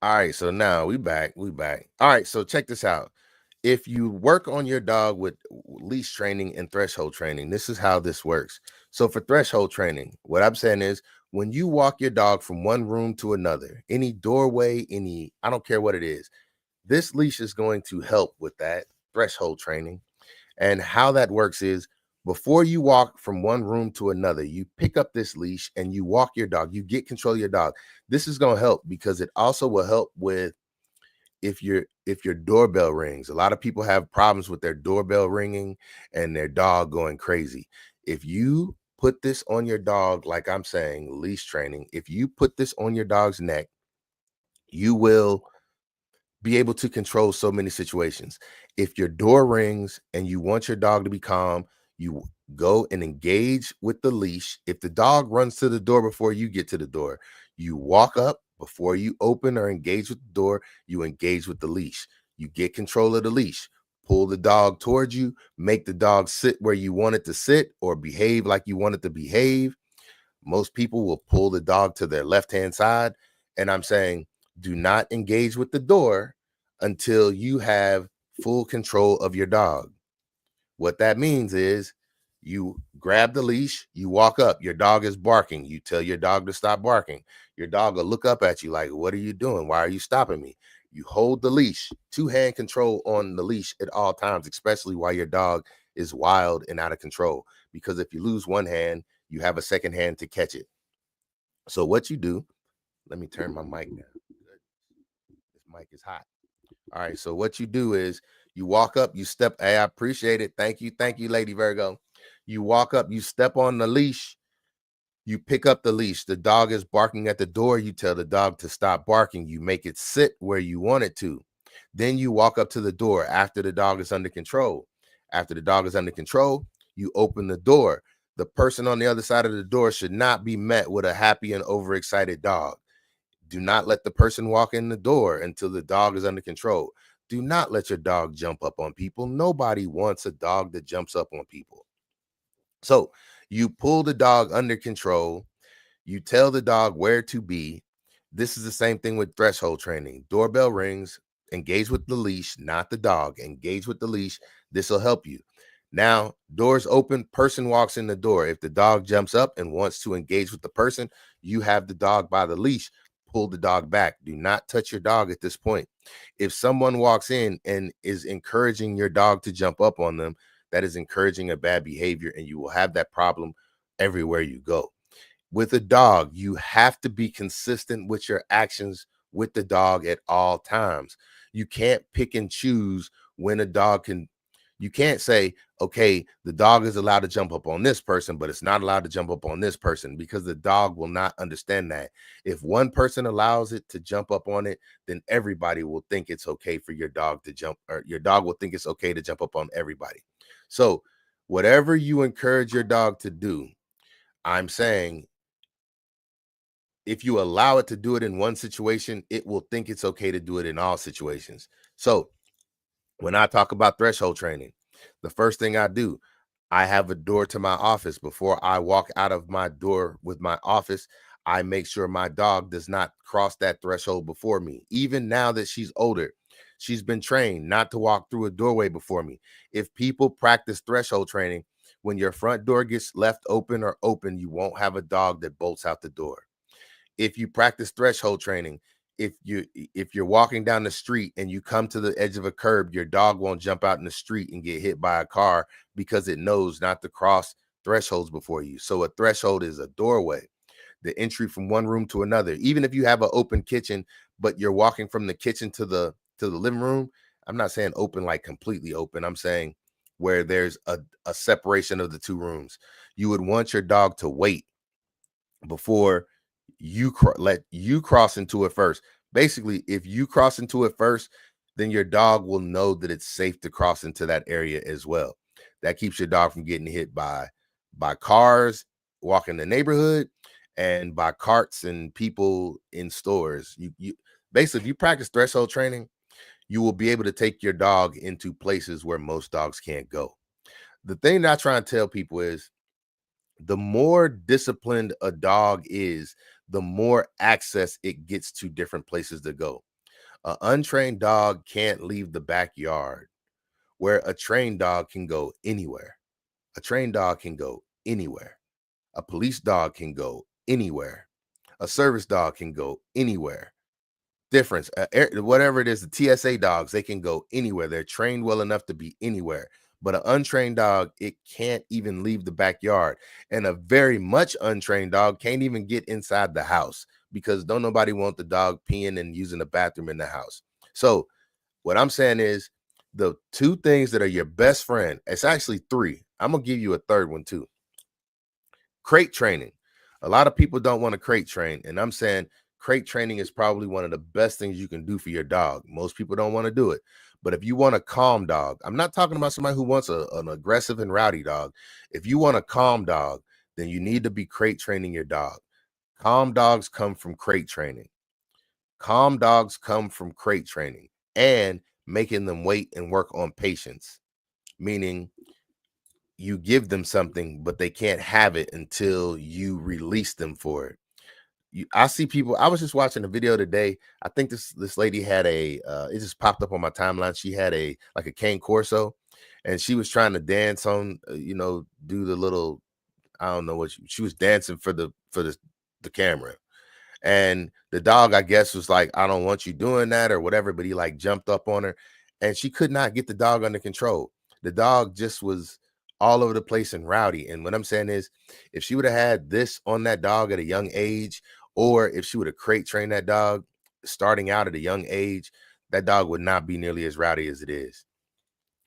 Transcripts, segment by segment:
All right, so now we back. We back. All right, so check this out. If you work on your dog with leash training and threshold training, this is how this works. So for threshold training, what I'm saying is when you walk your dog from one room to another, any doorway, any, I don't care what it is, this leash is going to help with that threshold training. And how that works is before you walk from one room to another, you pick up this leash and you walk your dog. You get control of your dog. This is going to help because it also will help with if your doorbell rings. A lot of people have problems with their doorbell ringing and their dog going crazy. If you put this on your dog, like I'm saying, leash training, if you put this on your dog's neck, you will be able to control so many situations. If your door rings and you want your dog to be calm, you go and engage with the leash. If the dog runs to the door before you get to the door, you walk up before you open or engage with the door, you engage with the leash. You get control of the leash. Pull the dog towards you, make the dog sit where you want it to sit or behave like you want it to behave. Most people will pull the dog to their left hand side. And I'm saying, do not engage with the door until you have full control of your dog. What that means is you grab the leash, you walk up, your dog is barking. You tell your dog to stop barking. Your dog will look up at you like, what are you doing? Why are you stopping me? You hold the leash, two-hand control on the leash at all times, especially while your dog is wild and out of control. Because if you lose one hand, you have a second hand to catch it. So what you do, let me turn my mic down. This mic is hot. All right. So what you do is you walk up, you step. Hey, I appreciate it. Thank you, Lady Virgo. You walk up, you step on the leash, you pick up the leash. The dog is barking at the door. You tell the dog to stop barking. You make it sit where you want it to. Then you walk up to the door after the dog is under control. After the dog is under control, you open the door. The person on the other side of the door should not be met with a happy and overexcited dog. Do not let the person walk in the door until the dog is under control. Do not let your dog jump up on people. Nobody wants a dog that jumps up on people. So you pull the dog under control. You tell the dog where to be. This is the same thing with threshold training. Doorbell rings, engage with the leash, not the dog. Engage with the leash. This will help you. Now, doors open, person walks in the door. If the dog jumps up and wants to engage with the person, you have the dog by the leash. Pull the dog back. Do not touch your dog at this point. If someone walks in and is encouraging your dog to jump up on them, that is encouraging a bad behavior, and you will have that problem everywhere you go. With a dog, you have to be consistent with your actions with the dog at all times. You can't pick and choose when a dog can. You can't say, okay, the dog is allowed to jump up on this person, but it's not allowed to jump up on this person because the dog will not understand that. If one person allows it to jump up on it, then everybody will think it's okay for your dog to jump, or your dog will think it's okay to jump up on everybody. So, whatever you encourage your dog to do, I'm saying if you allow it to do it in one situation, it will think it's okay to do it in all situations. So when I talk about threshold training, the first thing I do, I have a door to my office. Before I walk out of my door with my office, I make sure my dog does not cross that threshold before me. Even now that she's older, she's been trained not to walk through a doorway before me. If people practice threshold training, when your front door gets left open or open, you won't have a dog that bolts out the door. If you practice threshold training, if you're walking down the street and you come to the edge of a curb, your dog won't jump out in the street and get hit by a car because it knows not to cross thresholds before you. So a threshold is a doorway, the entry from one room to another. Even if you have an open kitchen, but you're walking from the kitchen to the living room, I'm not saying open like completely open. I'm saying where there's a separation of the two rooms. You would want your dog to wait before let you cross into it first. Basically, if you cross into it first, then your dog will know that it's safe to cross into that area as well. That keeps your dog from getting hit by cars walking the neighborhood and by carts and people in stores. You basically, if you practice threshold training, you will be able to take your dog into places where most dogs can't go. The thing that I try and tell people is the more disciplined a dog is, the more access it gets to different places to go. An untrained dog can't leave the backyard, where a trained dog can go anywhere. A trained dog can go anywhere. A police dog can go anywhere. A service dog can go anywhere. Difference, whatever it is, the TSA dogs, they can go anywhere. They're trained well enough to be anywhere. But an untrained dog, it can't even leave the backyard. And a very much untrained dog can't even get inside the house, because don't nobody want the dog peeing and using the bathroom in the house. So what I'm saying is, the two things that are your best friend, it's actually three. I'm gonna give you a third one too. Crate training. A lot of people don't want to crate train, and I'm saying crate training is probably one of the best things you can do for your dog. Most people don't want to do it. But if you want a calm dog, I'm not talking about somebody who wants an aggressive and rowdy dog. If you want a calm dog, then you need to be crate training your dog. Calm dogs come from crate training. Calm dogs come from crate training and making them wait and work on patience, meaning you give them something, but they can't have it until you release them for it. I see people. I was just watching a video today. I think this lady had a. It just popped up on my timeline. She had a like a cane corso, and she was trying to dance on. Do the little. I don't know what she was dancing for the camera, and the dog, I guess, was like, I don't want you doing that or whatever. But he like jumped up on her, and she could not get the dog under control. The dog just was all over the place and rowdy. And what I'm saying is, if she would have had this on that dog at a young age, or if she would have crate trained that dog starting out at a young age, that dog would not be nearly as rowdy as it is.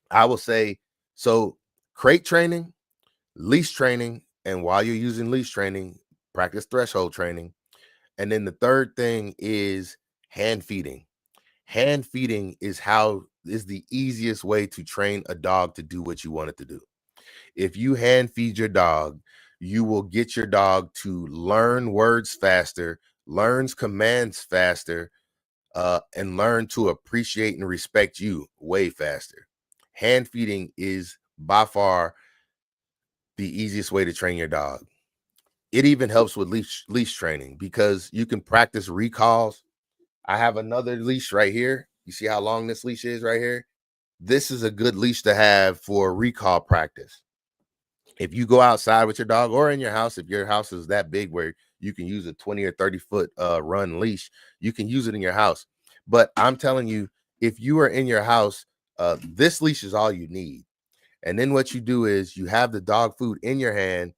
I will say, so crate training, leash training, and while you're using leash training, practice threshold training. And then the third thing is hand feeding. Hand feeding is the easiest way to train a dog to do what you want it to do. If you hand feed your dog, you will get your dog to learn words faster, learns commands faster, and learn to appreciate and respect you way faster. Hand feeding is by far the easiest way to train your dog. It even helps with leash training, because you can practice recalls. I have another leash right here. You see how long this leash is right here? This is a good leash to have for recall practice. If you go outside with your dog, or in your house, if your house is that big where you can use a 20 or 30 foot run leash, you can use it in your house. But I'm telling you, if you are in your house, this leash is all you need. And then what you do is you have the dog food in your hand.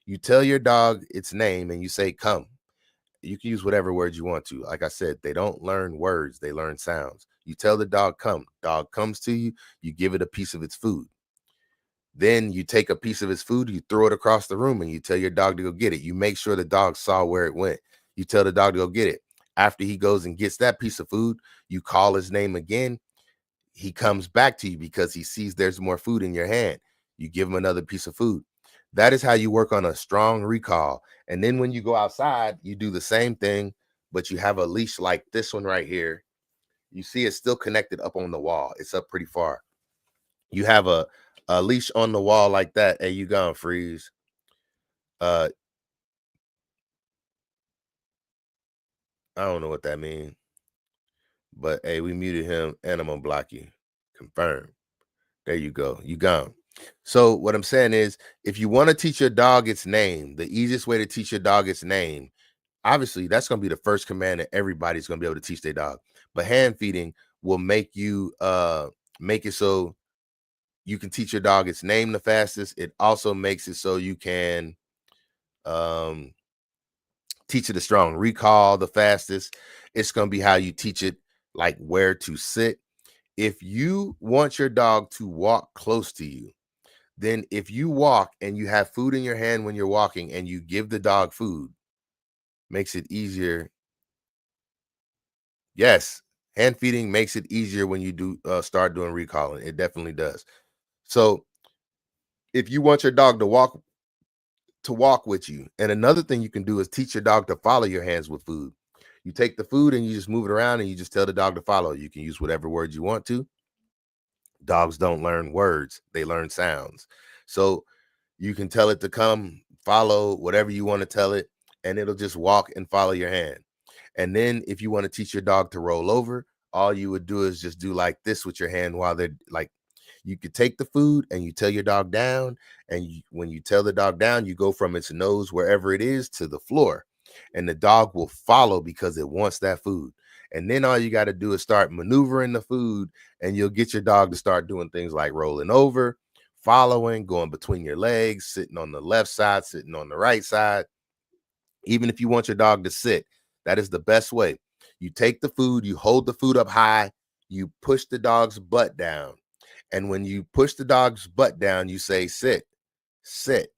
You tell your dog its name and you say, come. You can use whatever words you want to. Like I said, they don't learn words, they learn sounds. You tell the dog, come. Dog comes to you, you give it a piece of its food. Then you take a piece of its food, you throw it across the room, and you tell your dog to go get it. You make sure the dog saw where it went. You tell the dog to go get it. After he goes and gets that piece of food, you call his name again. He comes back to you because he sees there's more food in your hand. You give him another piece of food. That is how you work on a strong recall. And then when you go outside, you do the same thing, but you have a leash like this one right here. You see it's still connected up on the wall. It's up pretty far. You have a leash on the wall like that. Hey, you gone, Freeze. I don't know what that means, but hey, we muted him and I'm gonna block you. Confirm. There you go. You gone. So what I'm saying is, if you want to teach your dog its name, the easiest way to teach your dog its name, obviously that's going to be the first command that everybody's going to be able to teach their dog. But hand feeding will make you make it so you can teach your dog its name the fastest. It also makes it so you can teach it a strong recall the fastest. It's going to be how you teach it, like where to sit. If you want your dog to walk close to you, then if you walk and you have food in your hand when you're walking and you give the dog food, makes it easier. Yes, hand feeding makes it easier when you do start doing recalling. It definitely does. So if you want your dog to walk with you, and another thing you can do is teach your dog to follow your hands with food. You take the food and you just move it around and you just tell the dog to follow. You can use whatever words you want to. Dogs don't learn words, they learn sounds. So you can tell it to come, follow whatever you want to tell it, and it'll just walk and follow your hand. And then if you want to teach your dog to roll over, all you would do is just do like this with your hand while they're like, you could take the food and you tell your dog down. And when you tell the dog down, you go from its nose, wherever it is, to the floor. And the dog will follow because it wants that food. And then all you got to do is start maneuvering the food, and you'll get your dog to start doing things like rolling over, following, going between your legs, sitting on the left side, sitting on the right side. Even if you want your dog to sit, that is the best way. You take the food, you hold the food up high, you push the dog's butt down. And when you push the dog's butt down, you say, sit, sit.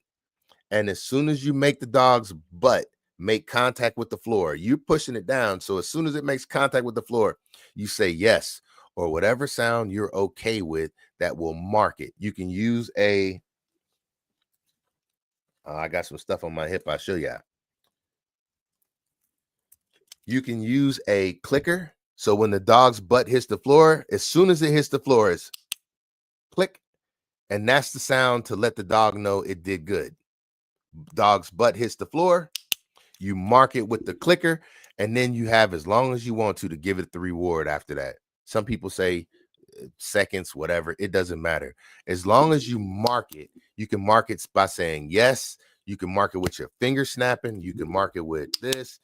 And as soon as you make the dog's butt make contact with the floor, you're pushing it down. So as soon as it makes contact with the floor, you say yes, or whatever sound you're okay with that will mark it. You can use I got some stuff on my hip. I'll show you. You can use a clicker. So when the dog's butt hits the floor, as soon as it hits the floor, it's click. And that's the sound to let the dog know it did good. Dog's butt hits the floor. You mark it with the clicker, and then you have as long as you want to give it the reward after that. Some people say seconds, whatever. It doesn't matter. As long as you mark it, you can mark it by saying yes. You can mark it with your finger snapping. You can mark it with this.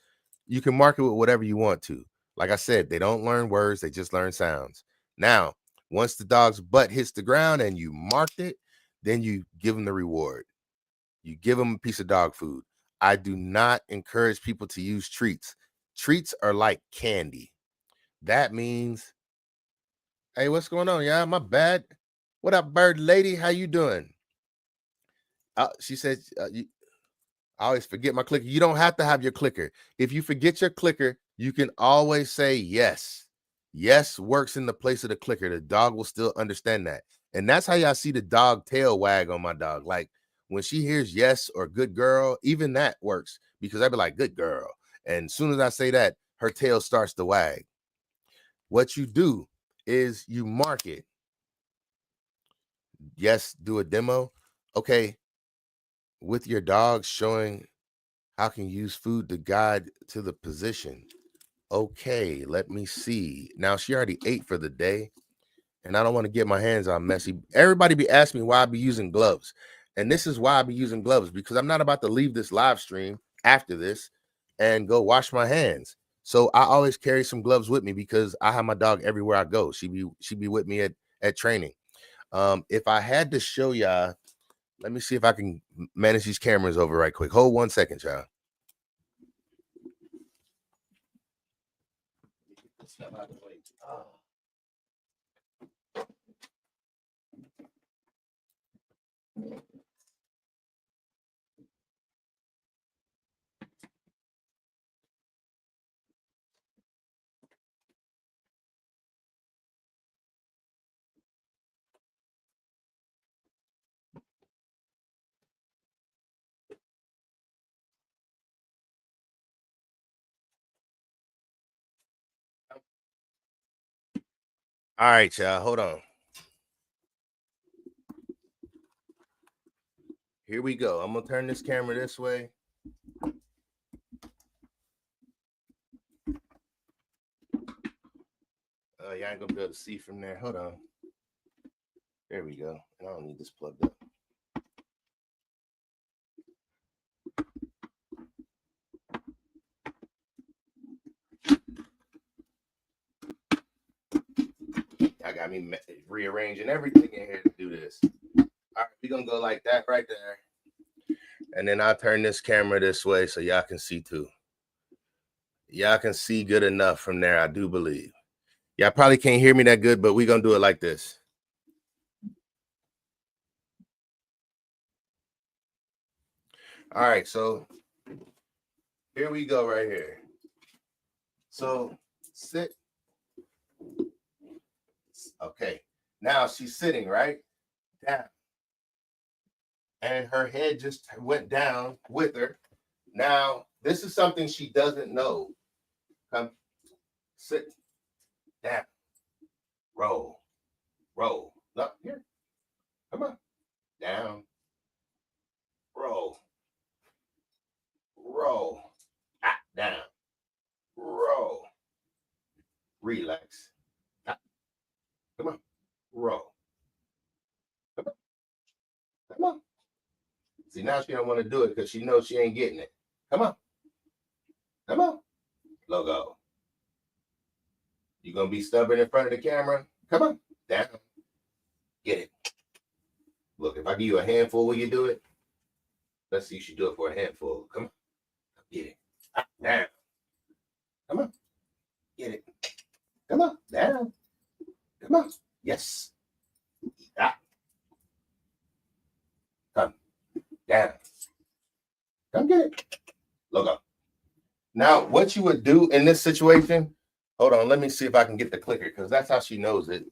You can mark it with whatever you want to. Like I said, they don't learn words. They just learn sounds. Now, once the dog's butt hits the ground and you marked it, then you give them the reward. You give them a piece of dog food. I do not encourage people to use treats. Treats are like candy. That means, hey, what's going on? Yeah, my bad. What up, bird lady? How you doing? She said, I always forget my clicker. You don't have to have your clicker. If you forget your clicker, you can always say yes. Yes works in the place of the clicker. The dog will still understand that. And that's how y'all see the dog tail wag on my dog. Like when she hears yes or good girl, even that works because I'd be like, good girl. And as soon as I say that, her tail starts to wag. What you do is you mark it. Yes, do a demo. Okay. With your dog showing how can you use food to guide to the position. Okay, let me see. Now she already ate for the day, and I don't want to get my hands on messy. Everybody be asking me why I be using gloves. And this is why I be using gloves, because I'm not about to leave this live stream after this and go wash my hands. So I always carry some gloves with me because I have my dog everywhere I go. She be with me at training. If I had to show y'all, let me see if I can manage these cameras over right quick. Hold 1 second, y'all. All right, y'all. Hold on. Here we go. I'm gonna turn this camera this way. Y'all ain't gonna be able to see from there. Hold on. There we go. I don't need this plugged up. I got me rearranging everything in here to do this. All right, we're gonna go like that right there. And then I'll turn this camera this way so y'all can see too. Y'all can see good enough from there, I do believe. Y'all probably can't hear me that good, but we're gonna do it like this. All right, so here we go right here. So sit. Okay, now she's sitting right down. And her head just went down with her. Now, this is something she doesn't know. Come, sit down, roll, roll. Up here, come on, down, roll, roll, down, roll, relax. roll. Come on. See, now she don't want to do it because she knows she ain't getting it. Come on. Come on. Logo. You gonna be stubborn in front of the camera? Come on. Down. Get it. Look, if I give you a handful, will you do it? Let's see you should do it for a handful. Come on. Get it. Down. Come on. Get it. Come on. Down. Come on. Yes. Ah. Come. Down. Come get it. Logo. Now, what you would do in this situation, hold on, let me see if I can get the clicker because that's how she knows it.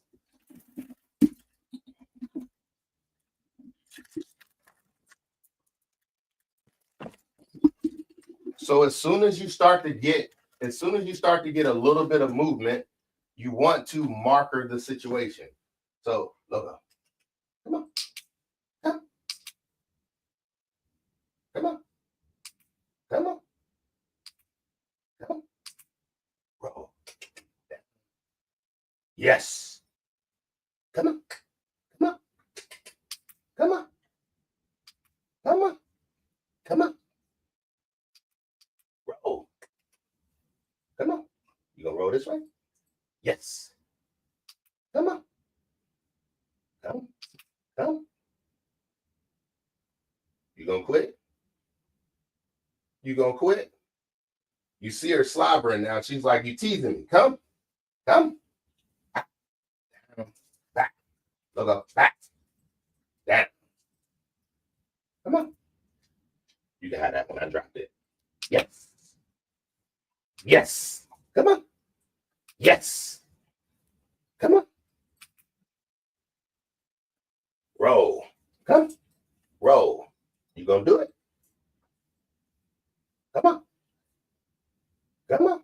So as soon as you start to get a little bit of movement, you want to marker the situation. So logo. Come on. Come. Come on. Come on. Come on. Roll. Yes. Come on. Come on. Come on. Come on. Come on. Roll. Come on. You gonna roll this way? Yes. Come on. Come. Come. You gonna quit? You gonna quit? You see her slobbering now. She's like, you teasing me. Come. Come. Back. Look up. Back. Down. Come on. You can have that when I dropped it. Yes. Yes. Come on. Yes. Come on. Roll. Come. Roll. You gonna do it? Come on. Come on.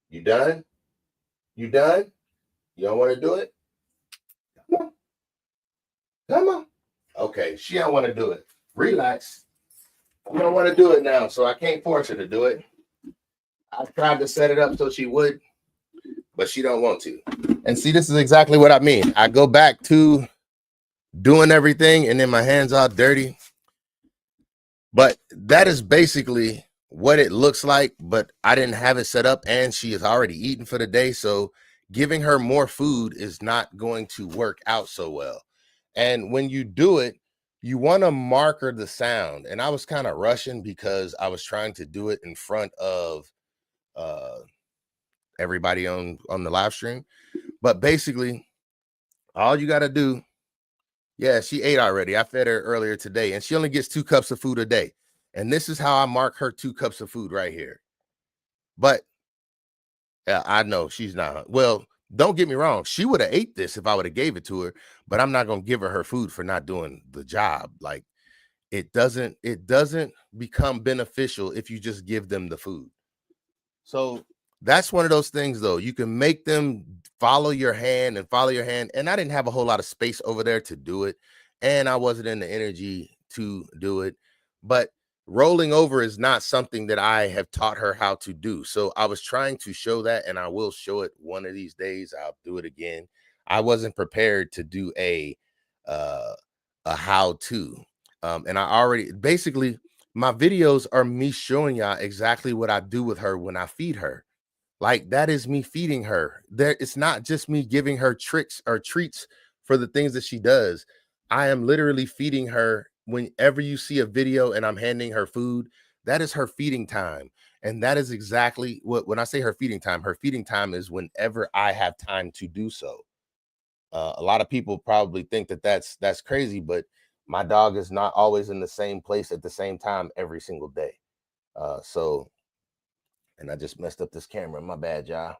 You done? You done? You don't want to do it? Come on. Come on. Okay, she don't want to do it. Relax. You don't want to do it now, so I can't force her to do it. I tried to set it up so she would, but she don't want to. And see, this is exactly what I mean. I go back to doing everything and then my hands all dirty. But that is basically what it looks like, but I didn't have it set up and she is already eaten for the day. So giving her more food is not going to work out so well. And when you do it, you want to marker the sound. And I was kind of rushing because I was trying to do it in front of everybody on the live stream. But basically, all you got to do, yeah, she ate already. I fed her earlier today, and she only gets 2 cups of food a day. And this is how I mark her 2 cups of food right here. But I know she's not. Well, don't get me wrong. She would have ate this if I would have gave it to her, but I'm not going to give her food for not doing the job. Like it doesn't become beneficial if you just give them the food. So that's one of those things, though. You can make them follow your hand. And I didn't have a whole lot of space over there to do it. And I wasn't in the energy to do it. But rolling over is not something that I have taught her how to do. So I was trying to show that, and I will show it one of these days. I'll do it again. I wasn't prepared to do a how-to. And I already basically my videos are me showing y'all exactly what I do with her when I feed her. Like that is me feeding her. It's not just me giving her tricks or treats for the things that she does. I am literally feeding her. Whenever you see a video and I'm handing her food, that is her feeding time. And that is exactly when I say her feeding time is whenever I have time to do so. A lot of people probably think that that's crazy, but my dog is not always in the same place at the same time every single day. And I just messed up this camera. My bad, y'all.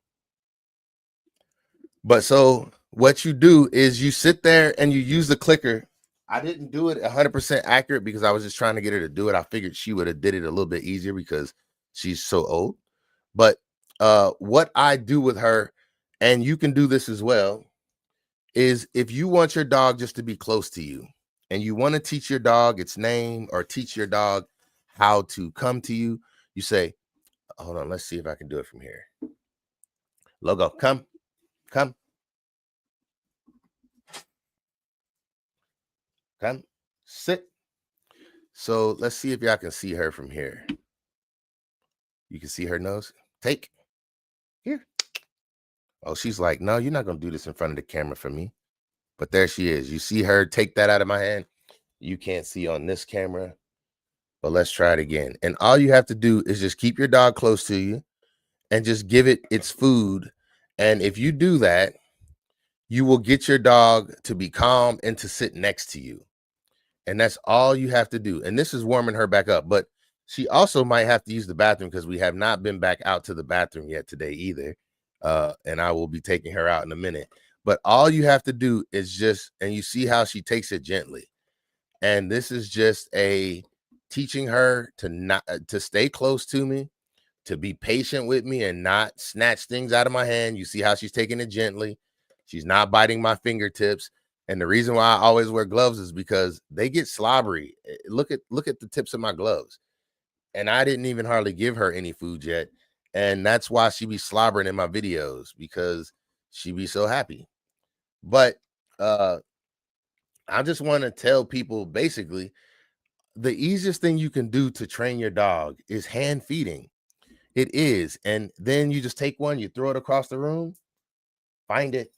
But so what you do is you sit there and you use the clicker. I didn't do it 100% accurate because I was just trying to get her to do it. I figured she would have did it a little bit easier because she's so old. But what I do with her, and you can do this as well, is if you want your dog just to be close to you and you want to teach your dog its name or teach your dog how to come to you, you say, hold on, let's see if I can do it from here. Logo, come. Come, sit. So let's see if y'all can see her from here. You can see her nose. Take. Here. Oh, she's like, no, you're not going to do this in front of the camera for me. But there she is. You see her take that out of my hand. You can't see on this camera. But let's try it again. And all you have to do is just keep your dog close to you and just give it its food. And if you do that, you will get your dog to be calm and to sit next to you. And that's all you have to do. And this is warming her back up. But she also might have to use the bathroom because we have not been back out to the bathroom yet today either. And I will be taking her out in a minute. But all you have to do is just, and you see how she takes it gently. And this is just a teaching her to not to stay close to me, to be patient with me and not snatch things out of my hand. You see how she's taking it gently. She's not biting my fingertips. And the reason why I always wear gloves is because they get slobbery. Look at the tips of my gloves. And I didn't even hardly give her any food yet. And that's why she be slobbering in my videos, because she be so happy. But I just want to tell people, basically, the easiest thing you can do to train your dog is hand feeding. It is. And then you just take one, you throw it across the room, find it.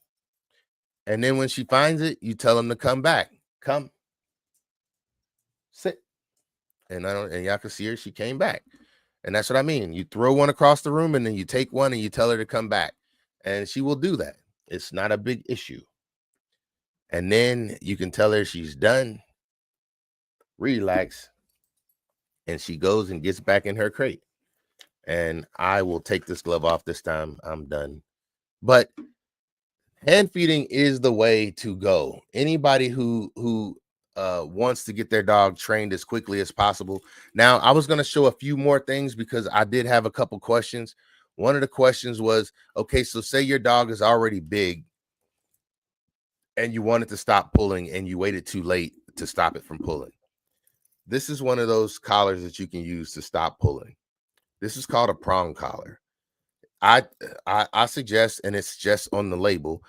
And then when she finds it, you tell them to come back. Come, sit. And y'all can see her, she came back. And that's what I mean. You throw one across the room and then you take one and you tell her to come back. And she will do that. It's not a big issue. And then you can tell her she's done. Relax. And she goes and gets back in her crate. And I will take this glove off this time. I'm done. But hand feeding is the way to go. Anybody who wants to get their dog trained as quickly as possible. Now, I was going to show a few more things because I did have a couple questions. One of the questions was, okay, so say your dog is already big and you wanted to stop pulling and you waited too late to stop it from pulling. This is one of those collars that you can use to stop pulling. This is called a prong collar. I suggest, and it's just on the label,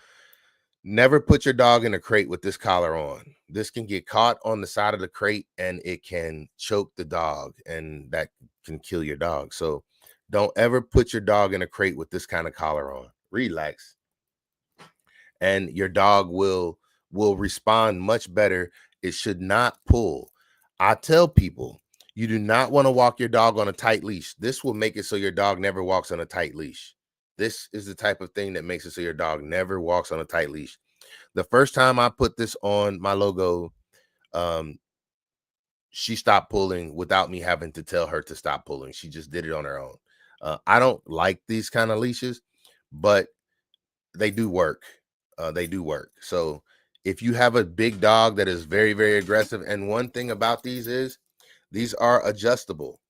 never put your dog in a crate with this collar on. This can get caught on the side of the crate and it can choke the dog, and that can kill your dog. So don't ever put your dog in a crate with this kind of collar on. Relax. And your dog will respond much better. It should not pull. I tell people, you do not want to walk your dog on a tight leash. This will make it so your dog never walks on a tight leash. This is the type of thing that makes it so your dog never walks on a tight leash. The first time I put this on my Logo, she stopped pulling without me having to tell her to stop pulling. She just did it on her own. I don't like these kind of leashes, but they do work. They do work. So if you have a big dog that is very, very aggressive, and one thing about these is these are adjustable.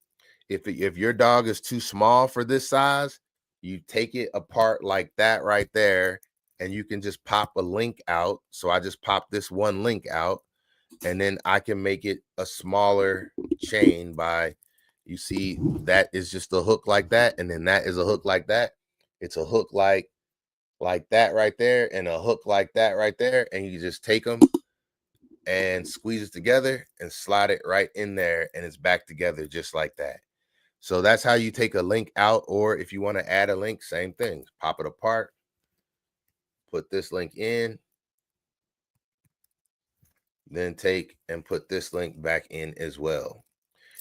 If your dog is too small for this size, you take it apart like that right there, and you can just pop a link out. So I just pop this one link out, and then I can make it a smaller chain by, you see, that is just a hook like that, and then that is a hook like that. It's a hook like that right there, and a hook like that right there, and you just take them and squeeze it together and slide it right in there, and it's back together just like that. So that's how you take a link out. Or if you want to add a link, same thing. Pop it apart, put this link in, then take and put this link back in as well.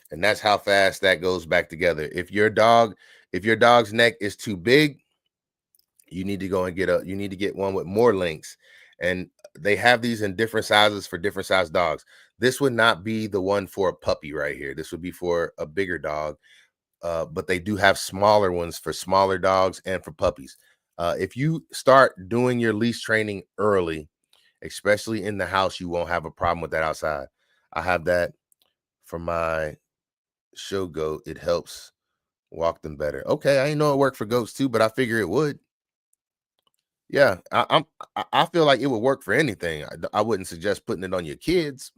And that's how fast that goes back together. If your dog's neck is too big, you need to go and get one with more links. And they have these in different sizes for different size dogs. This would not be the one for a puppy right here. This would be for a bigger dog. But they do have smaller ones for smaller dogs and for puppies. If you start doing your leash training early, especially in the house, you won't have a problem with that outside. I have that for my show goat. It helps walk them better. Okay, I didn't know it worked for goats too, but I figure it would. Yeah, I feel like it would work for anything. I wouldn't suggest putting it on your kids,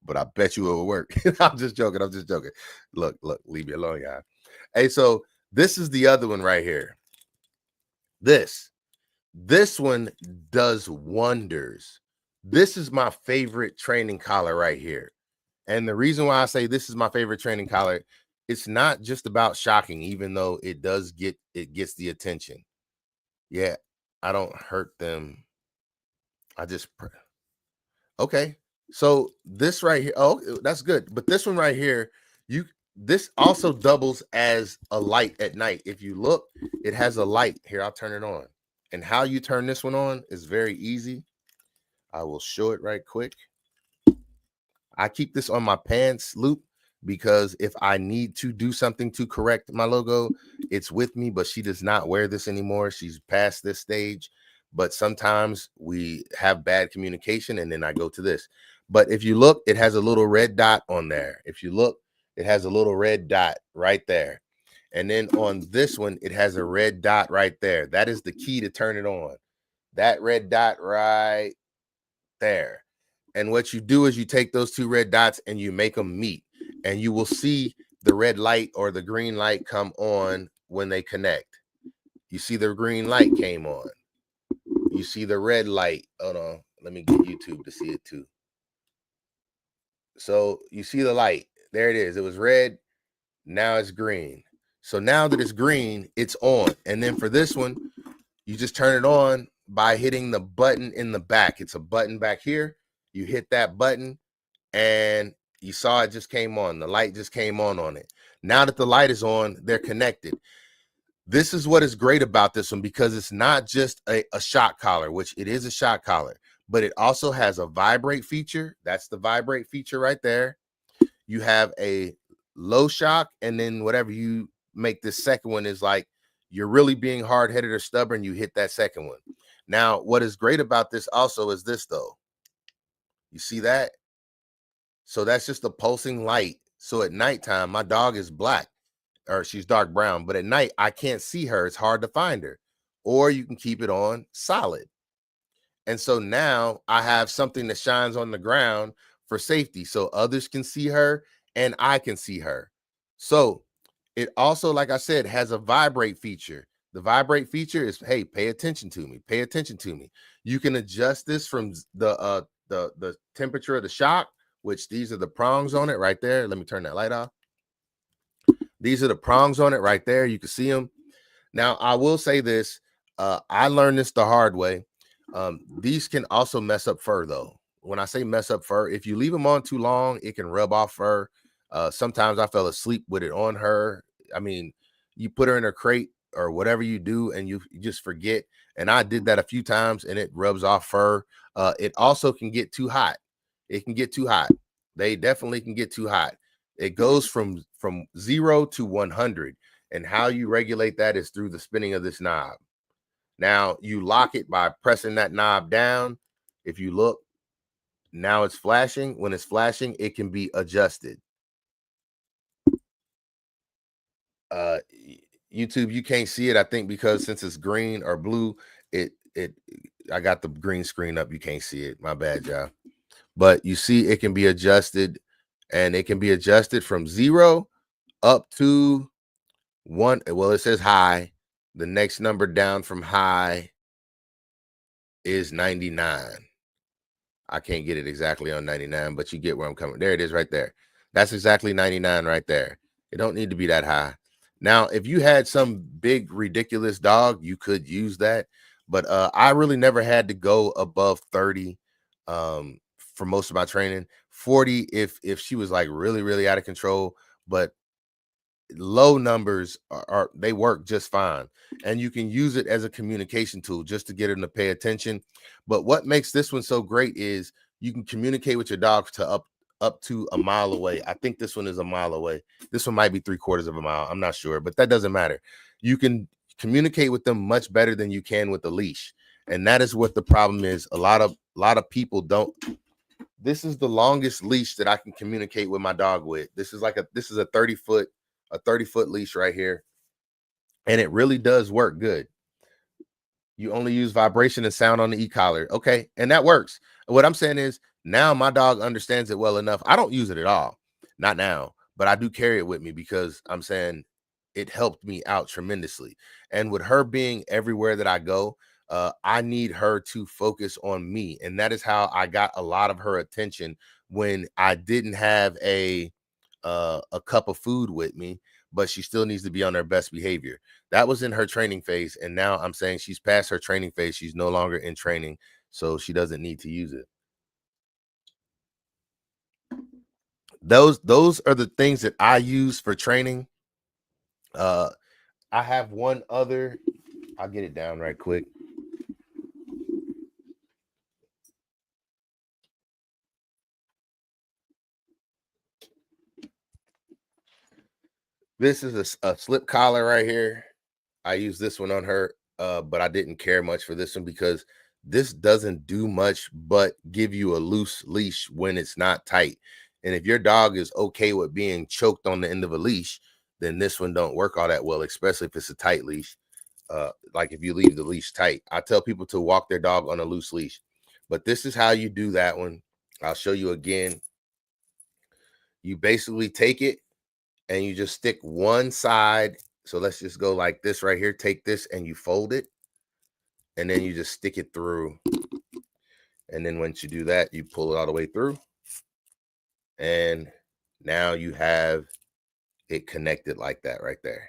but I bet you it would work. I'm just joking. Look, leave me alone, guys. Hey, so this is the other one right here. This one does wonders This is my favorite training collar right here. And the reason why I say this is my favorite training collar, it's not just about shocking, even though it gets the attention. Yeah, I don't hurt them. I just okay. So this right here, oh, that's good. But this one right here, this also doubles as a light at night. If you look, it has a light here. I'll turn it on. And how you turn this one on is very easy. I will show it right quick. I keep this on my pants loop because if I need to do something to correct my logo, it's with me, but she does not wear this anymore. She's past this stage, but sometimes we have bad communication and then I go to this. But if you look, it has a little red dot on there. If you look, it has a little red dot right there. And then on this one, it has a red dot right there. That is the key to turn it on. That red dot right there. And what you do is you take those two red dots and you make them meet, and you will see the red light or the green light come on when they connect. You see the green light came on. You see the red light. Hold on. Let me get YouTube to see it too. So you see the light. There it is. It was red. Now it's green. So now that it's green, it's on. And then for this one, you just turn it on by hitting the button in the back. It's a button back here. You hit that button and you saw it just came on. The light just came on it. Now that the light is on, they're connected. This is what is great about this one because it's not just a shock collar, which it is a shock collar, but it also has a vibrate feature. That's the vibrate feature right there. You have a low shock, and then whatever you make this second one is like you're really being hard-headed or stubborn, you hit that second one. Now, what is great about this also is this, though. You see that? So that's just a pulsing light. So at nighttime, my dog is black or she's dark brown, but at night I can't see her. It's hard to find her. Or you can keep it on solid. And so now I have something that shines on the ground for safety so others can see her and I can see her. So it also, like I said, has a vibrate feature. The vibrate feature is, hey, pay attention to me. Pay attention to me. You can adjust this from the temperature of the shock, which these are the prongs on it right there. Let me turn that light off. These are the prongs on it right there. You can see them. Now, I will say this. I learned this the hard way. These can also mess up fur, though. When I say mess up fur, if you leave them on too long, it can rub off fur. Sometimes I fell asleep with it on her. I mean, you put her in a crate or whatever you do, and you just forget. And I did that a few times, and it rubs off fur. It also can get too hot. It can get too hot. They definitely can get too hot. It goes from 0 to 100, and how you regulate that is through the spinning of this knob. Now you lock it by pressing that knob down. If you look, now it's flashing. When it's flashing, it can be adjusted. YouTube, you can't see it, I think, because since it's green or blue, I got the green screen up. You can't see it. My bad, y'all. But you see, it can be adjusted, and it can be adjusted from 0 up to 1. Well, it says high. The next number down from high is 99. I can't get it exactly on 99, but you get where I'm coming. There it is right there. That's exactly 99 right there. It don't need to be that high. Now, if you had some big, ridiculous dog, you could use that. But I really never had to go above 30 for most of my training. 40 if she was like really, really out of control. But low numbers are they work just fine, and you can use it as a communication tool just to get them to pay attention. But what makes this one so great is you can communicate with your dog to up to a mile away. I think this one is a mile away. This one might be 3/4 of a mile. I'm not sure, but that doesn't matter. You can communicate with them much better than you can with the leash, and that is what the problem is. A lot of people don't. This is the longest leash that I can communicate with my dog with. This is a 30-foot leash right here. And it really does work good. You only use vibration and sound on the e-collar. Okay. And that works. What I'm saying is now my dog understands it well enough. I don't use it at all. Not now, but I do carry it with me because I'm saying it helped me out tremendously. And with her being everywhere that I go, I need her to focus on me. And that is how I got a lot of her attention when I didn't have a cup of food with me, but she still needs to be on her best behavior. That was in her training phase. And now I'm saying she's past her training phase. She's no longer in training, so she doesn't need to use it. Those are the things that I use for training. I have one other. I'll get it down right quick. This is a slip collar right here. I use this one on her, but I didn't care much for this one because this doesn't do much but give you a loose leash when it's not tight. And if your dog is okay with being choked on the end of a leash, then this one don't work all that well, especially if it's a tight leash. Like if you leave the leash tight. I tell people to walk their dog on a loose leash, but this is how you do that one. I'll show you again. You basically take it and you just stick one side. So let's just go like this right here. Take this and you fold it, and then you just stick it through. And then once you do that, you pull it all the way through. And now you have it connected like that right there.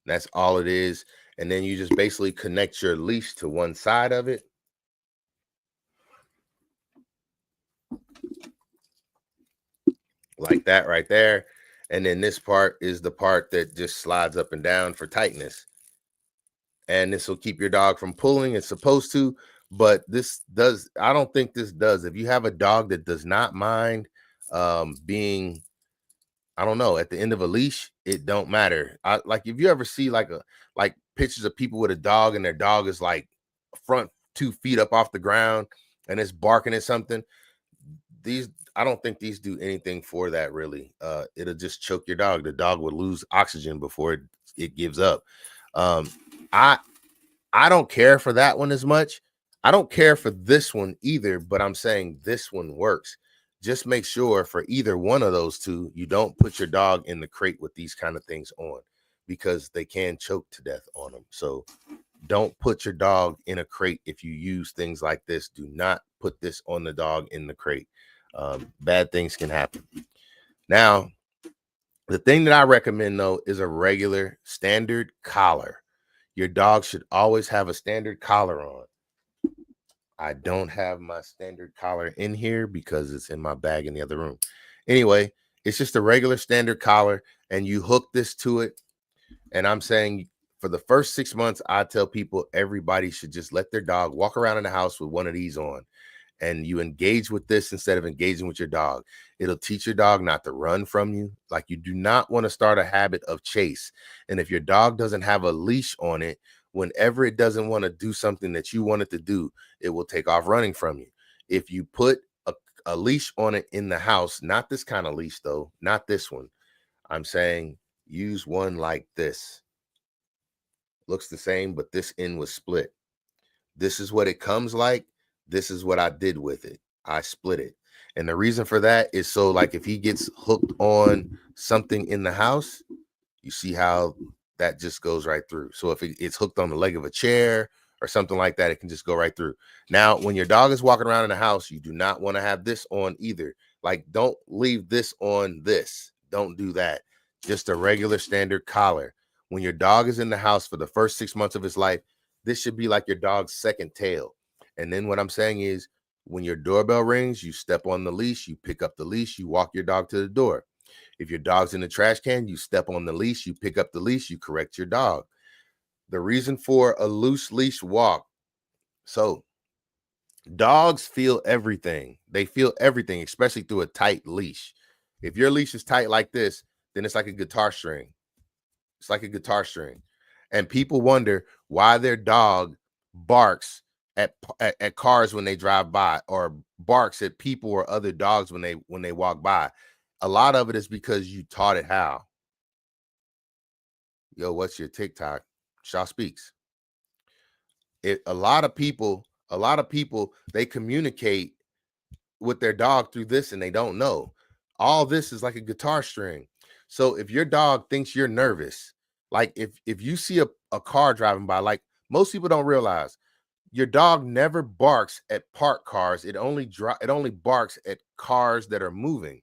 That's all it is. And then you just basically connect your leash to one side of it. Like that right there. And then this part is the part that just slides up and down for tightness. And this will keep your dog from pulling. It's supposed to, but this does. I don't think this does. If you have a dog that does not mind being, I don't know, at the end of a leash, it don't matter. Like if you ever see like pictures of people with a dog and their dog is like front 2 feet up off the ground and it's barking at something. I don't think these do anything for that really. It'll just choke your dog. The dog would lose oxygen before it gives up. I don't care for that one as much. I don't care for this one either, but I'm saying this one works. Just make sure for either one of those two, you don't put your dog in the crate with these kind of things on, because they can choke to death on them. So don't put your dog in a crate if you use things like this. Do not put this on the dog in the crate. Bad things can happen. Now, the thing that I recommend though is a regular standard collar. Your dog should always have a standard collar on. I don't have my standard collar in here because it's in my bag in the other room. Anyway, it's just a regular standard collar, and you hook this to it. And I'm saying for the first 6 months, I tell people everybody should just let their dog walk around in the house with one of these on. And you engage with this instead of engaging with your dog. It'll teach your dog not to run from you. Like, you do not want to start a habit of chase. And if your dog doesn't have a leash on it, whenever it doesn't want to do something that you want it to do, it will take off running from you. If you put a leash on it in the house, not this kind of leash though, not this one. I'm saying use one like this. Looks the same, but this end was split. This is what it comes like. This is what I did with it. I split it. And the reason for that is so like if he gets hooked on something in the house, you see how that just goes right through. So if it's hooked on the leg of a chair or something like that, it can just go right through. Now, when your dog is walking around in the house, you do not want to have this on either. Like, don't leave this on this. Don't do that. Just a regular standard collar. When your dog is in the house for the first 6 months of his life, this should be like your dog's second tail. And then what I'm saying is, when your doorbell rings, you step on the leash, you pick up the leash, you walk your dog to the door. If your dog's in the trash can, you step on the leash, you pick up the leash, you correct your dog. The reason for a loose leash walk. So dogs feel everything. They feel everything, especially through a tight leash. If your leash is tight like this, then it's like a guitar string. It's like a guitar string. And people wonder why their dog barks at cars when they drive by, or barks at people or other dogs when they walk by. A lot of it is because you taught it how. Yo, what's your TikTok? Shaw Speaks. A lot of people, they communicate with their dog through this and they don't know. All this is like a guitar string. So if your dog thinks you're nervous, like if you see a car driving by, like most people don't realize, your dog never barks at parked cars. It only barks at cars that are moving.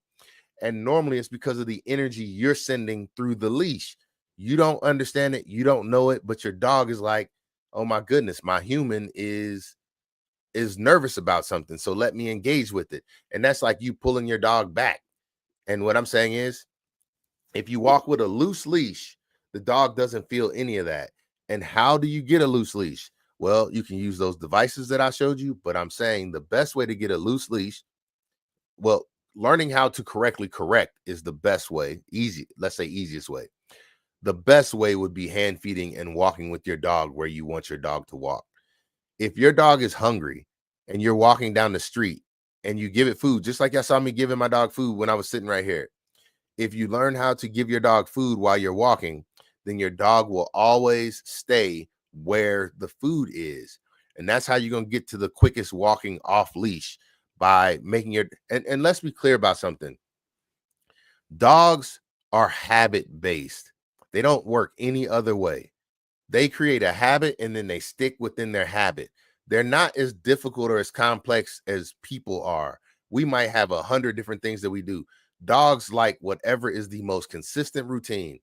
And normally it's because of the energy you're sending through the leash. You don't understand it, you don't know it, but your dog is like, oh my goodness, my human is nervous about something, so let me engage with it. And that's like you pulling your dog back. And what I'm saying is, if you walk with a loose leash, the dog doesn't feel any of that. And how do you get a loose leash? Well, you can use those devices that I showed you, but I'm saying the best way to get a loose leash, well, learning how to correctly correct is the best way. Let's say easiest way. The best way would be hand feeding and walking with your dog where you want your dog to walk. If your dog is hungry and you're walking down the street and you give it food, just like y'all saw me giving my dog food when I was sitting right here. If you learn how to give your dog food while you're walking, then your dog will always stay where the food is. And that's how you're going to get to the quickest walking off leash, by making your, and let's be clear about something. Dogs are habit based. They don't work any other way. They create a habit and then they stick within their habit. They're not as difficult or as complex as people are. We might have 100 different things that we do. Dogs like whatever is the most consistent routine.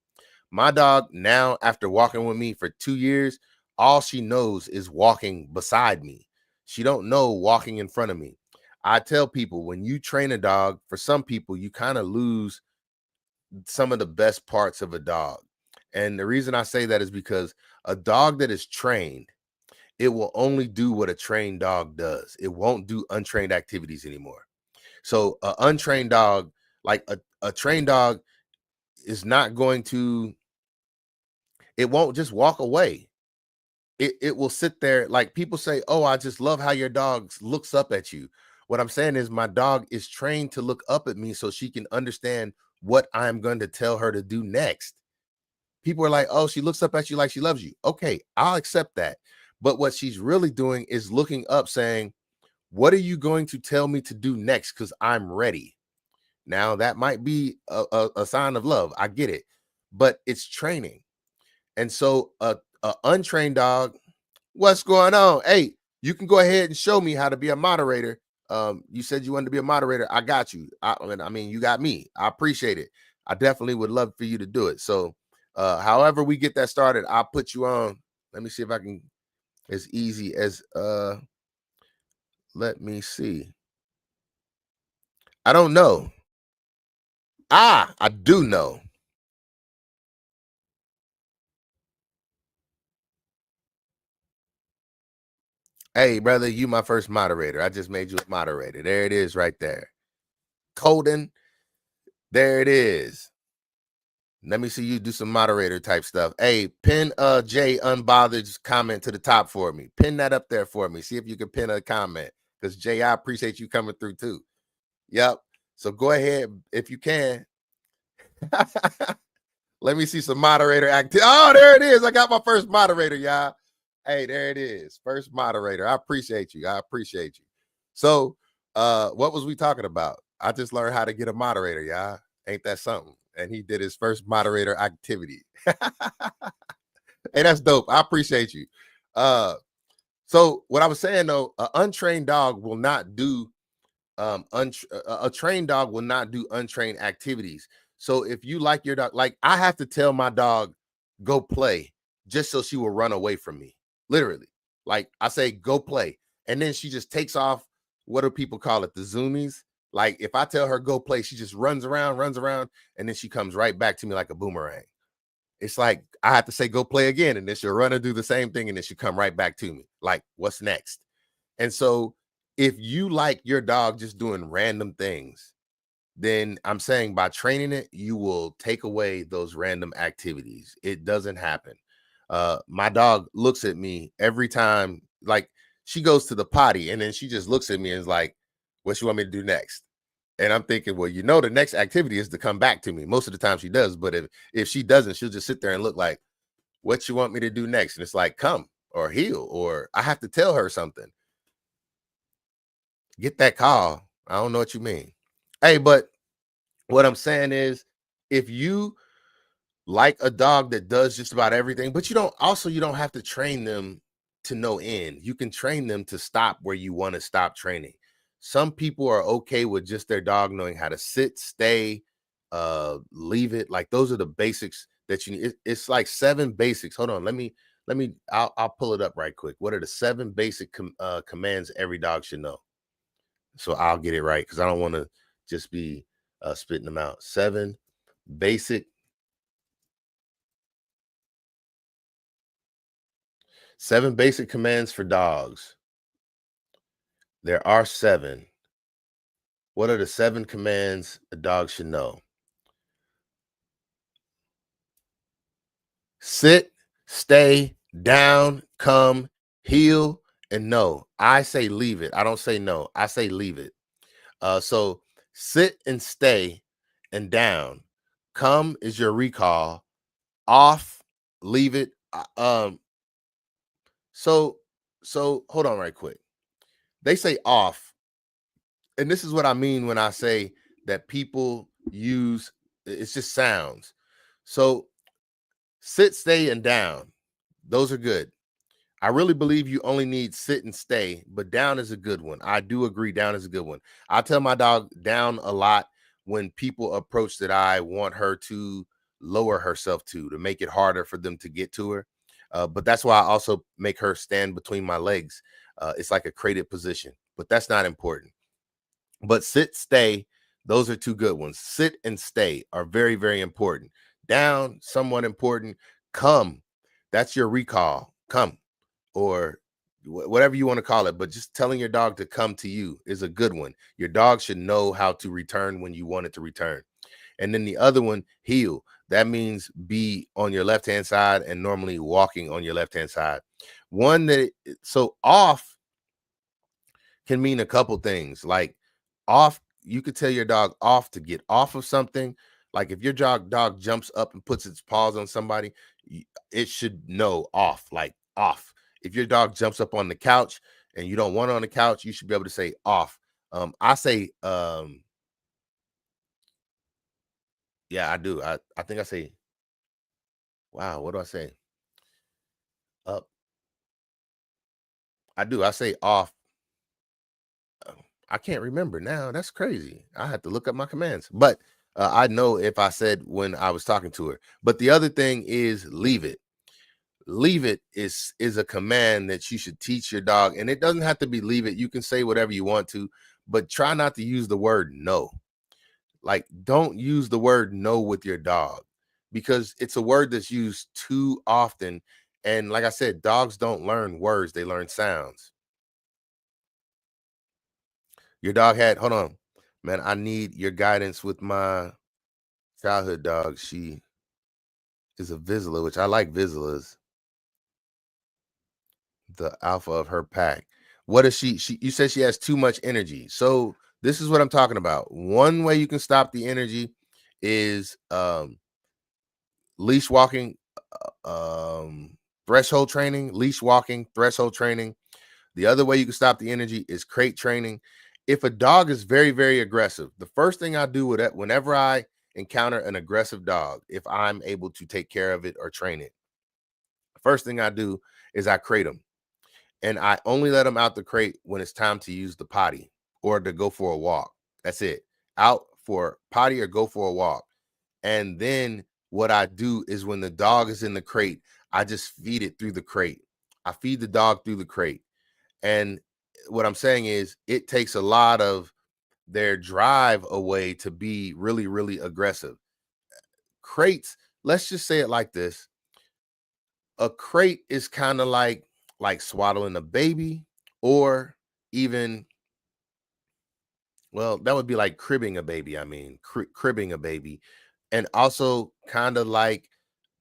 My dog now, after walking with me for 2 years, all she knows is walking beside me. She don't know walking in front of me. I tell people, when you train a dog, for some people, you kind of lose some of the best parts of a dog. And the reason I say that is because a dog that is trained, it will only do what a trained dog does. It won't do untrained activities anymore. So an untrained dog, like a trained dog, is not going to, it won't just walk away. It will sit there. Like people say, oh, I just love how your dog looks up at you. What I'm saying is my dog is trained to look up at me so she can understand what I'm going to tell her to do next. People are like, oh, she looks up at you like she loves you. Okay, I'll accept that. But what she's really doing is looking up saying, what are you going to tell me to do next? Because I'm ready. Now, that might be a sign of love. I get it. But it's training. And so a untrained dog, what's going on? Hey, you can go ahead and show me how to be a moderator. You said you wanted to be a moderator. I got you. I mean, you got me. I appreciate it. I definitely would love for you to do it. So however we get that started, I'll put you on. Let me see if I can, as easy as let me see. I don't know. I do know. Hey, brother, you my first moderator. I just made you a moderator. There it is right there. Colden, there it is. Let me see you do some moderator type stuff. Hey, pin Jay Unbothered's comment to the top for me. Pin that up there for me. See if you can pin a comment. Because Jay, I appreciate you coming through too. Yep. So go ahead if you can. Let me see some moderator activity. Oh, there it is. I got my first moderator, y'all. Hey, there it is. First moderator. I appreciate you. I appreciate you. So what was we talking about? I just learned how to get a moderator, y'all. Ain't that something? And he did his first moderator activity. Hey, that's dope. I appreciate you. So what I was saying though, an untrained dog will not do a trained dog will not do untrained activities. So if you like your dog, like I have to tell my dog, go play, just so she will run away from me. Literally. Like I say, go play. And then she just takes off. What do people call it? The zoomies. Like if I tell her go play, she just runs around, and then she comes right back to me like a boomerang. It's like I have to say go play again, and then she'll run and do the same thing, and then she'll come right back to me. Like, what's next? And so if you like your dog just doing random things, then I'm saying by training it, you will take away those random activities. It doesn't happen. My dog looks at me every time, like she goes to the potty and then she just looks at me and is like, what you want me to do next? And I'm thinking, well, you know, the next activity is to come back to me. Most of the time she does, but if she doesn't, she'll just sit there and look like, what you want me to do next? And it's like, come or heal, or I have to tell her something. Get that call. I don't know what you mean. Hey, but what I'm saying is, if you like a dog that does just about everything, but you don't have to train them to no end. You can train them to stop where you want to stop training. Some people are okay with just their dog knowing how to sit, stay, leave it. Like those are the basics that you need. It's like 7 basics. Hold on, I'll pull it up right quick. What are the 7 basic commands every dog should know? So I'll get it right because I don't want to just be spitting them out. Basic 7 basic commands for dogs. There are 7. What are the 7 commands a dog should know? Sit, stay, down, come, heel, and no. I say leave it. I don't say no. I say leave it. So sit and stay and down. Come is your recall. Off, leave it. So hold on right quick. They say off, and this is what I mean when I say that people use it's just sounds. So sit, stay, and down. Those are good. I really believe you only need sit and stay, but down is a good one. I do agree, down is a good one. I tell my dog down a lot when people approach that I want her to lower herself to make it harder for them to get to her. But that's why I also make her stand between my legs. It's like a crated position, but that's not important. But sit, stay, those are 2 good ones. Sit and stay are very, very important. Down, somewhat important. Come, that's your recall. Come, or whatever you want to call it. But just telling your dog to come to you is a good one. Your dog should know how to return when you want it to return. And then the other one, heel. That means be on your left-hand side and normally walking on your left-hand side. So off can mean a couple things. Like off, you could tell your dog off to get off of something. Like if your dog jumps up and puts its paws on somebody, it should know off, like off. If your dog jumps up on the couch and you don't want it on the couch, you should be able to say off. I say, yeah, I do. I think I say, wow, what do I say? Up. I do. I say off. I can't remember now. That's crazy. I had to look up my commands, but I know if I said when I was talking to her. But the other thing is leave it. Leave it is a command that you should teach your dog, and it doesn't have to be leave it. You can say whatever you want to, but try not to use the word no. Like, don't use the word no with your dog because it's a word that's used too often. And like I said, dogs don't learn words, they learn sounds. Your dog had, hold on, man, I need your guidance with my childhood dog. She is a Vizsla, which I like Vizslas, the alpha of her pack. What is she? You said she has too much energy. So this is what I'm talking about. One way you can stop the energy is leash walking, threshold training, leash walking, threshold training. The other way you can stop the energy is crate training. If a dog is very, very aggressive, the first thing I do with it, whenever I encounter an aggressive dog, if I'm able to take care of it or train it, the first thing I do is I crate them. And I only let them out the crate when it's time to use the potty or to go for a walk. That's it. Out for potty or go for a walk. And then what I do is when the dog is in the crate, I just feed it through the crate. I feed the dog through the crate. And what I'm saying is it takes a lot of their drive away to be really, really aggressive. Crates, let's just say it like this. A crate is kind of like swaddling a baby, or even, well, that would be like cribbing a baby. I mean, cribbing a baby, and also kind of like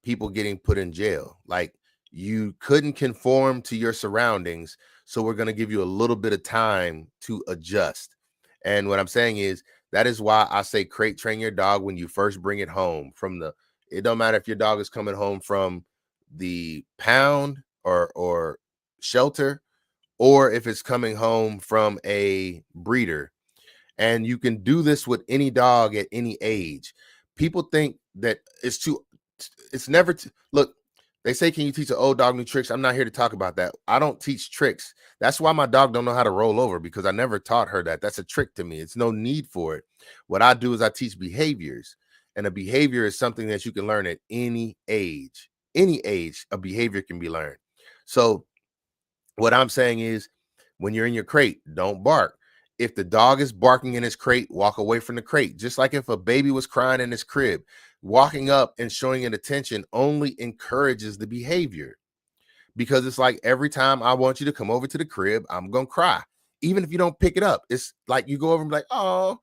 people getting put in jail. Like you couldn't conform to your surroundings, so we're going to give you a little bit of time to adjust. And what I'm saying is that is why I say crate train your dog when you first bring it home from the. It don't matter if your dog is coming home from the pound or shelter, or if it's coming home from a breeder. And you can do this with any dog at any age. People think that it's never look, They say, can you teach an old dog new tricks? I'm not here to talk about that. I don't teach tricks. That's why my dog don't know how to roll over, because I never taught her that. That's a trick to me. It's no need for it. What I do is I teach behaviors, and a behavior is something that you can learn at any age. Any age, a behavior can be learned. So what I'm saying is, when you're in your crate, don't bark. If the dog is barking in his crate, walk away from the crate. Just like if a baby was crying in his crib, walking up and showing it attention only encourages the behavior, because it's like, every time I want you to come over to the crib, I'm going to cry. Even if you don't pick it up, it's like you go over and be like, oh,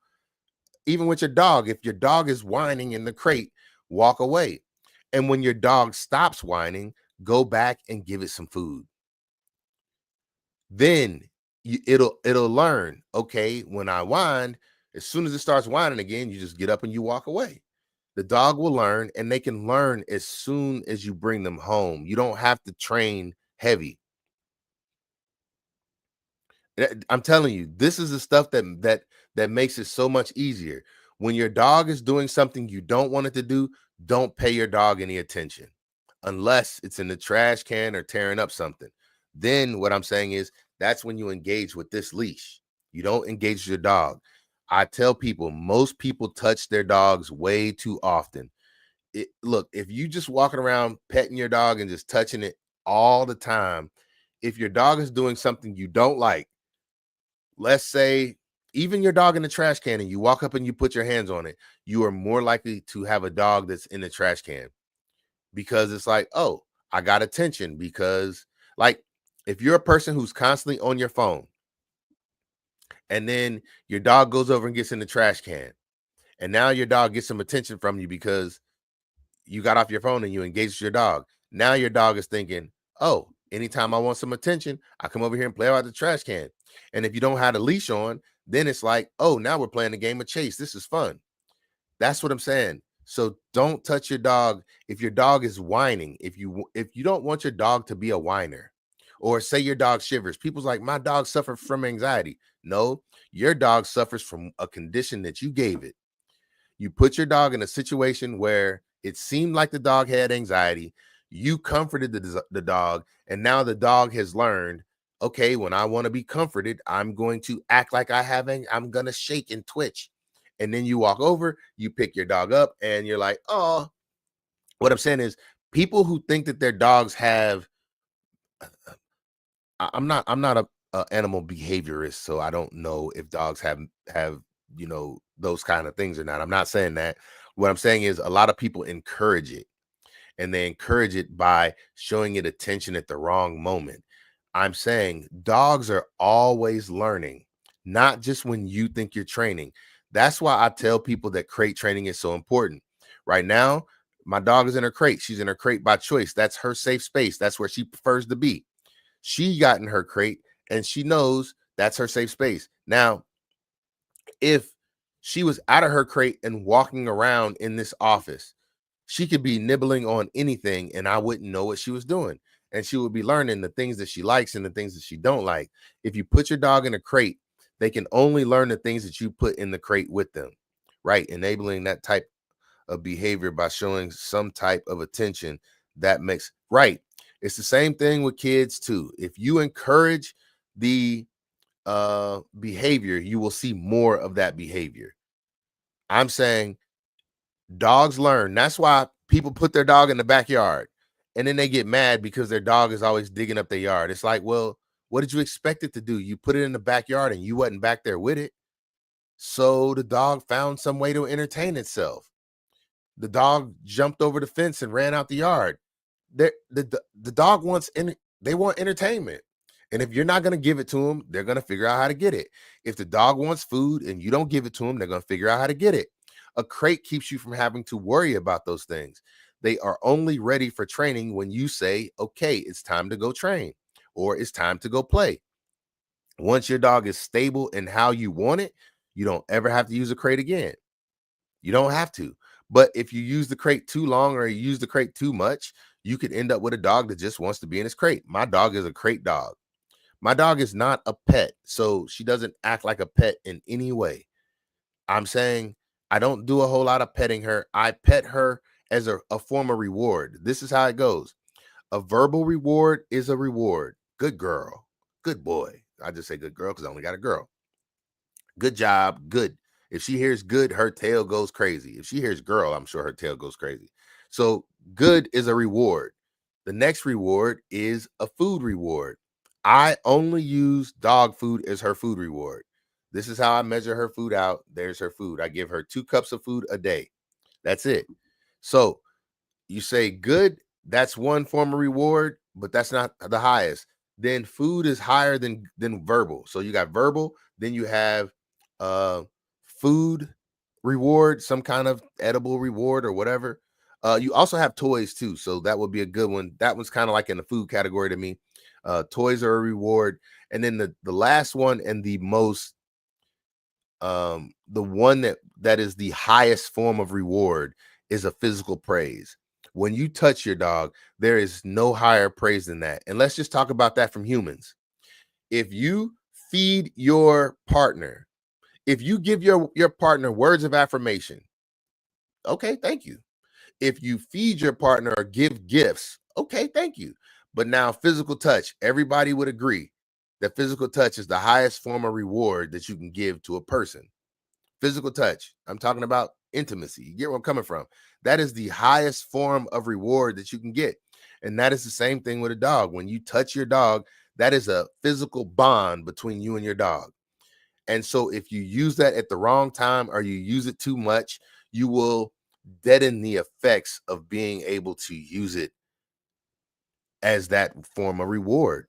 even with your dog, if your dog is whining in the crate, walk away. And when your dog stops whining, go back and give it some food. Then it'll learn, okay, when I whine, as soon as it starts whining again, you just get up and you walk away. The dog will learn, and they can learn as soon as you bring them home. You don't have to train heavy. I'm telling you, this is the stuff that makes it so much easier. When your dog is doing something you don't want it to do, don't pay your dog any attention unless it's in the trash can or tearing up something. Then what I'm saying is, that's when you engage with this leash. You don't engage your dog. I tell people, most people touch their dogs way too often. Look, if you just walking around petting your dog and just touching it all the time, if your dog is doing something you don't like, let's say even your dog in the trash can, and you walk up and you put your hands on it, you are more likely to have a dog that's in the trash can, because it's like, oh, I got attention. Because, like, if you're a person who's constantly on your phone, and then your dog goes over and gets in the trash can, and now your dog gets some attention from you because you got off your phone and you engaged your dog. Now your dog is thinking, oh, anytime I want some attention, I come over here and play out the trash can. And if you don't have a leash on, then it's like, oh, now we're playing a game of chase. This is fun. That's what I'm saying. So don't touch your dog if your dog is whining. If you don't want your dog to be a whiner, or say your dog shivers. People's like, my dog suffers from anxiety. No, your dog suffers from a condition that you gave it. You put your dog in a situation where it seemed like the dog had anxiety. You comforted the dog, and now the dog has learned, okay, when I want to be comforted, I'm going to act like I'm going to shake and twitch. And then you walk over, you pick your dog up, and you're like, oh, what I'm saying is, people who think that their dogs have, I'm not a animal behaviorist, so I don't know if dogs have those kind of things or not. I'm not saying that. What I'm saying is, a lot of people encourage it, and they encourage it by showing it attention at the wrong moment. I'm saying dogs are always learning, not just when you think you're training. That's why I tell people that crate training is so important. Right now, my dog is in her crate. She's in her crate by choice. That's her safe space. That's where she prefers to be. She got in her crate, and she knows that's her safe space. Now, if she was out of her crate and walking around in this office, she could be nibbling on anything and I wouldn't know what she was doing. And she would be learning the things that she likes and the things that she don't like. If you put your dog in a crate, they can only learn the things that you put in the crate with them, right? Enabling that type of behavior by showing some type of attention that makes right. It's the same thing with kids too. If you encourage the behavior, you will see more of that behavior. I'm saying dogs learn. That's why people put their dog in the backyard, and then they get mad because their dog is always digging up their yard. It's like, well, what did you expect it to do? You put it in the backyard and you wasn't back there with it. So the dog found some way to entertain itself. The dog jumped over the fence and ran out the yard. The dog they want entertainment. And if you're not going to give it to them, they're going to figure out how to get it. If the dog wants food and you don't give it to them, they're going to figure out how to get it. A crate keeps you from having to worry about those things. They are only ready for training when you say, okay, it's time to go train, or it's time to go play. Once your dog is stable in how you want it, you don't ever have to use a crate again. You don't have to. But if you use the crate too long or you use the crate too much, you could end up with a dog that just wants to be in his crate. My dog is a crate dog. My dog is not a pet, so she doesn't act like a pet in any way. I'm saying I don't do a whole lot of petting her. I pet her as a form of reward. This is how it goes. A verbal reward is a reward. Good girl, good boy. I just say good girl because I only got a girl. Good job, good. If she hears good, her tail goes crazy. If she hears girl, I'm sure her tail goes crazy. So good is a reward. The next reward is a food reward. I only use dog food as her food reward. This is how I measure her food out. There's her food. I give her 2 cups of food a day. That's it. So you say good, that's one form of reward, but that's not the highest. Then food is higher than verbal. So you got verbal, then you have food reward, some kind of edible reward or whatever. You also have toys too, so that would be a good one. That one's kind of like in the food category to me. Toys are a reward, and then the last one and the most the one that is the highest form of reward is a physical praise. When you touch your dog, there is no higher praise than that. And let's just talk about that from humans. If you feed your partner, if you give your partner words of affirmation, okay, thank you. If you feed your partner or give gifts, okay, thank you. But now physical touch, everybody would agree that physical touch is the highest form of reward that you can give to a person. Physical touch. I'm talking about intimacy. You get where I'm coming from. That is the highest form of reward that you can get. And that is the same thing with a dog. When you touch your dog, that is a physical bond between you and your dog. And so if you use that at the wrong time or you use it too much, you will deaden the effects of being able to use it as that form of reward.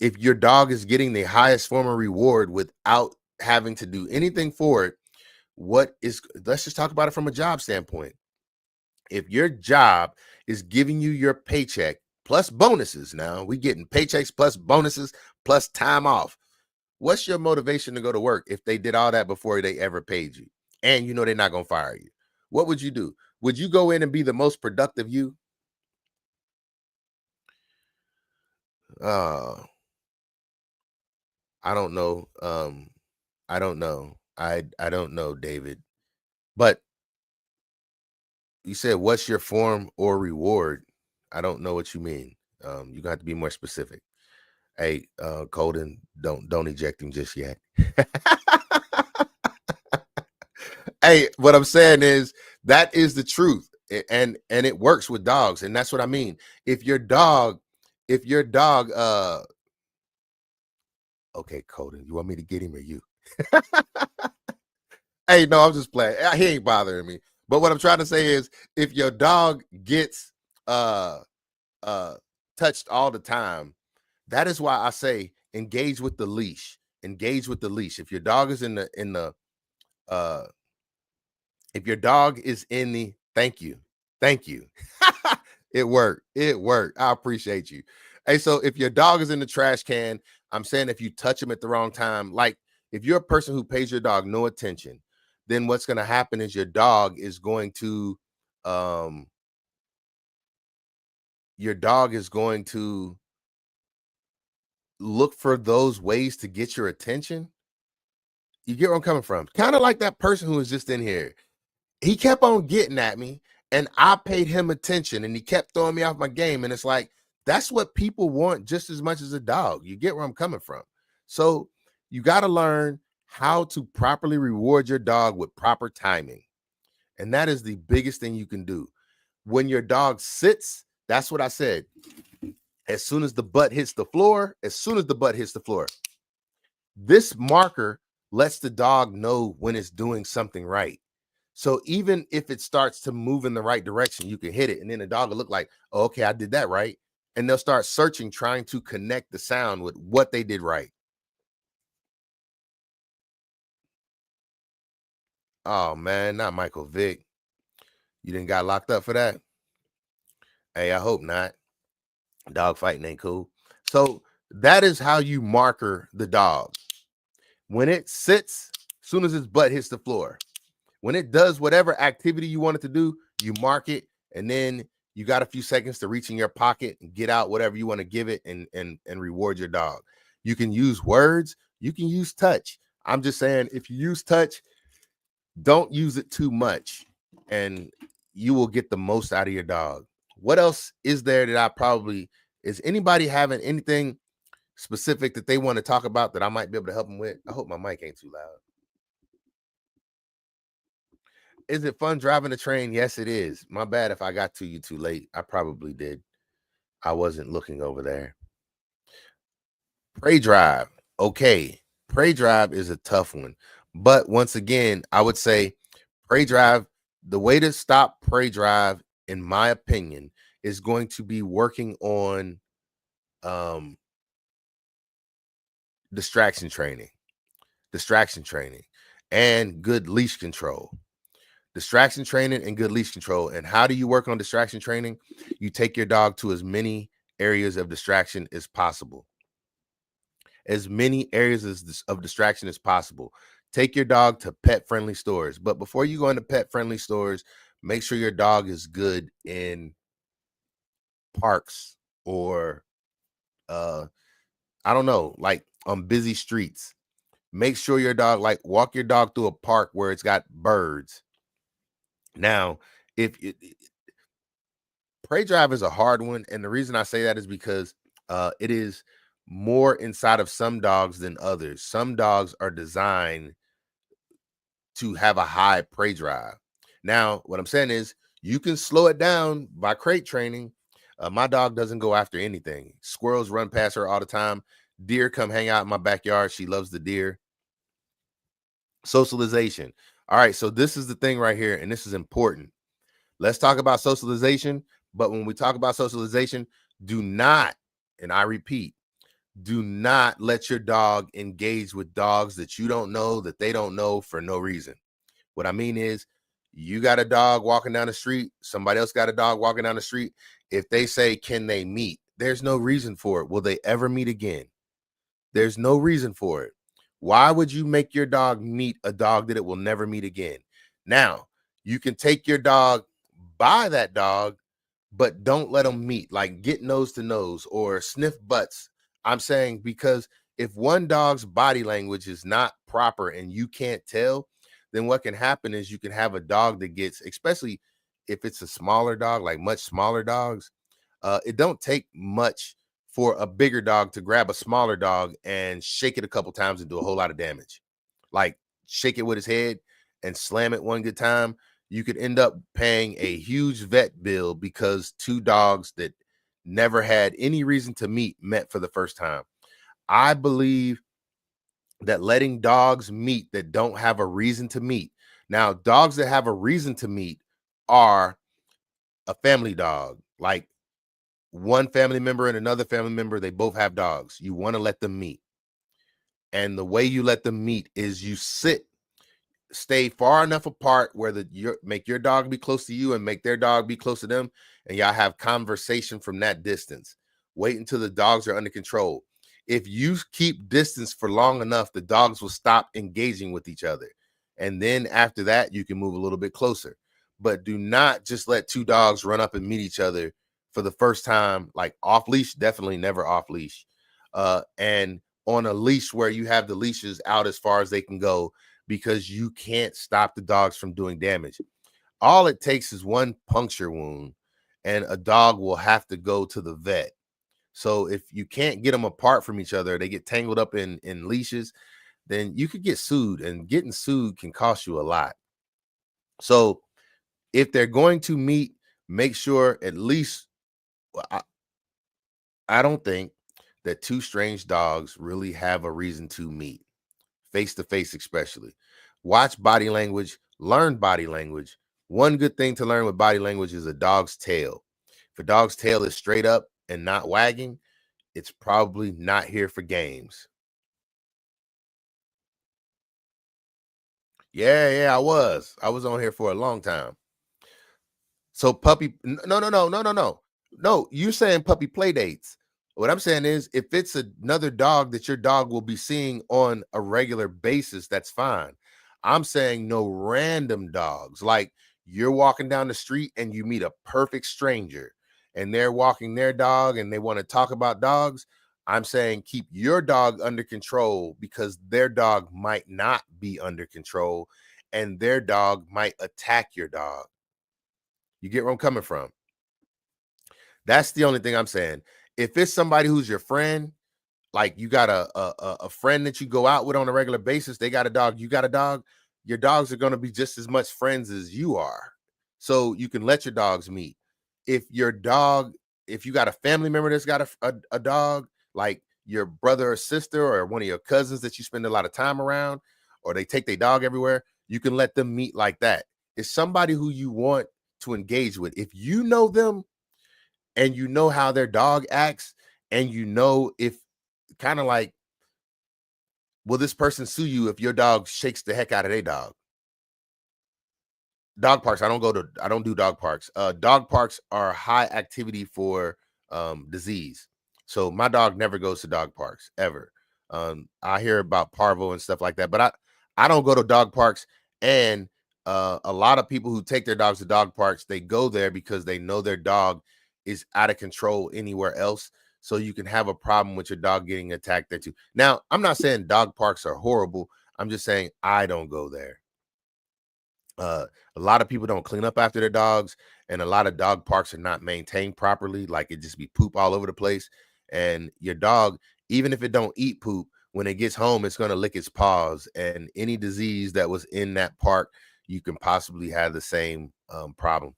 If your dog is getting the highest form of reward without having to do anything for it, let's just talk about it from a job standpoint. If your job is giving you your paycheck plus bonuses, now we getting paychecks plus bonuses plus time off. What's your motivation to go to work if they did all that before they ever paid you? And you know they're not going to fire you. What would you do? Would you go in and be the most productive you? I don't know. I don't know. I don't know, David. But you said, what's your form or reward? I don't know what you mean. You got to be more specific. Hey, Colden, don't eject him just yet. Hey, what I'm saying is that is the truth, and it works with dogs, and that's what I mean. If your dog, okay, Colden, you want me to get him or you? Hey, no, I'm just playing. He ain't bothering me. But what I'm trying to say is, if your dog gets touched all the time, that is why I say engage with the leash. Engage with the leash. If your dog is in the if your dog is in the thank you. It worked. I appreciate you. Hey, so if your dog is in the trash can, I'm saying if you touch him at the wrong time, like if you're a person who pays your dog no attention, then what's going to happen is your dog is going to look for those ways to get your attention. You get where I'm coming from? Kind of like that person who was just in here. He kept on getting at me and I paid him attention and he kept throwing me off my game. And it's like, that's what people want just as much as a dog. You get where I'm coming from. So you got to learn how to properly reward your dog with proper timing. And that is the biggest thing you can do. When your dog sits, that's what I said. As soon as the butt hits the floor, this marker lets the dog know when it's doing something right. So even if it starts to move in the right direction, you can hit it. And then the dog will look like, oh, okay, I did that right. And they'll start searching, trying to connect the sound with what they did right. Oh, man, not Michael Vick. You didn't got locked up for that? Hey, I hope not. Dog fighting ain't cool. So that is how you marker the dog. When it sits, as soon as its butt hits the floor, when it does whatever activity you want it to do, you mark it, and then you got a few seconds to reach in your pocket and get out whatever you want to give it and reward your dog. You can use words, you can use touch. I'm just saying, if you use touch, don't use it too much, and you will get the most out of your dog. what else is there that I probably is anybody having anything specific that they want to talk about that I might be able to help them with? I hope my mic ain't too loud. Is it fun driving the train? Yes, it is. My bad if I got to you too late. I probably did. I wasn't looking over there. Prey drive. Okay. Prey drive is a tough one. But once again, I would say prey drive, the way to stop prey drive, in my opinion, is going to be working on um distraction training, and good leash control. Distraction training and good leash control. And how do you work on distraction training? You take your dog to as many areas of distraction as possible. As many areas of distraction as possible. Take your dog to pet friendly stores. But before you go into pet friendly stores, make sure your dog is good in parks or I don't know, like on busy streets. Make sure your dog, like, walk your dog through a park where it's got birds. Now, if it, prey drive is a hard one, and the reason I say that is because it is more inside of some dogs than others. Some dogs are designed to have a high prey drive. Now, what I'm saying is you can slow it down by crate training. My dog doesn't go after anything. Squirrels run past her all the time. Deer come hang out in my backyard. She loves the deer. Socialization. All right, so this is the thing right here, and this is important. Let's talk about socialization. But when we talk about socialization, do not, and I repeat, do not let your dog engage with dogs that you don't know, that they don't know, for no reason. What I mean is, you got a dog walking down the street, somebody else got a dog walking down the street. If they say, can they meet? There's no reason for it. Will they ever meet again? There's no reason for it. Why would you make your dog meet a dog that it will never meet again? Now, you can take your dog by that dog, but don't let them meet, like get nose to nose or sniff butts. I'm saying, because if one dog's body language is not proper and you can't tell, then what can happen is you can have a dog that gets, especially if it's a smaller dog, like much smaller dogs, it don't take much for a bigger dog to grab a smaller dog and shake it a couple times and do a whole lot of damage. Like, shake it with his head and slam it one good time. You could end up paying a huge vet bill because two dogs that never had any reason to meet met for the first time. I believe that letting dogs meet that don't have a reason to meet. Now, dogs that have a reason to meet are a family dog, like one family member and another family member, they both have dogs. You want to let them meet. And the way you let them meet is you stay far enough apart where make your dog be close to you and make their dog be close to them, and y'all have conversation from that distance. Wait until the dogs are under control. If you keep distance for long enough, the dogs will stop engaging with each other, and then after that you can move a little bit closer. But do not just let two dogs run up and meet each other for the first time, like off leash. Definitely never off leash, and on a leash where you have the leashes out as far as they can go, because you can't stop the dogs from doing damage. All it takes is one puncture wound, and a dog will have to go to the vet. So if you can't get them apart from each other, they get tangled up in leashes, then you could get sued, and getting sued can cost you a lot. So if they're going to meet, make sure at least, I don't think that two strange dogs really have a reason to meet face to face, especially. Watch body language, learn body language. One good thing to learn with body language is a dog's tail. If a dog's tail is straight up and not wagging, it's probably not here for games. Yeah, I was on here for a long time. So puppy, no. You're saying puppy play dates. What I'm saying is, if it's another dog that your dog will be seeing on a regular basis, that's fine. I'm saying no random dogs. Like, you're walking down the street and you meet a perfect stranger and they're walking their dog and they want to talk about dogs. I'm saying keep your dog under control, because their dog might not be under control and their dog might attack your dog. You get where I'm coming from? That's the only thing I'm saying. If it's somebody who's your friend, like you got a friend that you go out with on a regular basis, they got a dog, you got a dog, your dogs are going to be just as much friends as you are. So you can let your dogs meet. If your dog, if you got a family member that's got a dog, like your brother or sister or one of your cousins that you spend a lot of time around, or they take their dog everywhere, you can let them meet like that. It's somebody who you want to engage with. If you know them and you know how their dog acts, and you know if kind of like, will this person sue you if your dog shakes the heck out of their dog? Dog parks. I don't do dog parks. Dog parks are high activity for disease. So my dog never goes to dog parks ever. I hear about parvo and stuff like that, but I don't go to dog parks. And a lot of people who take their dogs to dog parks, they go there because they know their dog is out of control anywhere else. So you can have a problem with your dog getting attacked there too. Now, I'm not saying dog parks are horrible. I'm just saying I don't go there. uh a lot of people don't clean up after their dogs, and a lot of dog parks are not maintained properly. Like, it just be poop all over the place, and your dog, even if it don't eat poop, when it gets home it's going to lick its paws, and any disease that was in that park, you can possibly have the same problem.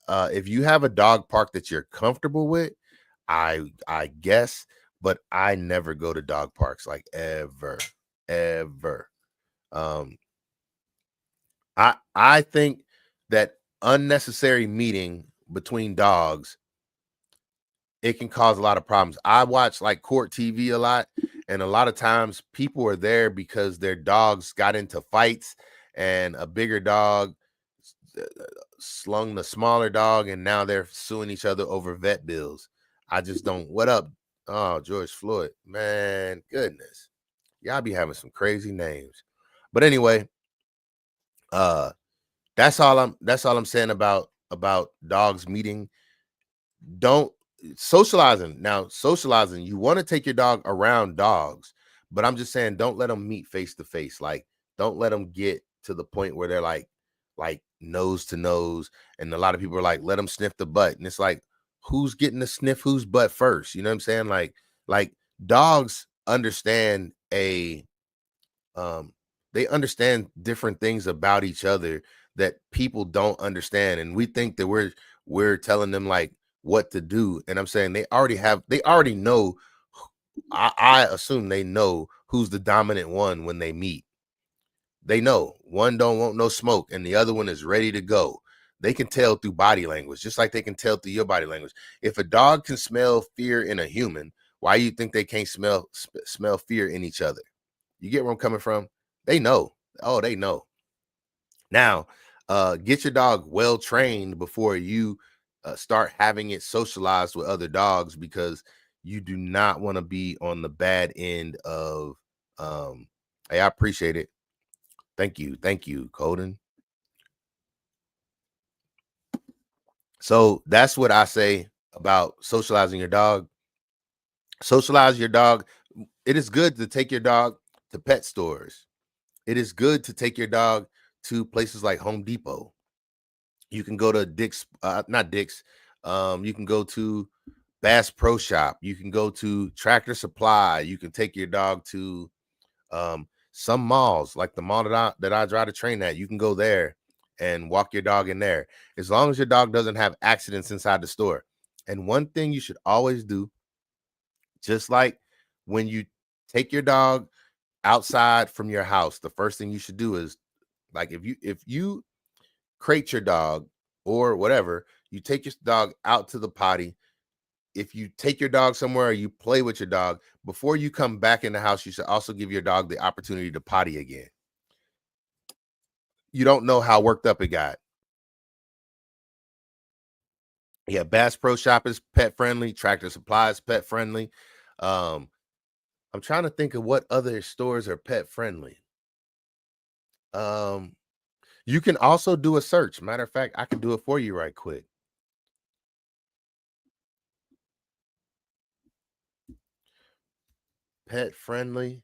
If you have a dog park that you're comfortable with, I guess, but I never go to dog parks, like, ever. um I think that unnecessary meeting between dogs, it can cause a lot of problems. I watch like court TV a lot, and a lot of times people are there because their dogs got into fights, and a bigger dog slung the smaller dog, and now they're suing each other over vet bills. I just don't. What up? Oh, George Floyd, man, goodness, y'all be having some crazy names. But anyway, uh that's all I'm saying about dogs meeting. Don't socializing. Now, socializing, you want to take your dog around dogs, but I'm just saying don't let them meet face to face. Like, don't let them get to the point where they're like nose to nose. And a lot of people are like, let them sniff the butt. And it's like, who's getting to sniff whose butt first? You know what I'm saying? Like dogs understand a they understand different things about each other that people don't understand, and we think that we're telling them like what to do. And I'm saying they already know. I assume they know who's the dominant one. When they meet, they know one don't want no smoke and the other one is ready to go. They can tell through body language, just like they can tell through your body language. If a dog can smell fear in a human, why you think they can't smell fear in each other? You get where I'm coming from? They know. Oh, they know. Now, get your dog well trained before you start having it socialized with other dogs, because you do not want to be on the bad end of. Um, hey, I appreciate it. Thank you, Colden. So that's what I say about socializing your dog. Socialize your dog. It is good to take your dog to pet stores. It is good to take your dog to places like Home Depot. You can go to Dick's, not Dick's. You can go to Bass Pro Shop. You can go to Tractor Supply. You can take your dog to some malls, like the mall that I try to train at. You can go there and walk your dog in there, as long as your dog doesn't have accidents inside the store. And one thing you should always do, just like when you take your dog outside from your house, the first thing you should do is, like, if you crate your dog or whatever, you take your dog out to the potty. If you take your dog somewhere or you play with your dog, before you come back in the house, you should also give your dog the opportunity to potty again. You don't know how worked up it got. Yeah, Bass Pro Shop is pet friendly, Tractor Supply is pet friendly. Um, I'm trying to think of what other stores are pet friendly. Um, you can also do a search. Matter of fact, I can do it for you right quick. Pet friendly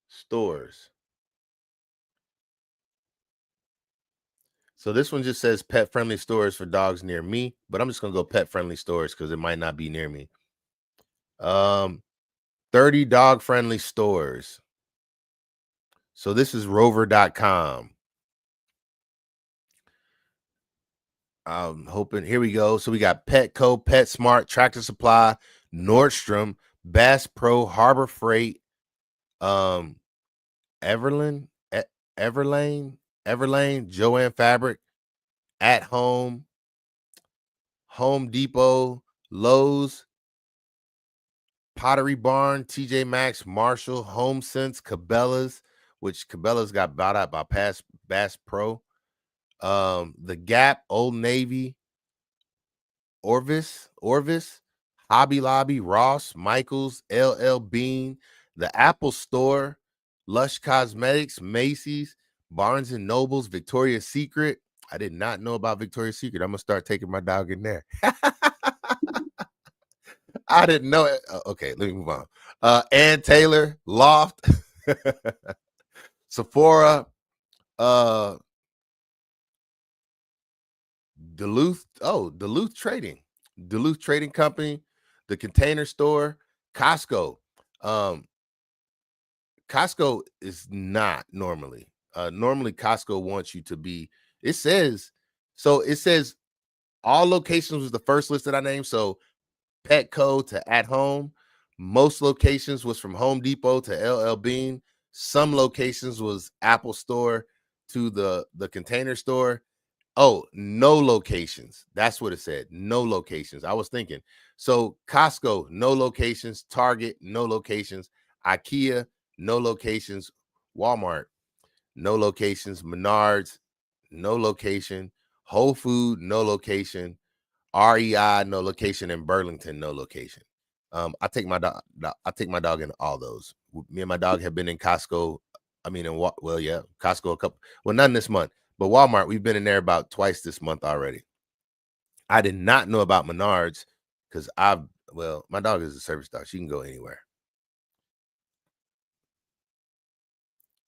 stores. So this one just says pet friendly stores for dogs near me, but I'm just gonna go pet friendly stores because it might not be near me. 30 dog friendly stores. So this is rover.com. I'm hoping here we go. So we got Petco, PetSmart, Tractor Supply, Nordstrom, Bass Pro, Harbor Freight, um, Everlane, Everlane, Joanne Fabric, At Home, Home Depot, Lowe's, Pottery Barn, TJ Maxx, Marshall, HomeSense, Cabela's, which Cabela's got bought out by Bass Pro, The Gap, Old Navy, Orvis, Hobby Lobby, Ross, Michaels, LL Bean, the Apple Store, Lush Cosmetics, Macy's, Barnes and Nobles, Victoria's Secret. I did not know about Victoria's Secret. I'm gonna start taking my dog in there. I didn't know it. Okay, let me move on. Ann Taylor, Loft, Sephora, Duluth Trading Company, the Container Store, Costco. Costco is not normally. Normally Costco wants you to be. It says all locations was the first list that I named. So Petco to At Home. Most locations was from Home Depot to LL Bean. Some locations was Apple Store to the Container Store. Oh, no locations. That's what it said. No locations. I was thinking. So Costco, no locations. Target, no locations. IKEA, no locations. Walmart, no locations. Menards, no location. Whole Food, no location. REI, no location. And Burlington, no location. I take my dog. I take my dog in all those. Me and my dog have been in Costco. I mean, Costco a couple. Well, none this month, but Walmart. We've been in there about twice this month already. I did not know about Menards because my dog is a service dog. She can go anywhere.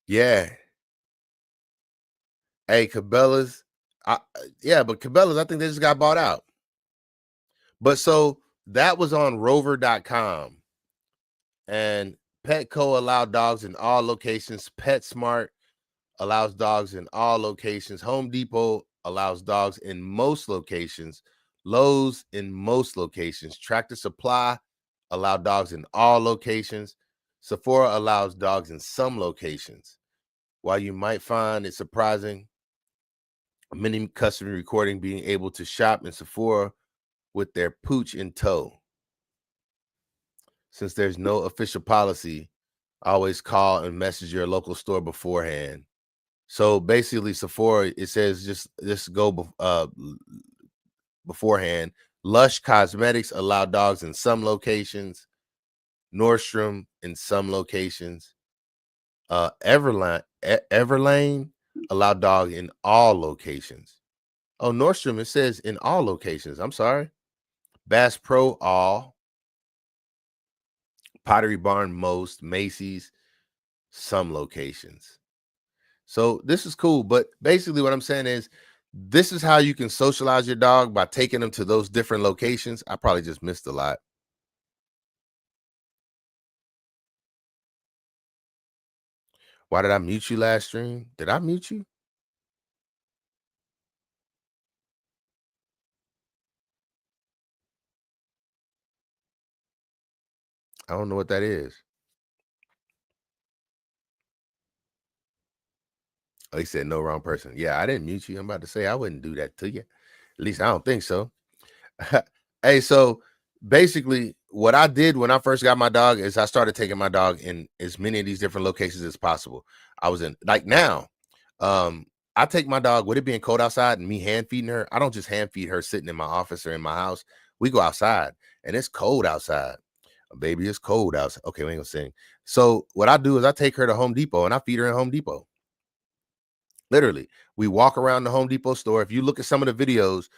Yeah. Hey, Cabela's. But Cabela's, I think they just got bought out. But so that was on rover.com. And Petco allowed dogs in all locations. PetSmart allows dogs in all locations. Home Depot allows dogs in most locations. Lowe's in most locations. Tractor Supply allow dogs in all locations. Sephora allows dogs in some locations. While you might find it surprising, many customers recording being able to shop in Sephora with their pooch in tow. Since there's no official policy, always call and message your local store beforehand. So basically, Sephora, it says just go beforehand. Lush Cosmetics allow dogs in some locations. Nordstrom in some locations. Everlane allow dog in all locations. Oh, Nordstrom, it says in all locations. I'm sorry. Bass Pro, all. Pottery Barn, most. Macy's, some locations. So this is cool. But basically what I'm saying is this is how you can socialize your dog by taking them to those different locations. I probably just missed a lot. Why did I mute you last stream? Did I mute you? I don't know what that is. Oh, he said no, wrong person. Yeah, I didn't mute you. I'm about to say I wouldn't do that to you. At least I don't think so. Hey, so basically, what I did when I first got my dog is I started taking my dog in as many of these different locations as possible. I was in like now. I take my dog with it being cold outside and me hand feeding her. I don't just hand feed her sitting in my office or in my house. We go outside and it's cold outside. Baby, it's cold outside. Okay, we ain't gonna sing. So what I do is I take her to Home Depot and I feed her in Home Depot. Literally, we walk around the Home Depot store. If you look at some of the videos,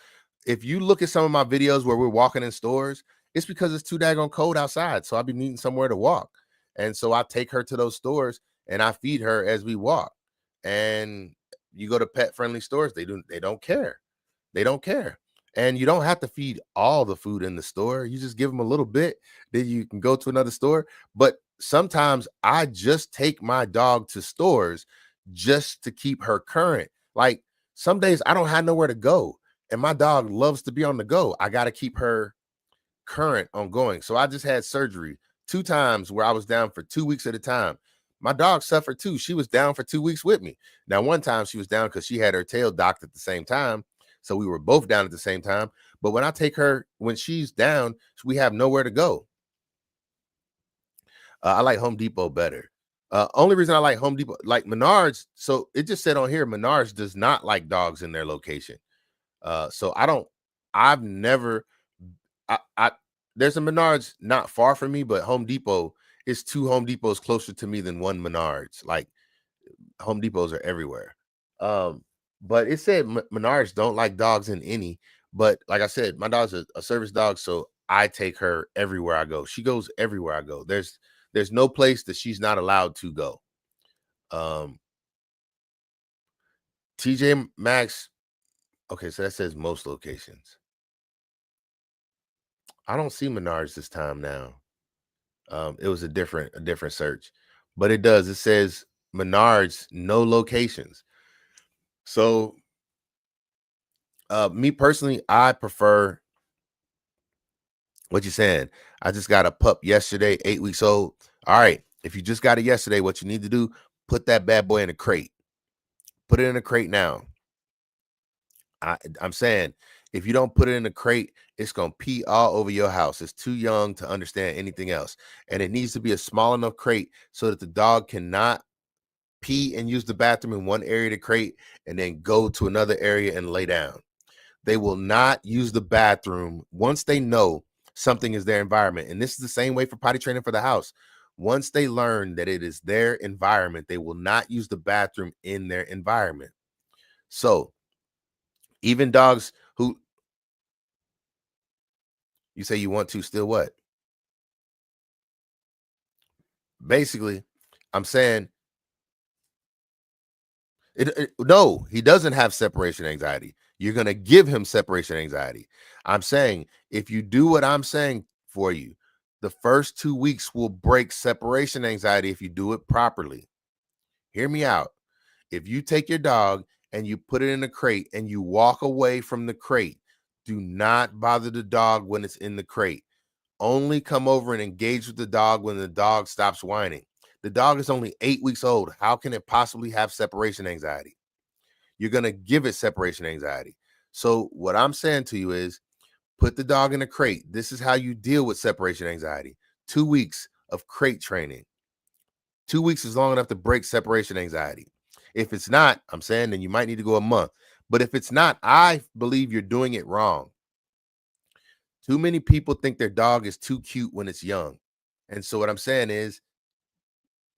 if you look at some of my videos where we're walking in stores, it's because it's too daggone cold outside. So I'll be needing somewhere to walk. And so I take her to those stores and I feed her as we walk. And you go to pet friendly stores, they don't care. They don't care. And you don't have to feed all the food in the store. You just give them a little bit, then you can go to another store. But sometimes I just take my dog to stores just to keep her current. Like some days I don't have nowhere to go, and my dog loves to be on the go. I got to keep her current on going. So I just had surgery 2 times where I was down for 2 weeks at a time. My dog suffered too. She was down for 2 weeks with me. Now, one time she was down because she had her tail docked at the same time. So we were both down at the same time. But when I take her, when she's down, we have nowhere to go. I like Home Depot better. Only reason I like Home Depot, like Menards. So it just said on here, Menards does not like dogs in their location. So I've never, I there's a Menards not far from me, but Home Depot is 2 Home Depots closer to me than one Menards. Like Home Depots are everywhere. But it said Menards don't like dogs in any. But like I said, my dog's a service dog, so I take her everywhere I go. She goes everywhere I go. There's no place that she's not allowed to go. TJ Maxx. Okay, so that says most locations. I don't see Menards this time now. It was a different search, but it does. It says Menards, no locations. So, me personally, I prefer what you're saying. I just got a pup yesterday, 8 weeks old. All right, if you just got it yesterday, what you need to do, put that bad boy in a crate. Put it in a crate now. I'm saying if you don't put it in a crate, it's gonna pee all over your house. It's too young to understand anything else, and it needs to be a small enough crate so that the dog cannot pee and use the bathroom in one area of the crate and then go to another area and lay down. They will not use the bathroom once they know something is their environment. And this is the same way for potty training for the house. Once they learn that it is their environment, they will not use the bathroom in their environment. So even dogs who you say you want to still what? Basically, I'm saying no, he doesn't have separation anxiety. You're going to give him separation anxiety. I'm saying if you do what I'm saying for you, the first 2 weeks will break separation anxiety if you do it properly. Hear me out. If you take your dog and you put it in a crate and you walk away from the crate, do not bother the dog when it's in the crate. Only come over and engage with the dog when the dog stops whining. The dog is only 8 weeks old. How can it possibly have separation anxiety? You're going to give it separation anxiety. So what I'm saying to you is put the dog in a crate. This is how you deal with separation anxiety. 2 weeks of crate training. 2 weeks is long enough to break separation anxiety. If it's not, I'm saying then you might need to go a month. But if it's not, I believe you're doing it wrong. Too many people think their dog is too cute when it's young. And so what I'm saying is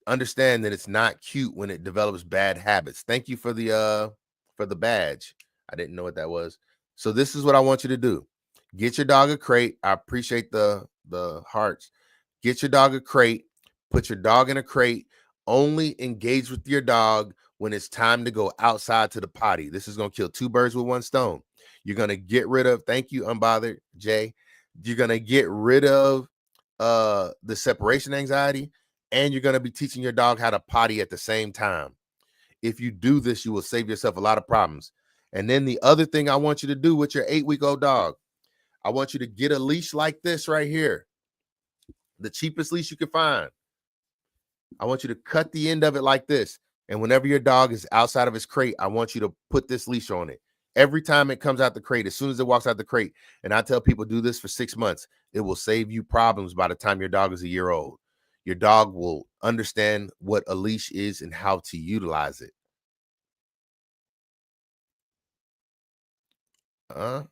understand that it's not cute when it develops bad habits. Thank you for the badge. I didn't know what that was. So this is what I want you to do. Get your dog a crate. I appreciate the hearts. Get your dog a crate. Put your dog in a crate. Only engage with your dog when it's time to go outside to the potty. This is going to kill 2 birds with 1 stone. You're going to get rid of, thank you, Unbothered Jay. You're going to get rid of the separation anxiety, and you're going to be teaching your dog how to potty at the same time. If you do this, you will save yourself a lot of problems. And then the other thing I want you to do with your 8-week-old dog, I want you to get a leash like this right here, the cheapest leash you can find. I want you to cut the end of it like this. And whenever your dog is outside of his crate, I want you to put this leash on it. Every time it comes out the crate, as soon as it walks out the crate, and I tell people do this for 6 months, it will save you problems by the time your dog is a year old. Your dog will understand what a leash is and how to utilize it. I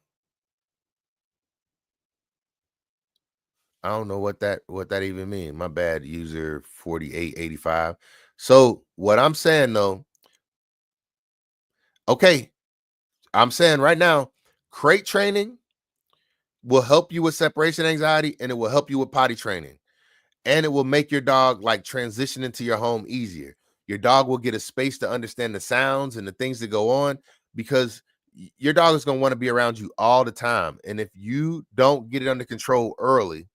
don't know what that even means. My bad, user 4885. So what I'm saying though, okay, I'm saying right now, crate training will help you with separation anxiety, and it will help you with potty training, and it will make your dog like transition into your home easier. Your dog will get a space to understand the sounds and the things that go on, because your dog is going to want to be around you all the time. And if you don't get it under control early,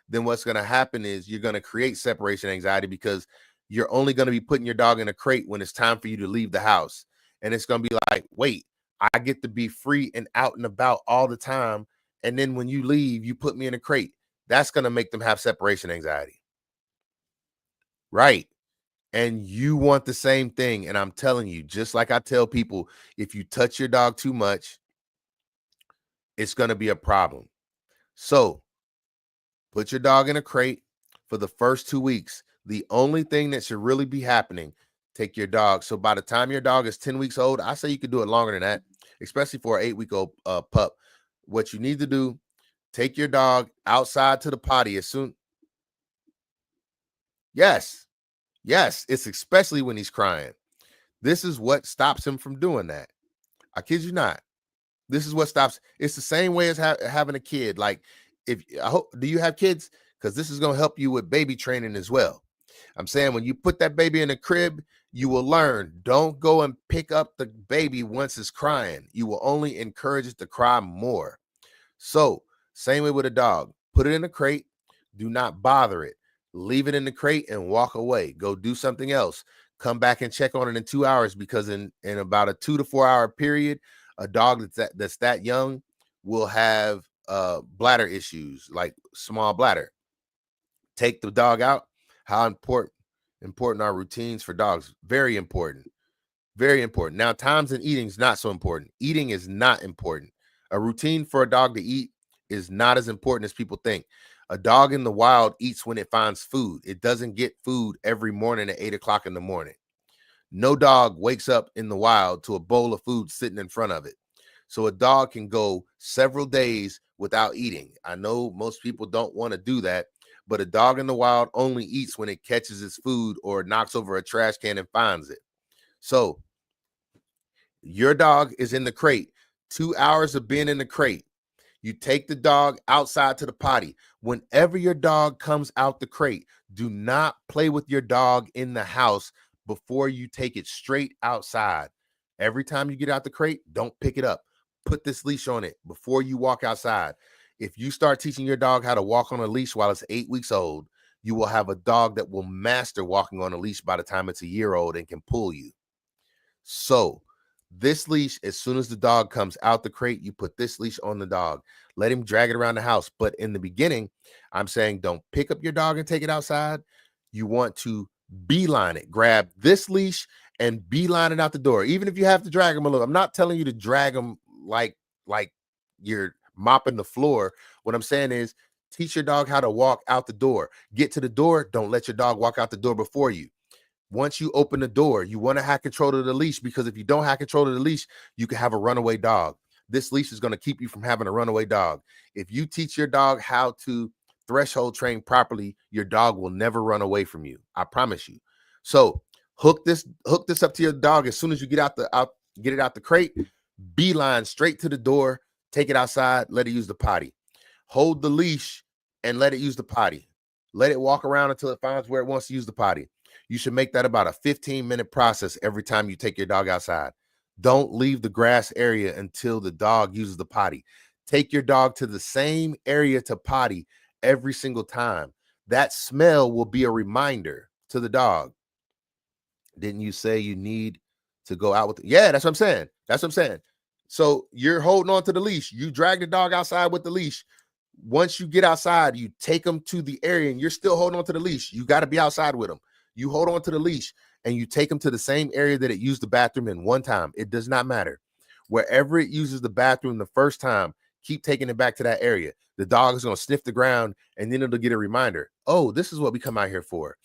then what's going to happen is you're going to create separation anxiety, because you're only going to be putting your dog in a crate when it's time for you to leave the house. And it's going to be like, wait, I get to be free and out and about all the time. And then when you leave, you put me in a crate. That's going to make them have separation anxiety. Right. And you want the same thing. And I'm telling you, just like I tell people, if you touch your dog too much, it's going to be a problem. So put your dog in a crate for the first 2 weeks. The only thing that should really be happening, take your dog. So by the time your dog is 10 weeks old, I say you could do it longer than that, especially for an 8-week-old pup. What you need to do, take your dog outside to the potty as soon. Yes, it's especially when he's crying. This is what stops him from doing that. I kid you not. This is what stops. It's the same way as having a kid. Like, do you have kids? Because this is going to help you with baby training as well. I'm saying when you put that baby in a crib, you will learn. Don't go and pick up the baby once it's crying. You will only encourage it to cry more. So same way with a dog. Put it in a crate. Do not bother it. Leave it in the crate and walk away. Go do something else. Come back and check on it in 2 hours, because in about a 2 to 4 hour period, a dog that's that young will have bladder issues, like small bladder. Take the dog out. How important are routines for dogs? Very important. Very important. Now, times and eating is not so important. Eating is not important. A routine for a dog to eat is not as important as people think. A dog in the wild eats when it finds food. It doesn't get food every morning at 8 o'clock in the morning. No dog wakes up in the wild to a bowl of food sitting in front of it. So a dog can go several days without eating. I know most people don't want to do that, but a dog in the wild only eats when it catches its food or knocks over a trash can and finds it. So your dog is in the crate. 2 hours of being in the crate. You take the dog outside to the potty. Whenever your dog comes out the crate, do not play with your dog in the house before you take it straight outside. Every time you get out the crate, don't pick it up. Put this leash on it before you walk outside. If you start teaching your dog how to walk on a leash while it's 8 weeks old, you will have a dog that will master walking on a leash by the time it's a year old and can pull you. So this leash, as soon as the dog comes out the crate, you put this leash on the dog. Let him drag it around the house. But in the beginning, I'm saying don't pick up your dog and take it outside. You want to beeline it. Grab this leash and beeline it out the door. Even if you have to drag him a little. I'm not telling you to drag him like you're mopping the floor. What I'm saying is teach your dog how to walk out the door. Get to the door. Don't let your dog walk out the door before you. Once you open the door, you want to have control of the leash, because if you don't have control of the leash, you can have a runaway dog. This leash is going to keep you from having a runaway dog. If you teach your dog how to threshold train properly, your dog will never run away from you. I promise you. So hook this up to your dog as soon as you get it out the crate. Beeline straight to the door. Take it outside. Let it use the potty. Hold the leash and let it use the potty. Let it walk around until it finds where it wants to use the potty. You should make that about a 15-minute process every time you take your dog outside. Don't leave the grass area until the dog uses the potty. Take your dog to the same area to potty every single time. That smell will be a reminder to the dog. Didn't you say you need to go out with Yeah, that's what I'm saying. So you're holding on to the leash. You drag the dog outside with the leash. Once you get outside, you take them to the area and you're still holding on to the leash. You got to be outside with them. You hold on to the leash and you take them to the same area that it used the bathroom in one time. It does not matter. Wherever it uses the bathroom the first time, keep taking it back to that area. The dog is going to sniff the ground and then it'll get a reminder. Oh, this is what we come out here for.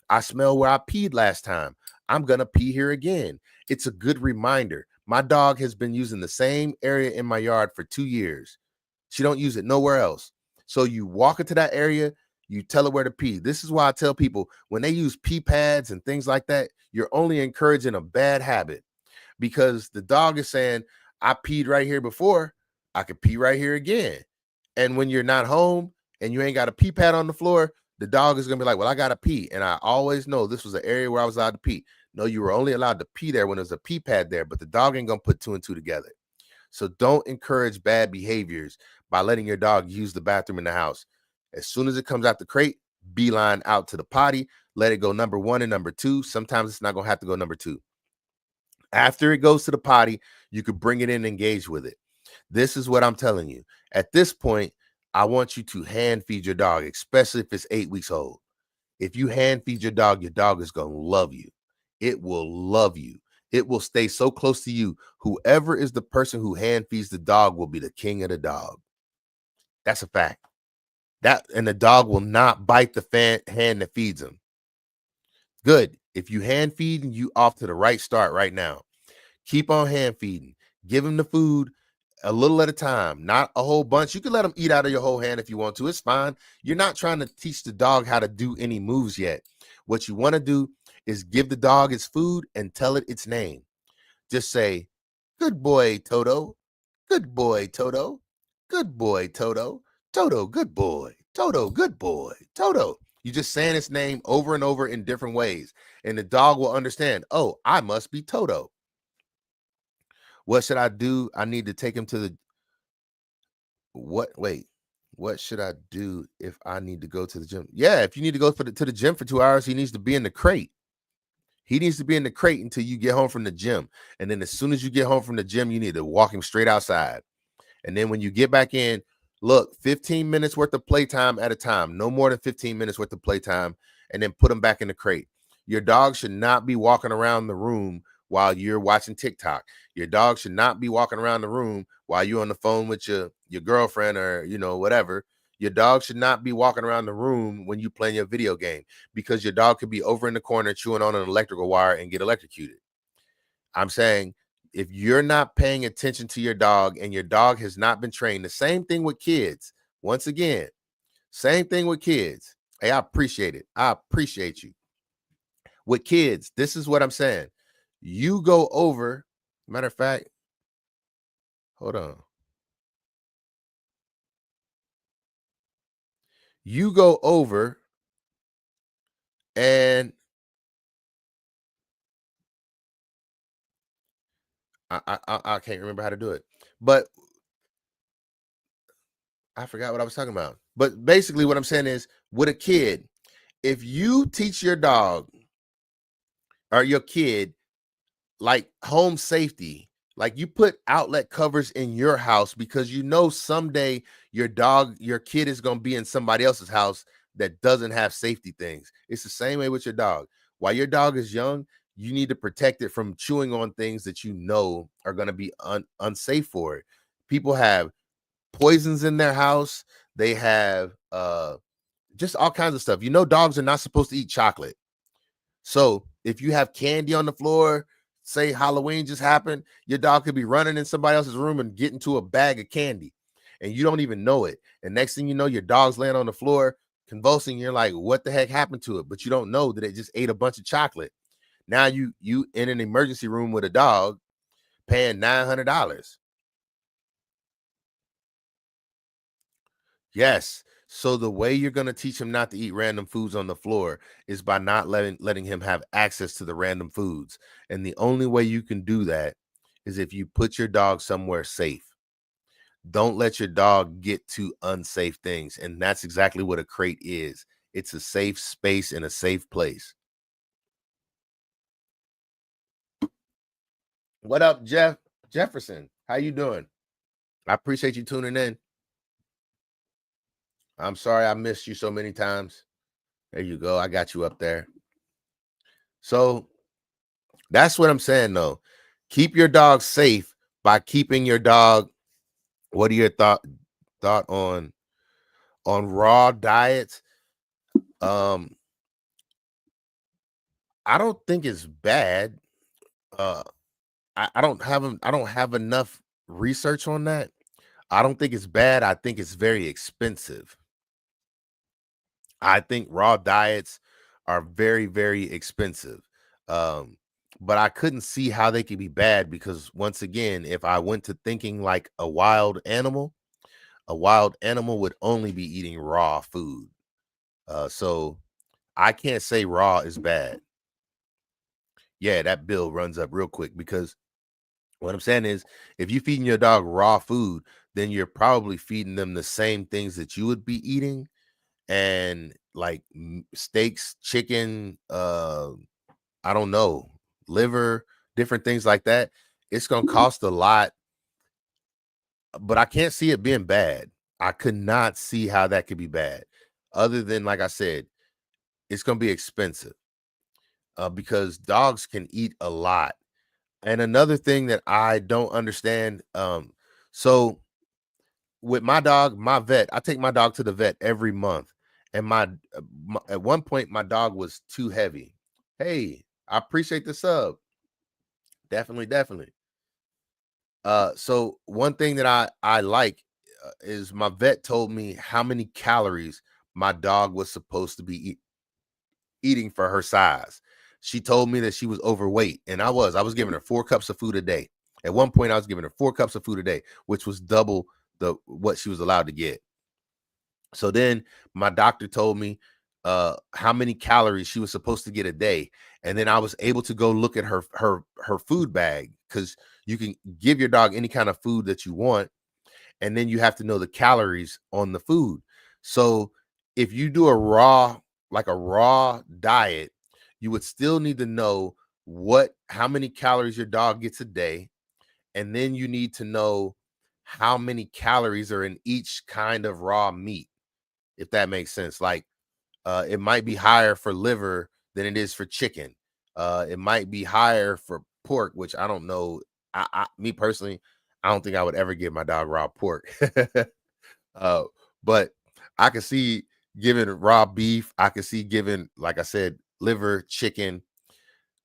I smell where I peed last time. I'm going to pee here again. It's a good reminder. My dog has been using the same area in my yard for 2 years. She don't use it nowhere else. So you walk into that area, you tell her where to pee. This is why I tell people when they use pee pads and things like that, you're only encouraging a bad habit, because the dog is saying, I peed right here before, I could pee right here again. And when you're not home and you ain't got a pee pad on the floor, the dog is going to be like, well, I got to pee. And I always know this was an area where I was allowed to pee. No, you were only allowed to pee there when there's a pee pad there, but the dog ain't gonna put two and two together. So don't encourage bad behaviors by letting your dog use the bathroom in the house. As soon as it comes out the crate, beeline out to the potty, let it go number one and number two. Sometimes it's not gonna have to go number two. After it goes to the potty, you could bring it in and engage with it. This is what I'm telling you. At this point, I want you to hand feed your dog, especially if it's 8 weeks old. If you hand feed your dog is going to love you. It will love you. It will stay so close to you. Whoever is the person who hand feeds the dog will be the king of the dog. That's a fact. And the dog will not bite the hand that feeds him. Good. If you hand feeding, you off to the right start right now. Keep on hand feeding. Give him the food a little at a time, not a whole bunch. You can let him eat out of your whole hand if you want to. It's fine. You're not trying to teach the dog how to do any moves yet. What you want to do is give the dog its food and tell it its name. Just say, good boy, Toto. Good boy, Toto. Good boy, Toto. Toto, good boy. Toto, good boy. Toto. You're just saying its name over and over in different ways. And the dog will understand, oh, I must be Toto. What should I do? I need to take him to the what should I do if I need to go to the gym? Yeah, if you need to go to the gym for 2 hours, he needs to be in the crate. He needs to be in the crate until you get home from the gym. And then as soon as you get home from the gym, you need to walk him straight outside. And then when you get back in, look, 15 minutes worth of playtime at a time, no more than 15 minutes worth of playtime, and then put him back in the crate. Your dog should not be walking around the room while you're watching TikTok. Your dog should not be walking around the room while you're on the phone with your girlfriend or, whatever. Your dog should not be walking around the room when you playing your video game, because your dog could be over in the corner chewing on an electrical wire and get electrocuted. I'm saying, if you're not paying attention to your dog and your dog has not been trained, the same thing with kids. Once again, same thing with kids. Hey, I appreciate it. I appreciate you. With kids, this is what I'm saying. You go over, matter of fact, hold on. You go over and I can't remember how to do it, but I forgot what I was talking about. But basically what I'm saying is, with a kid, if you teach your dog or your kid like home safety, like you put outlet covers in your house because someday your kid is going to be in somebody else's house that doesn't have safety things. It's the same way with your dog. While your dog is young, you need to protect it from chewing on things that are going to be unsafe for it. People have poisons in their house. They have just all kinds of stuff. Dogs are not supposed to eat chocolate. So if you have candy on the floor, say Halloween just happened, your dog could be running in somebody else's room and get into a bag of candy, and you don't even know it. And next thing you know, your dog's laying on the floor convulsing. You're like, what the heck happened to it? But you don't know that it just ate a bunch of chocolate. Now you in an emergency room with a dog paying $900. Yes. So the way you're going to teach him not to eat random foods on the floor is by not letting him have access to the random foods. And the only way you can do that is if you put your dog somewhere safe. Don't let your dog get to unsafe things. And that's exactly what a crate is. It's a safe space and a safe place. What up, Jefferson? How you doing? I appreciate you tuning in. I'm sorry I missed you so many times. There you go. I got you up there. So that's what I'm saying, though. Keep your dog safe by keeping your dog. What are your thought on raw diets? I don't think it's bad. I don't have enough research on that. I don't think it's bad. I think it's very expensive. I think raw diets are very, very expensive. But I couldn't see how they could be bad, because once again, if I went to thinking like a wild animal would only be eating raw food. So I can't say raw is bad. yeah, that bill runs up real quick. Because what I'm saying is, if you feeding your dog raw food, then you're probably feeding them the same things that you would be eating, and like steaks, chicken, I don't know, liver, different things like that. It's gonna cost a lot, but I can't see it being bad. I could not see how that could be bad, other than, like I said, it's gonna be expensive, because dogs can eat a lot. And another thing that I don't understand, so with my dog, my vet, I take my dog to the vet every month, and at one point my dog was too heavy. Hey, I appreciate the sub. Definitely, definitely. So one thing that I like, is my vet told me how many calories my dog was supposed to be eating for her size. She told me that she was overweight, and I was giving her 4 cups of food a day. At one point, I was giving her 4 cups of food a day, which was double the what she was allowed to get. So then my doctor told me how many calories she was supposed to get a day, and then I was able to go look at her food bag, because you can give your dog any kind of food that you want, and then you have to know the calories on the food. So if you do a raw diet, you would still need to know how many calories your dog gets a day, and then you need to know how many calories are in each kind of raw meat, if that makes sense. Like, it might be higher for liver than it is for chicken. It might be higher for pork, which I don't know. Me personally, I don't think I would ever give my dog raw pork. uh, but I can see giving raw beef. I can see giving, like I said, liver, chicken.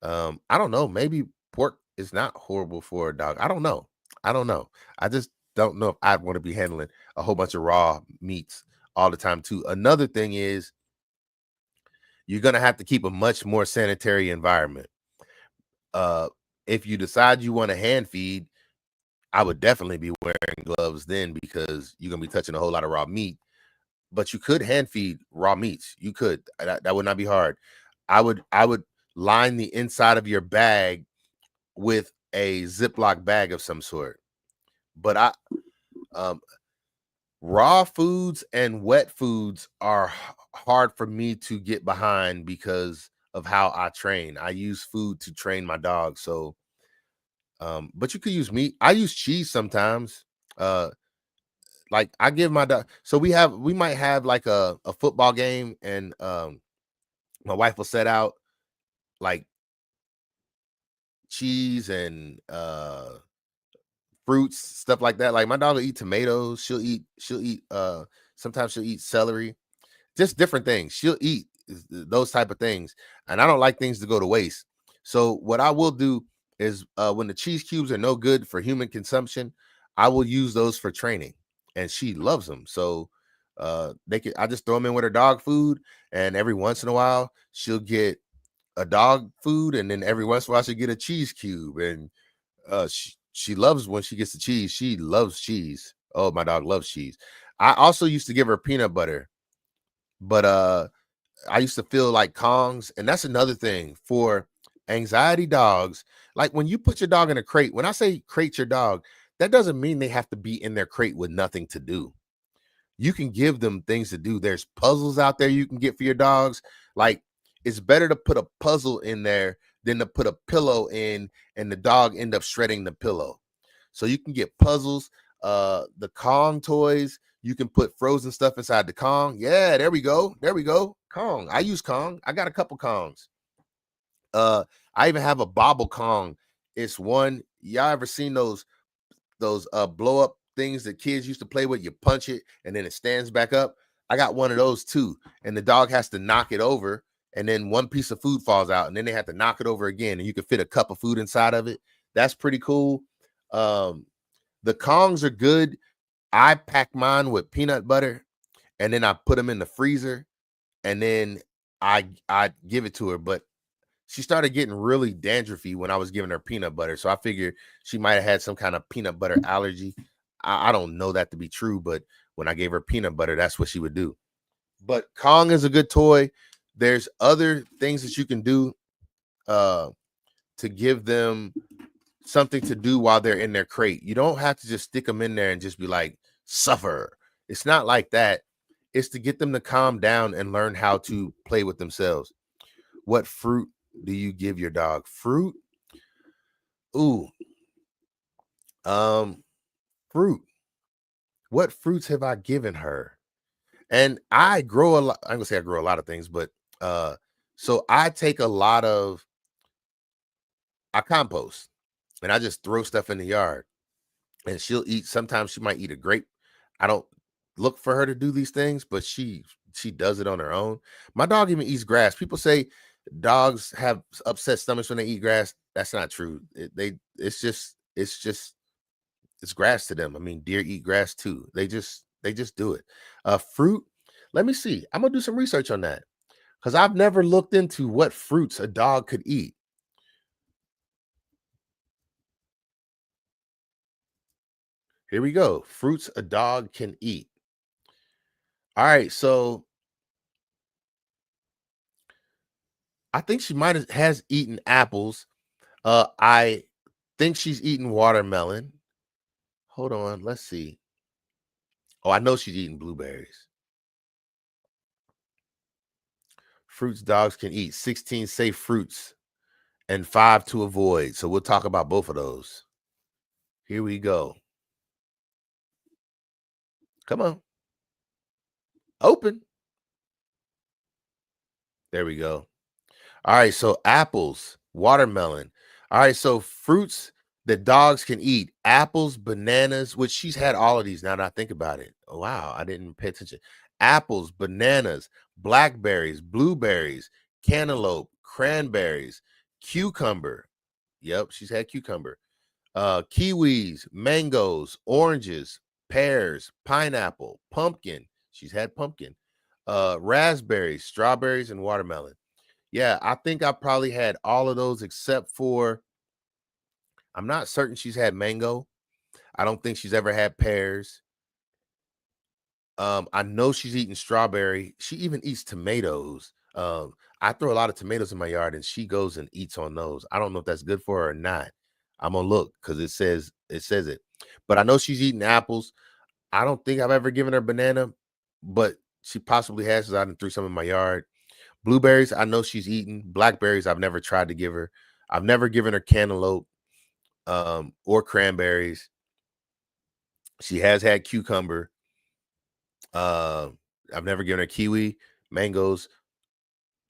I don't know. Maybe pork is not horrible for a dog. I don't know. I don't know. I just don't know if I'd want to be handling a whole bunch of raw meats all the time too. Another thing is, you're gonna have to keep a much more sanitary environment. Uh, if you decide you want to hand feed, I would definitely be wearing gloves then, because you're gonna be touching a whole lot of raw meat. But you could hand feed raw meats. You could. That would not be hard. I would line the inside of your bag with a Ziploc bag of some sort. But um, raw foods and wet foods are hard for me to get behind, because of how I train. I use food to train my dog. So, but you could use meat. I use cheese sometimes. Uh, like I give my dog. So we might have like a football game, and my wife will set out like cheese and fruits, stuff like that. Like my dog will eat tomatoes. She'll eat sometimes she'll eat celery, just different things. She'll eat those type of things, and I don't like things to go to waste. So what I will do is, when the cheese cubes are no good for human consumption, I will use those for training, and she loves them. So I just throw them in with her dog food, and every once in a while she'll get a dog food, and then every once in a while she'll get a cheese cube, and she loves when she gets the cheese. She loves cheese. Oh, my dog loves cheese. I also used to give her peanut butter, but I used to feel like Kongs, and that's another thing for anxiety dogs. Like when you put your dog in a crate, when I say crate your dog, that doesn't mean they have to be in their crate with nothing to do. You can give them things to do. There's puzzles out there you can get for your dogs. Like, it's better to put a puzzle in there than to put a pillow in and the dog end up shredding the pillow. So you can get puzzles, the Kong toys. You can put frozen stuff inside the Kong. Yeah, there we go. There we go. Kong. I use Kong. I got a couple Kongs. I even have a Bobble Kong. It's one. Y'all ever seen those blow up things that kids used to play with? You punch it and then it stands back up. I got one of those too, and the dog has to knock it over, and then one piece of food falls out, and then they have to knock it over again, and you can fit a cup of food inside of it. That's pretty cool. um the Kongs are good. I pack mine with peanut butter, and then I put them in the freezer, and then I give it to her. But she started getting really dandruffy when I was giving her peanut butter, so I figured she might have had some kind of peanut butter allergy. I don't know that to be true, but when I gave her peanut butter, that's what she would do. But Kong is a good toy. There's other things that you can do. Uh, to give them something to do while they're in their crate. You don't have to just stick them in there and just be like, suffer. It's not like that. It's to get them to calm down and learn how to play with themselves. What fruit do you give your dog? Fruit? Ooh. Fruit. What fruits have I given her? And I grow a lot. I'm gonna say I grow a lot of things, but so I take a lot of I compost and I just throw stuff in the yard and she'll eat. Sometimes she might eat a grape. I don't look for her to do these things, but she does it on her own. My dog even eats grass. People say dogs have upset stomachs when they eat grass. That's not true. It's grass to them. I mean, deer eat grass too. They just do it. Fruit. Let me see. I'm gonna do some research on that because I've never looked into what fruits a dog could eat. Here we go. Fruits a dog can eat. All right, so I think she has eaten apples. I think she's eaten watermelon. Hold on, let's see. Oh, I know she's eating blueberries. Fruits dogs can eat. 16 safe fruits and 5 to avoid. So we'll talk about both of those. Here we go. Come on. Open. There we go. All right, so apples, watermelon. All right, so fruits that dogs can eat: apples, bananas, which she's had all of these now that I think about it. Oh, wow, I didn't pay attention. Apples, bananas, blackberries, blueberries, cantaloupe, cranberries, cucumber. Yep, she's had cucumber. Kiwis, mangoes, oranges, pears, pineapple, pumpkin. She's had pumpkin. Raspberries, strawberries, and watermelon. Yeah, I think I probably had all of those except for I'm not certain she's had mango. I don't think she's ever had pears. I know she's eaten strawberry. She even eats tomatoes. I throw a lot of tomatoes in my yard and she goes and eats on those. I don't know if that's good for her or not. I'm gonna look because it says it. But I know she's eating apples. I don't think I've ever given her banana, but she possibly has because I done threw some in my yard. Blueberries, I know she's eaten. Blackberries, I've never tried to give her. I've never given her cantaloupe or cranberries. She has had cucumber. I've never given her kiwi, mangoes.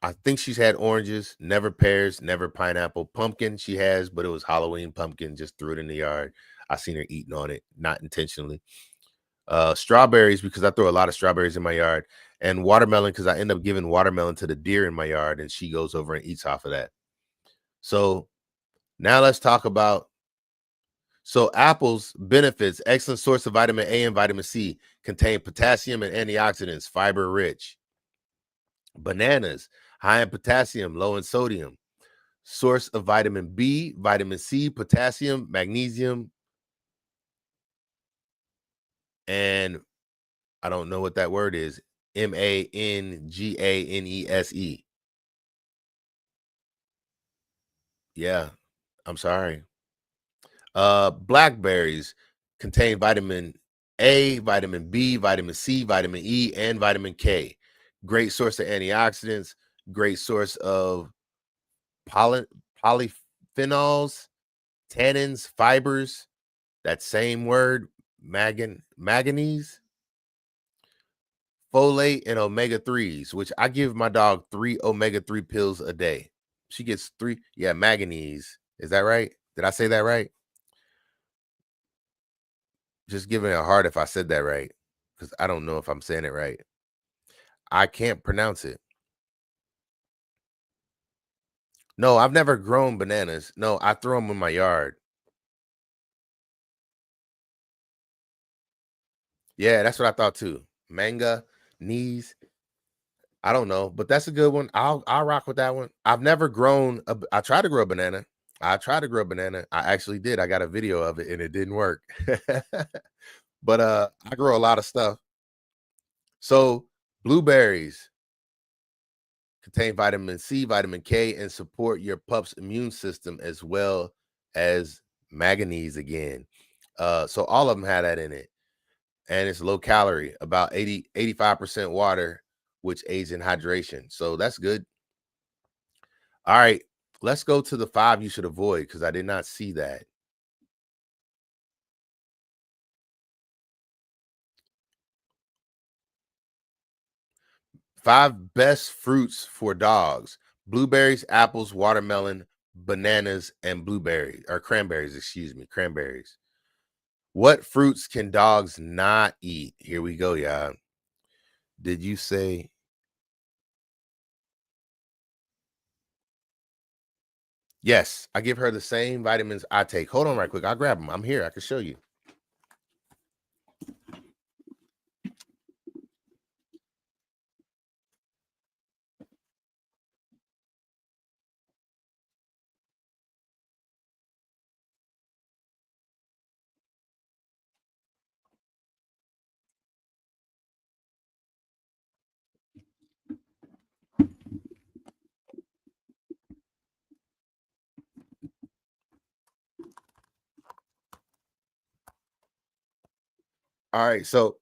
I think she's had oranges, never pears, never pineapple. Pumpkin she has, but it was Halloween pumpkin, just threw it in the yard. I seen her eating on it, not intentionally. Strawberries, because I throw a lot of strawberries in my yard, and watermelon, because I end up giving watermelon to the deer in my yard, and she goes over and eats off of that. So now let's talk about apples benefits: excellent source of vitamin A and vitamin C, contain potassium and antioxidants, fiber rich. Bananas, high in potassium, low in sodium, source of vitamin B, vitamin C, potassium, magnesium, and I don't know what that word is. Manganese. Yeah, I'm sorry. Blackberries contain vitamin A, vitamin B, vitamin C, vitamin E, and vitamin K. Great source of antioxidants, great source of polyphenols, tannins, fibers. That same word, manganese, folate, and omega 3s, which I give my dog 3 omega 3 pills a day. She gets 3. Yeah, manganese. Is that right? Did I say that right? Just giving it a heart if I said that right, because I don't know if I'm saying it right. I can't pronounce it. No, I've never grown bananas. No, I throw them in my yard. Yeah, that's what I thought too. Manga, knees. I don't know, but that's a good one. I'll rock with that one. I've never grown. I tried to grow a banana. I tried to grow a banana. I actually did. I got a video of it and it didn't work. But I grow a lot of stuff. So blueberries contain vitamin C, vitamin K, and support your pup's immune system, as well as manganese again. So all of them had that in it. And it's low calorie, about 85% water, which aids in hydration. So that's good. All right, let's go to the 5 you should avoid, because I did not see that. 5 best fruits for dogs: blueberries, apples, watermelon, bananas, and blueberries, or cranberries, excuse me, cranberries. What fruits can dogs not eat? Here we go, y'all. Did you say? Yes, I give her the same vitamins I take. Hold on right quick. I'll grab them. I'm here. I can show you. All right. So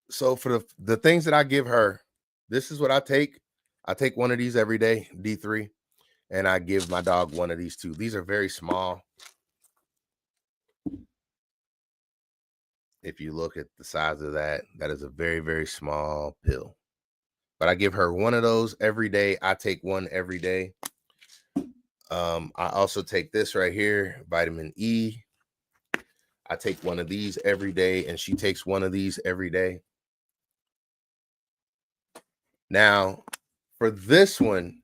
for the things that I give her, this is what I take. I take one of these every day, D3, and I give my dog one of these too. These are very small. If you look at the size of that, that is a very, very small pill. But I give her one of those every day. I take one every day. I also take this right here, vitamin E. I take one of these every day, and she takes one of these every day. Now, for this one,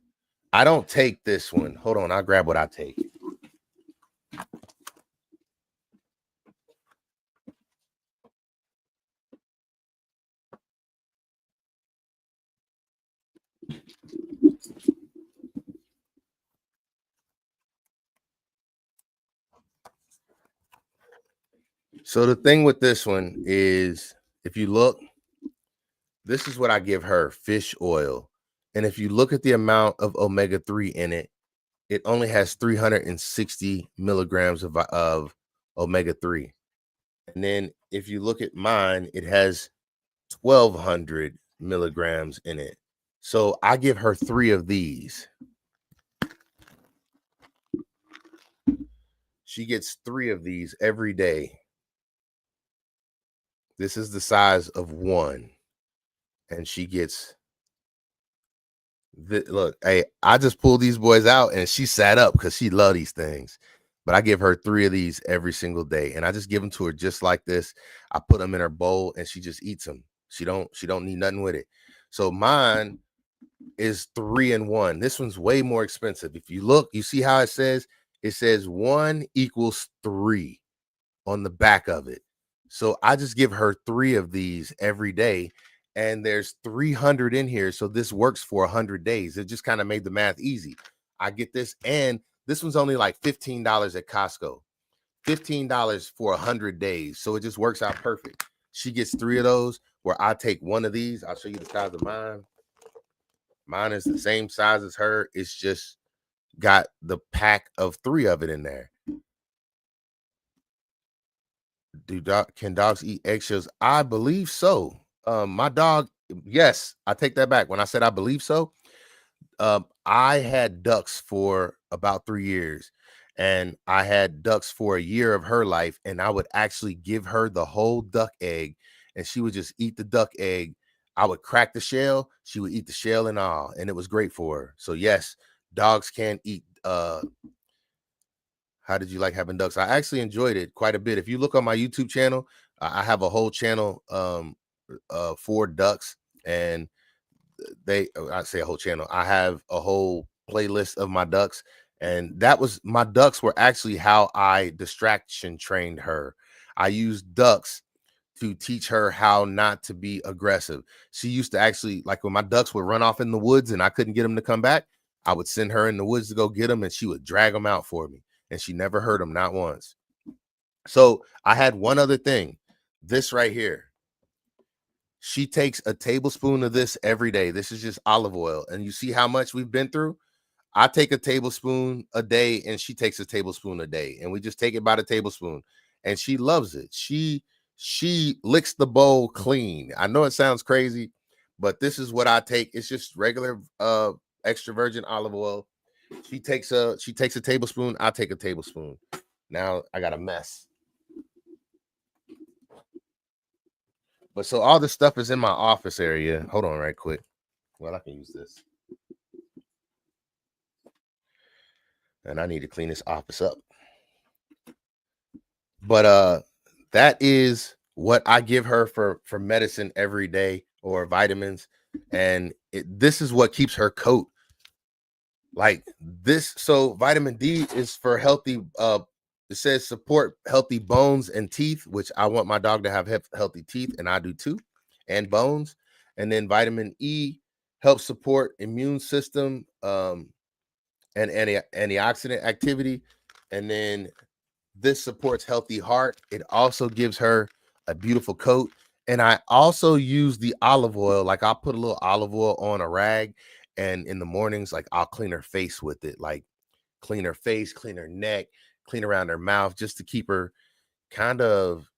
I don't take this one. Hold on, I'll grab what I take. So the thing with this one is, if you look, this is what I give her: fish oil. And if you look at the amount of omega-3 in it, it only has 360 milligrams of omega-3. And then if you look at mine, it has 1200 milligrams in it. So I give her 3 of these. She gets 3 of these every day. This is the size of one. And she gets look, hey, I just pulled these boys out and she sat up because she loved these things. But I give her 3 of these every single day, and I just give them to her just like this. I put them in her bowl and she just eats them. She don't need nothing with it. So mine is 3 in 1. This one's way more expensive. If you look, you see how it says 1 equals 3 on the back of it. So I just give her 3 of these every day, and there's 300 in here. So this works for 100 days. It just kind of made the math easy. I get this, and this one's only like $15 at Costco. $15 for 100 days. So it just works out perfect. She gets 3 of those, where I take one of these. I'll show you the size of mine. Mine is the same size as her. It's just got the pack of 3 of it in there. Can dogs eat eggshells? I believe so. My dog, yes, I take that back. When I said I believe so, I had ducks for about 3 years, and I had ducks for a year of her life, and I would actually give her the whole duck egg, and she would just eat the duck egg. I would crack the shell, she would eat the shell and all, and it was great for her. So yes, dogs can eat. How did you like having ducks? I actually enjoyed it quite a bit. If you look on my YouTube channel, I have a whole channel for ducks, and I say a whole channel. I have a whole playlist of my ducks, and my ducks were actually how I distraction trained her. I used ducks to teach her how not to be aggressive. She used to actually, like, when my ducks would run off in the woods and I couldn't get them to come back, I would send her in the woods to go get them, and she would drag them out for me, and she never hurt them, not once. So I had one other thing, this right here. She takes a tablespoon of this every day. This is just olive oil. And you see how much we've been through? I take a tablespoon a day and she takes a tablespoon a day. And we just take it by the tablespoon. And she loves it. She licks the bowl clean. I know it sounds crazy, but this is what I take. It's just regular extra virgin olive oil. She takes a tablespoon, I take a tablespoon. Now I got a mess. But so all this stuff is in my office area. Hold on right quick. Well, I can use this. And I need to clean this office up. But that is what I give her for medicine every day, or vitamins. And this is what keeps her coat like this. So vitamin D is for healthy it says support healthy bones and teeth, which I want my dog to have healthy teeth, and I do too, and bones. And then vitamin E helps support immune system and antioxidant activity. And then this supports healthy heart. It also gives her a beautiful coat. And I also use the olive oil. Like I'll put a little olive oil on a rag, and in the mornings, like I'll clean her face with it, like clean her face, clean her neck, clean around her mouth, just to keep her kind of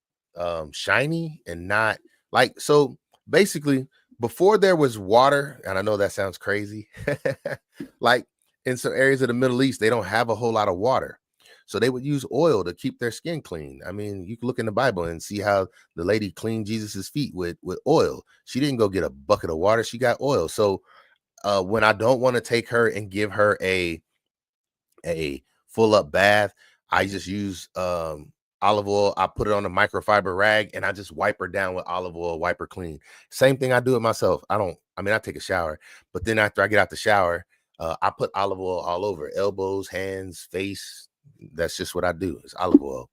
shiny and not like. So basically, before there was water, and I know that sounds crazy, like in some areas of the Middle East, they don't have a whole lot of water. So they would use oil to keep their skin clean. I mean, you can look in the Bible and see how the lady cleaned Jesus's feet with oil. She didn't go get a bucket of water. She got oil. So when I don't want to take her and give her a full up bath, I just use olive oil. I put it on a microfiber rag and I just wipe her down with olive oil, wipe her clean. Same thing I do it myself. I take a shower, but then after I get out the shower, I put olive oil all over elbows, hands, face. That's just what I do. It's olive oil.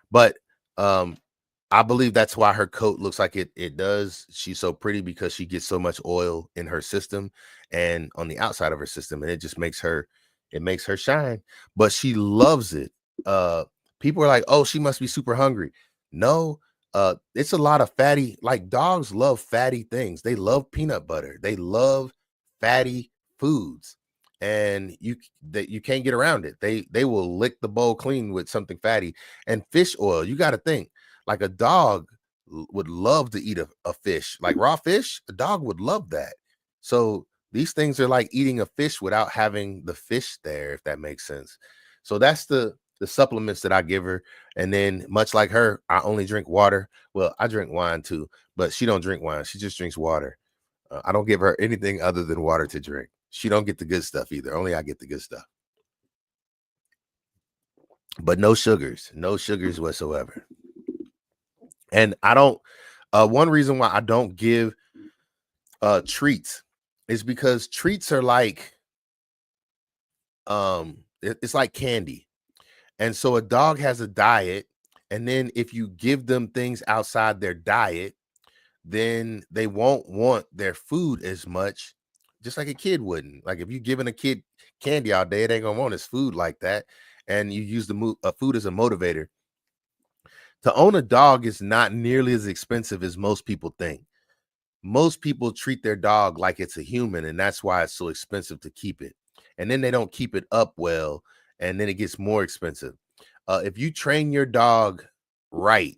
But I believe that's why her coat looks like it does. She's so pretty because she gets so much oil in her system and on the outside of her system, and it just makes her shine. But she loves it. People are like, "Oh, she must be super hungry." No, it's a lot of fatty. Like dogs love fatty things. They love peanut butter. They love fatty foods, and you can't get around it. They will lick the bowl clean with something fatty. And fish oil. You got to think. Like a dog would love to eat a fish, like raw fish. A dog would love that. So these things are like eating a fish without having the fish there, if that makes sense. So that's the supplements that I give her. And then much like her, I only drink water. Well, I drink wine too, but she don't drink wine. She just drinks water. I don't give her anything other than water to drink. She don't get the good stuff either. Only I get the good stuff. But no sugars whatsoever. And I don't one reason why I don't give treats is because treats are like it's like candy. And so a dog has a diet, and then if you give them things outside their diet, then they won't want their food as much, just like a kid wouldn't. Like if you giving a kid candy all day, they gonna want his food like that. And you use the food as a motivator. To own a dog is not nearly as expensive as most people think. Most people treat their dog like it's a human, and that's why it's so expensive to keep it. And then they don't keep it up well, and then it gets more expensive. If you train your dog right,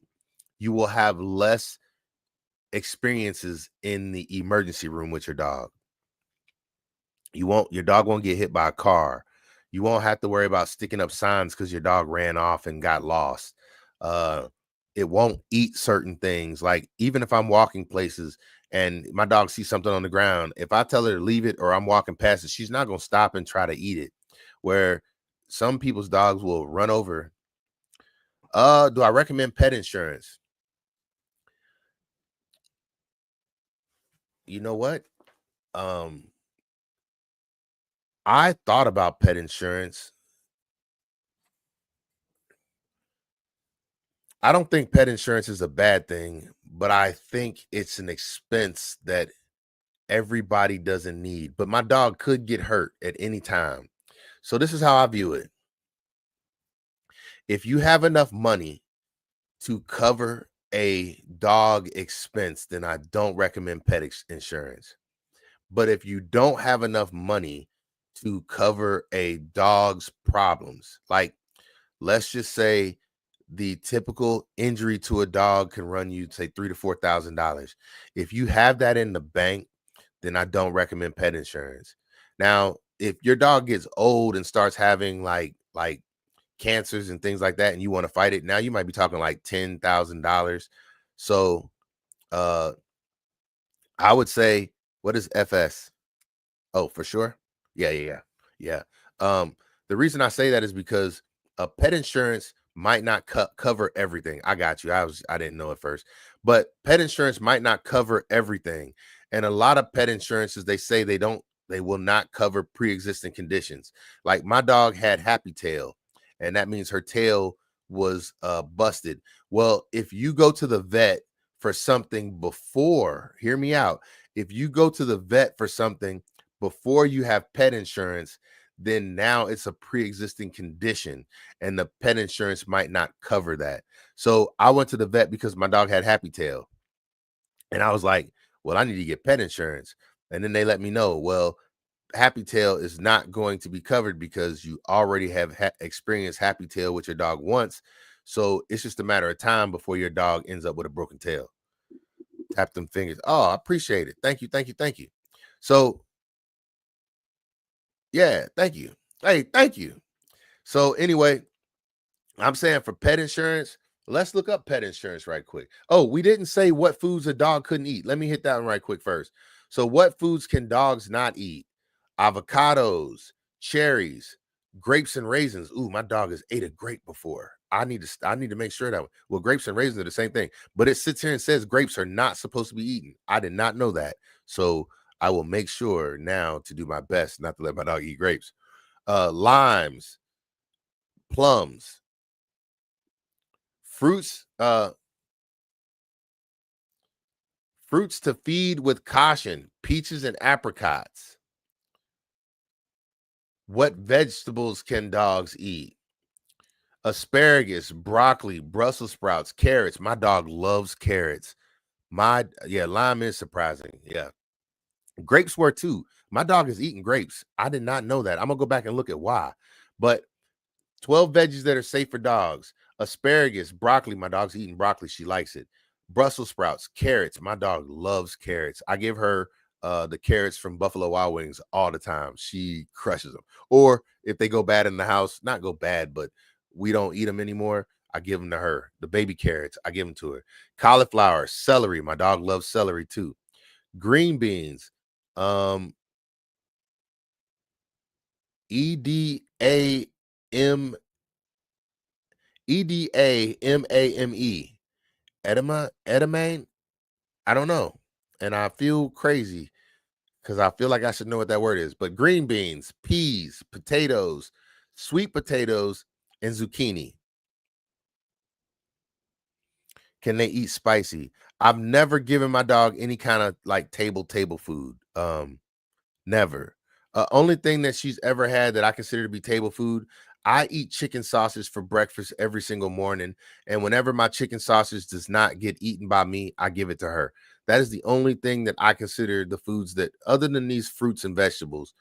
you will have less experiences in the emergency room with your dog. Your dog won't get hit by a car. You won't have to worry about sticking up signs because your dog ran off and got lost. It won't eat certain things. Like even if I'm walking places and my dog sees something on the ground, if I tell her to leave it or I'm walking past it, she's not going to stop and try to eat it. Where some people's dogs will run over. Do I recommend pet insurance? You know what? I thought about pet insurance. I don't think pet insurance is a bad thing, but I think it's an expense that everybody doesn't need. But my dog could get hurt at any time. So this is how I view it. If you have enough money to cover a dog expense, then I don't recommend insurance. But if you don't have enough money to cover a dog's problems, like let's just say the typical injury to a dog can run you say $3,000 to $4,000. If you have that in the bank, then I don't recommend pet insurance. Now, if your dog gets old and starts having like cancers and things like that, and you want to fight it, now you might be talking like $10,000. So I would say, what is FS? Oh, for sure. Yeah. The reason I say that is because a pet insurance might not cover everything. I got you. I didn't know at first, but pet insurance might not cover everything. And a lot of pet insurances, they say they will not cover pre-existing conditions. Like my dog had happy tail, and that means her tail was busted. Well, if you go to the vet for something before, hear me out. If you go to the vet for something before you have pet insurance, then now it's a pre-existing condition and the pet insurance might not cover that. So I went to the vet because my dog had happy tail. And I was like, well, I need to get pet insurance. And then they let me know, well, happy tail is not going to be covered because you already have experienced happy tail with your dog once. So it's just a matter of time before your dog ends up with a broken tail. Tap them fingers. Oh, I appreciate it. Thank you. Thank you. Thank you. So yeah, thank you. Hey, thank you. So anyway, I'm saying for pet insurance, let's look up pet insurance right quick. Oh, we didn't say what foods a dog couldn't eat. Let me hit that one right quick first. So what foods can dogs not eat? Avocados, cherries, grapes and raisins. Ooh, my dog has ate a grape before. I need to make sure that one. Well, grapes and raisins are the same thing, but it sits here and says grapes are not supposed to be eaten. I did not know that. So I will make sure now to do my best not to let my dog eat grapes. Limes, plums, fruits, fruits to feed with caution, peaches and apricots. What vegetables can dogs eat? Asparagus, broccoli, Brussels sprouts, carrots. My dog loves carrots. Lime is surprising. Yeah. Grapes were too. My dog is eating grapes. I did not know that. I'm gonna go back and look at why. But 12 veggies that are safe for dogs. Asparagus, broccoli. My dog's eating broccoli. She likes it. Brussels sprouts, carrots. My dog loves carrots. I give her the carrots from Buffalo Wild Wings all the time. She crushes them. Or if they go bad in the house, not go bad, but we don't eat them anymore, I give them to her. The baby carrots, I give them to her. Cauliflower, celery. My dog loves celery too. Green beans, um, E D A M EDAMAME. Edamame? I don't know. And I feel crazy because I feel like I should know what that word is. But green beans, peas, potatoes, sweet potatoes, and zucchini. Can they eat spicy? I've never given my dog any kind of like table food. Never. Only thing that she's ever had that I consider to be table food, I eat chicken sausage for breakfast every single morning. And whenever my chicken sausage does not get eaten by me, I give it to her. That is the only thing that I consider the foods that, other than these fruits and vegetables,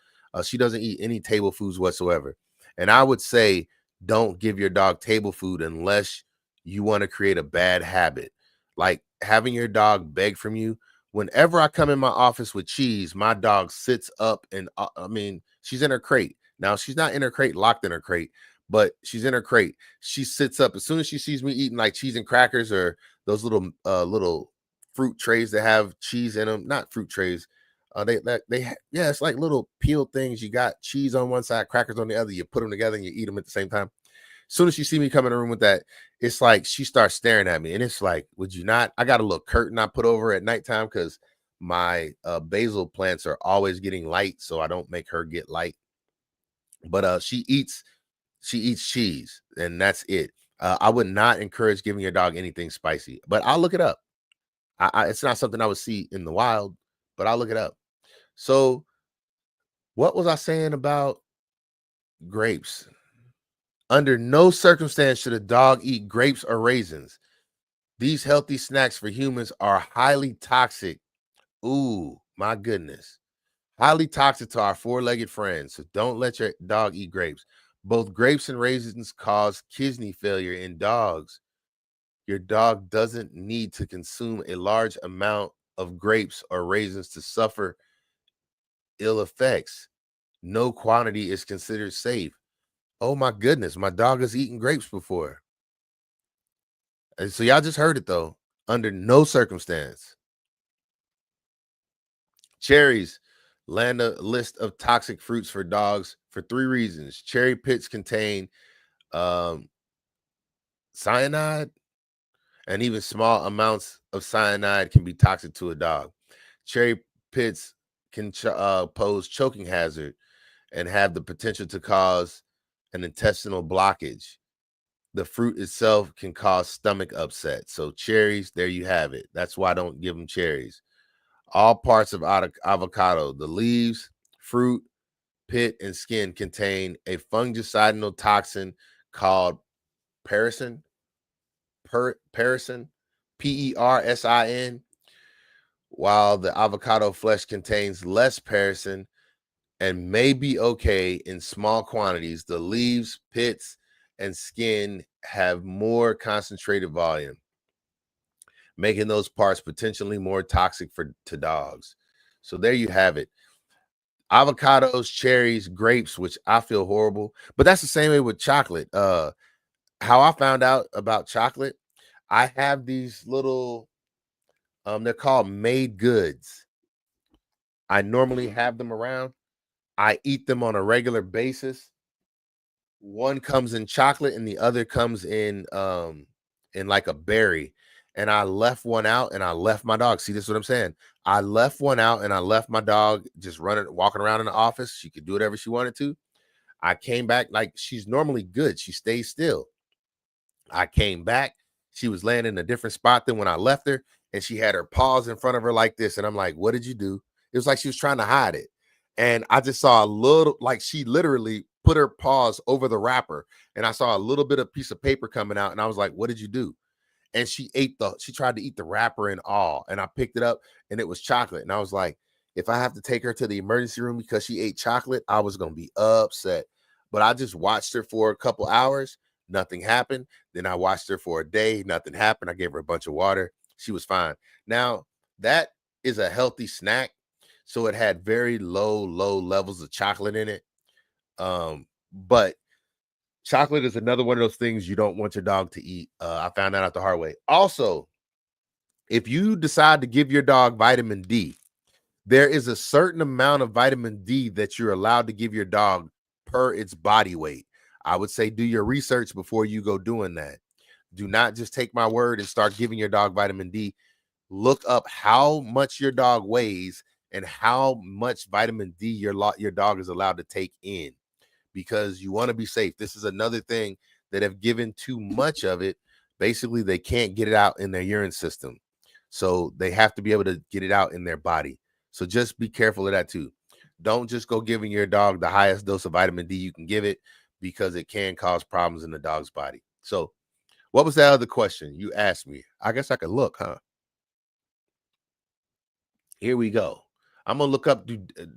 she doesn't eat any table foods whatsoever. And I would say, don't give your dog table food unless you want to create a bad habit. Like having your dog beg from you. Whenever I come in my office with cheese, my dog sits up and I mean, she's in her crate. Now she's not in her crate, locked in her crate, but she's in her crate. She sits up as soon as she sees me eating like cheese and crackers or those little fruit trays that have cheese in them. Not fruit trays. Yeah, it's like little peel things. You got cheese on one side, crackers on the other. You put them together and you eat them at the same time. As soon as you see me come in the room with that, it's like she starts staring at me, and it's like, would you not? I got a little curtain I put over at nighttime because my basil plants are always getting light, so I don't make her get light. But she eats cheese, and that's it. I would not encourage giving your dog anything spicy, but I'll look it up. It's not something I would see in the wild, but I'll look it up. So, what was I saying about grapes? Under no circumstance should a dog eat grapes or raisins. These healthy snacks for humans are highly toxic. Ooh, my goodness. Highly toxic to our four-legged friends. So don't let your dog eat grapes. Both grapes and raisins cause kidney failure in dogs. Your dog doesn't need to consume a large amount of grapes or raisins to suffer ill effects. No quantity is considered safe. Oh my goodness, my dog has eaten grapes before. And so y'all just heard it though. Under no circumstance. Cherries land a list of toxic fruits for dogs for 3 reasons. Cherry pits contain um, cyanide, and even small amounts of cyanide can be toxic to a dog. Cherry pits can pose choking hazard and have the potential to cause an intestinal blockage. The fruit itself can cause stomach upset. So cherries, there you have it. That's why I don't give them cherries. All parts of avocado, the leaves, fruit, pit, and skin contain a fungicidal toxin called persin, persin, persin, while the avocado flesh contains less persin and may be okay in small quantities. The leaves, pits, and skin have more concentrated volume, making those parts potentially more toxic to dogs. So there you have it. Avocados, cherries, grapes, which I feel horrible, but that's the same way with chocolate. How I found out about chocolate, I have these little they're called made goods. I normally have them around. I eat them on a regular basis. One comes in chocolate and the other comes in like a berry. And I left one out and I left my dog. See, this is what I'm saying. I left one out and I left my dog just walking around in the office. She could do whatever she wanted to. I came back, like, she's normally good. She stays still. I came back. She was laying in a different spot than when I left her, and she had her paws in front of her like this. And I'm like, what did you do? It was like she was trying to hide it. And I just saw a little, like, she literally put her paws over the wrapper, and I saw a little bit of piece of paper coming out. And I was like, what did you do? And she tried to eat the wrapper and all. And I picked it up and it was chocolate. And I was like, if I have to take her to the emergency room because she ate chocolate, I was going to be upset. But I just watched her for a couple hours. Nothing happened. Then I watched her for a day. Nothing happened. I gave her a bunch of water. She was fine. Now, that is a healthy snack. So it had very low levels of chocolate in it. But chocolate is another one of those things you don't want your dog to eat. I found that out the hard way. Also, if you decide to give your dog vitamin D, there is a certain amount of vitamin D that you're allowed to give your dog per its body weight. I would say do your research before you go doing that. Do not just take my word and start giving your dog vitamin D. Look up how much your dog weighs and how much vitamin D your dog is allowed to take in, because you want to be safe. This is another thing that have given too much of it. Basically, they can't get it out in their urine system. So they have to be able to get it out in their body. So just be careful of that too. Don't just go giving your dog the highest dose of vitamin D you can give it, because it can cause problems in the dog's body. So what was that other question you asked me? I guess I could look, huh? Here we go. I'm going to look up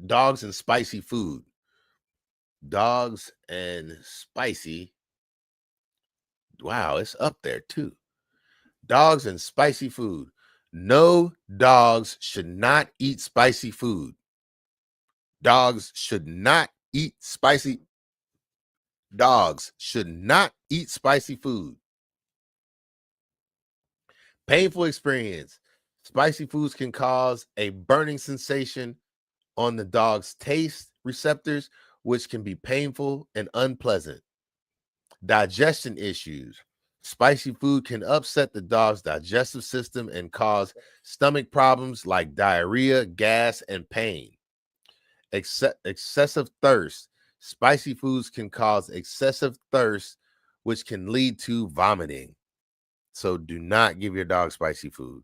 dogs and spicy food. Dogs and spicy. Wow, it's up there too. Dogs and spicy food. No, dogs should not eat spicy food. Dogs should not eat spicy. Dogs should not eat spicy food. Painful experience. Spicy foods can cause a burning sensation on the dog's taste receptors, which can be painful and unpleasant. Digestion issues. Spicy food can upset the dog's digestive system and cause stomach problems like diarrhea, gas, and pain. Excessive thirst. Spicy foods can cause excessive thirst, which can lead to vomiting. So do not give your dog spicy food.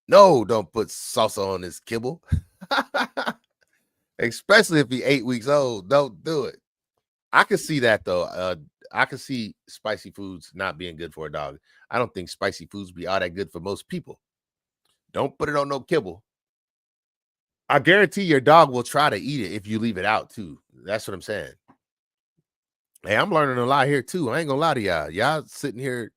No, don't put salsa on his kibble. Especially if he's 8 weeks old. Don't do it. I could see that though. I can see spicy foods not being good for a dog. I don't think spicy foods be all that good for most people. Don't put it on no kibble. I guarantee your dog will try to eat it if you leave it out too. That's what I'm saying. Hey, I'm learning a lot here too. I ain't gonna lie to y'all. Y'all sitting here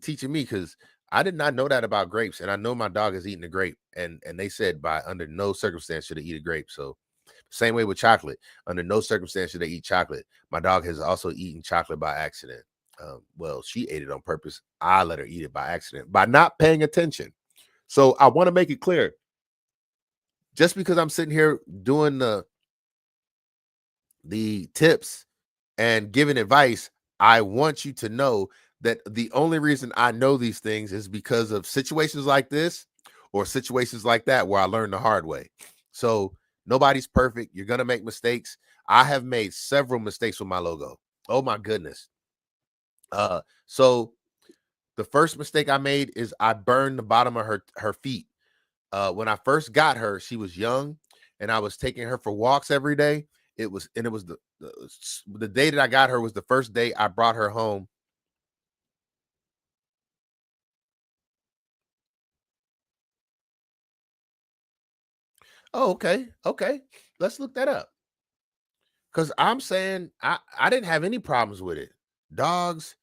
teaching me because I did not know that about grapes, and I know my dog has eaten a grape, and they said by under no circumstance should they eat a grape. So same way with chocolate. Under no circumstance should they eat chocolate. My dog has also eaten chocolate by accident. Well, she ate it on purpose. I let her eat it by accident by not paying attention. So I want to make it clear. Just because I'm sitting here doing the tips and giving advice, I want you to know that the only reason I know these things is because of situations like this or situations like that where I learned the hard way. So nobody's perfect. You're going to make mistakes. I have made several mistakes with my logo. Oh my goodness. So the first mistake I made is I burned the bottom of her feet. When I first got her, she was young and I was taking her for walks every day. It was the day that I got her was the first day I brought her home. Oh, okay. Okay. Let's look that up. Cuz I'm saying I didn't have any problems with it. Dogs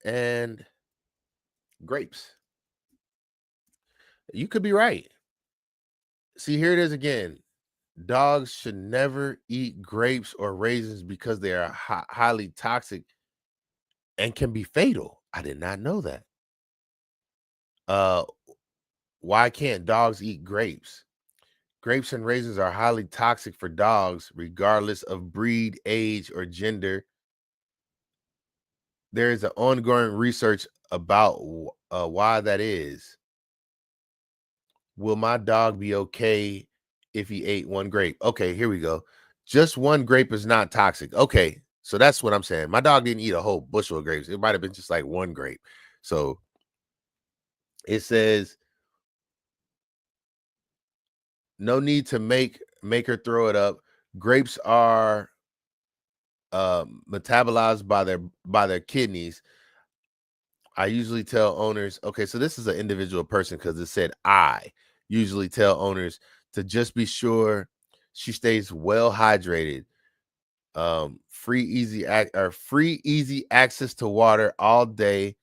and grapes. You could be right. See, here it is again. Dogs should never eat grapes or raisins because they are highly toxic and can be fatal. I did not know that. Uh why can't dogs eat grapes? Grapes and raisins are highly toxic for dogs, regardless of breed, age, or gender. There is an ongoing research about why that is. Will my dog be okay if he ate one grape? Okay, here we go. Just one grape is not toxic. Okay, so that's what I'm saying. My dog didn't eat a whole bushel of grapes. It might have been just like one grape. So it says no need to make her throw it up. Grapes are metabolized by their kidneys. I usually tell owners, okay, so this is an individual person because it said I usually tell owners to just be sure she stays well hydrated. Free easy access to water all day,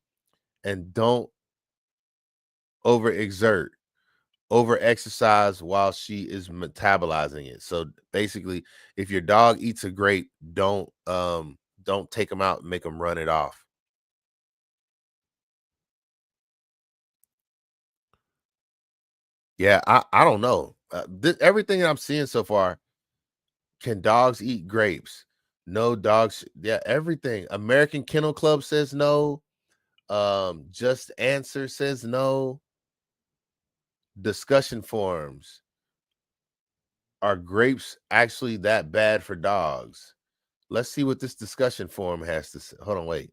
and don't overexert, over exercise while she is metabolizing it. So basically, if your dog eats a grape, don't take them out and make them run it off. Yeah, I don't know. Everything that I'm seeing so far, can dogs eat grapes? No dogs. Yeah, everything. American Kennel Club says no. Just Answer says no. Discussion forums. Are grapes actually that bad for dogs? Let's see what this discussion forum has to say. Hold on, wait.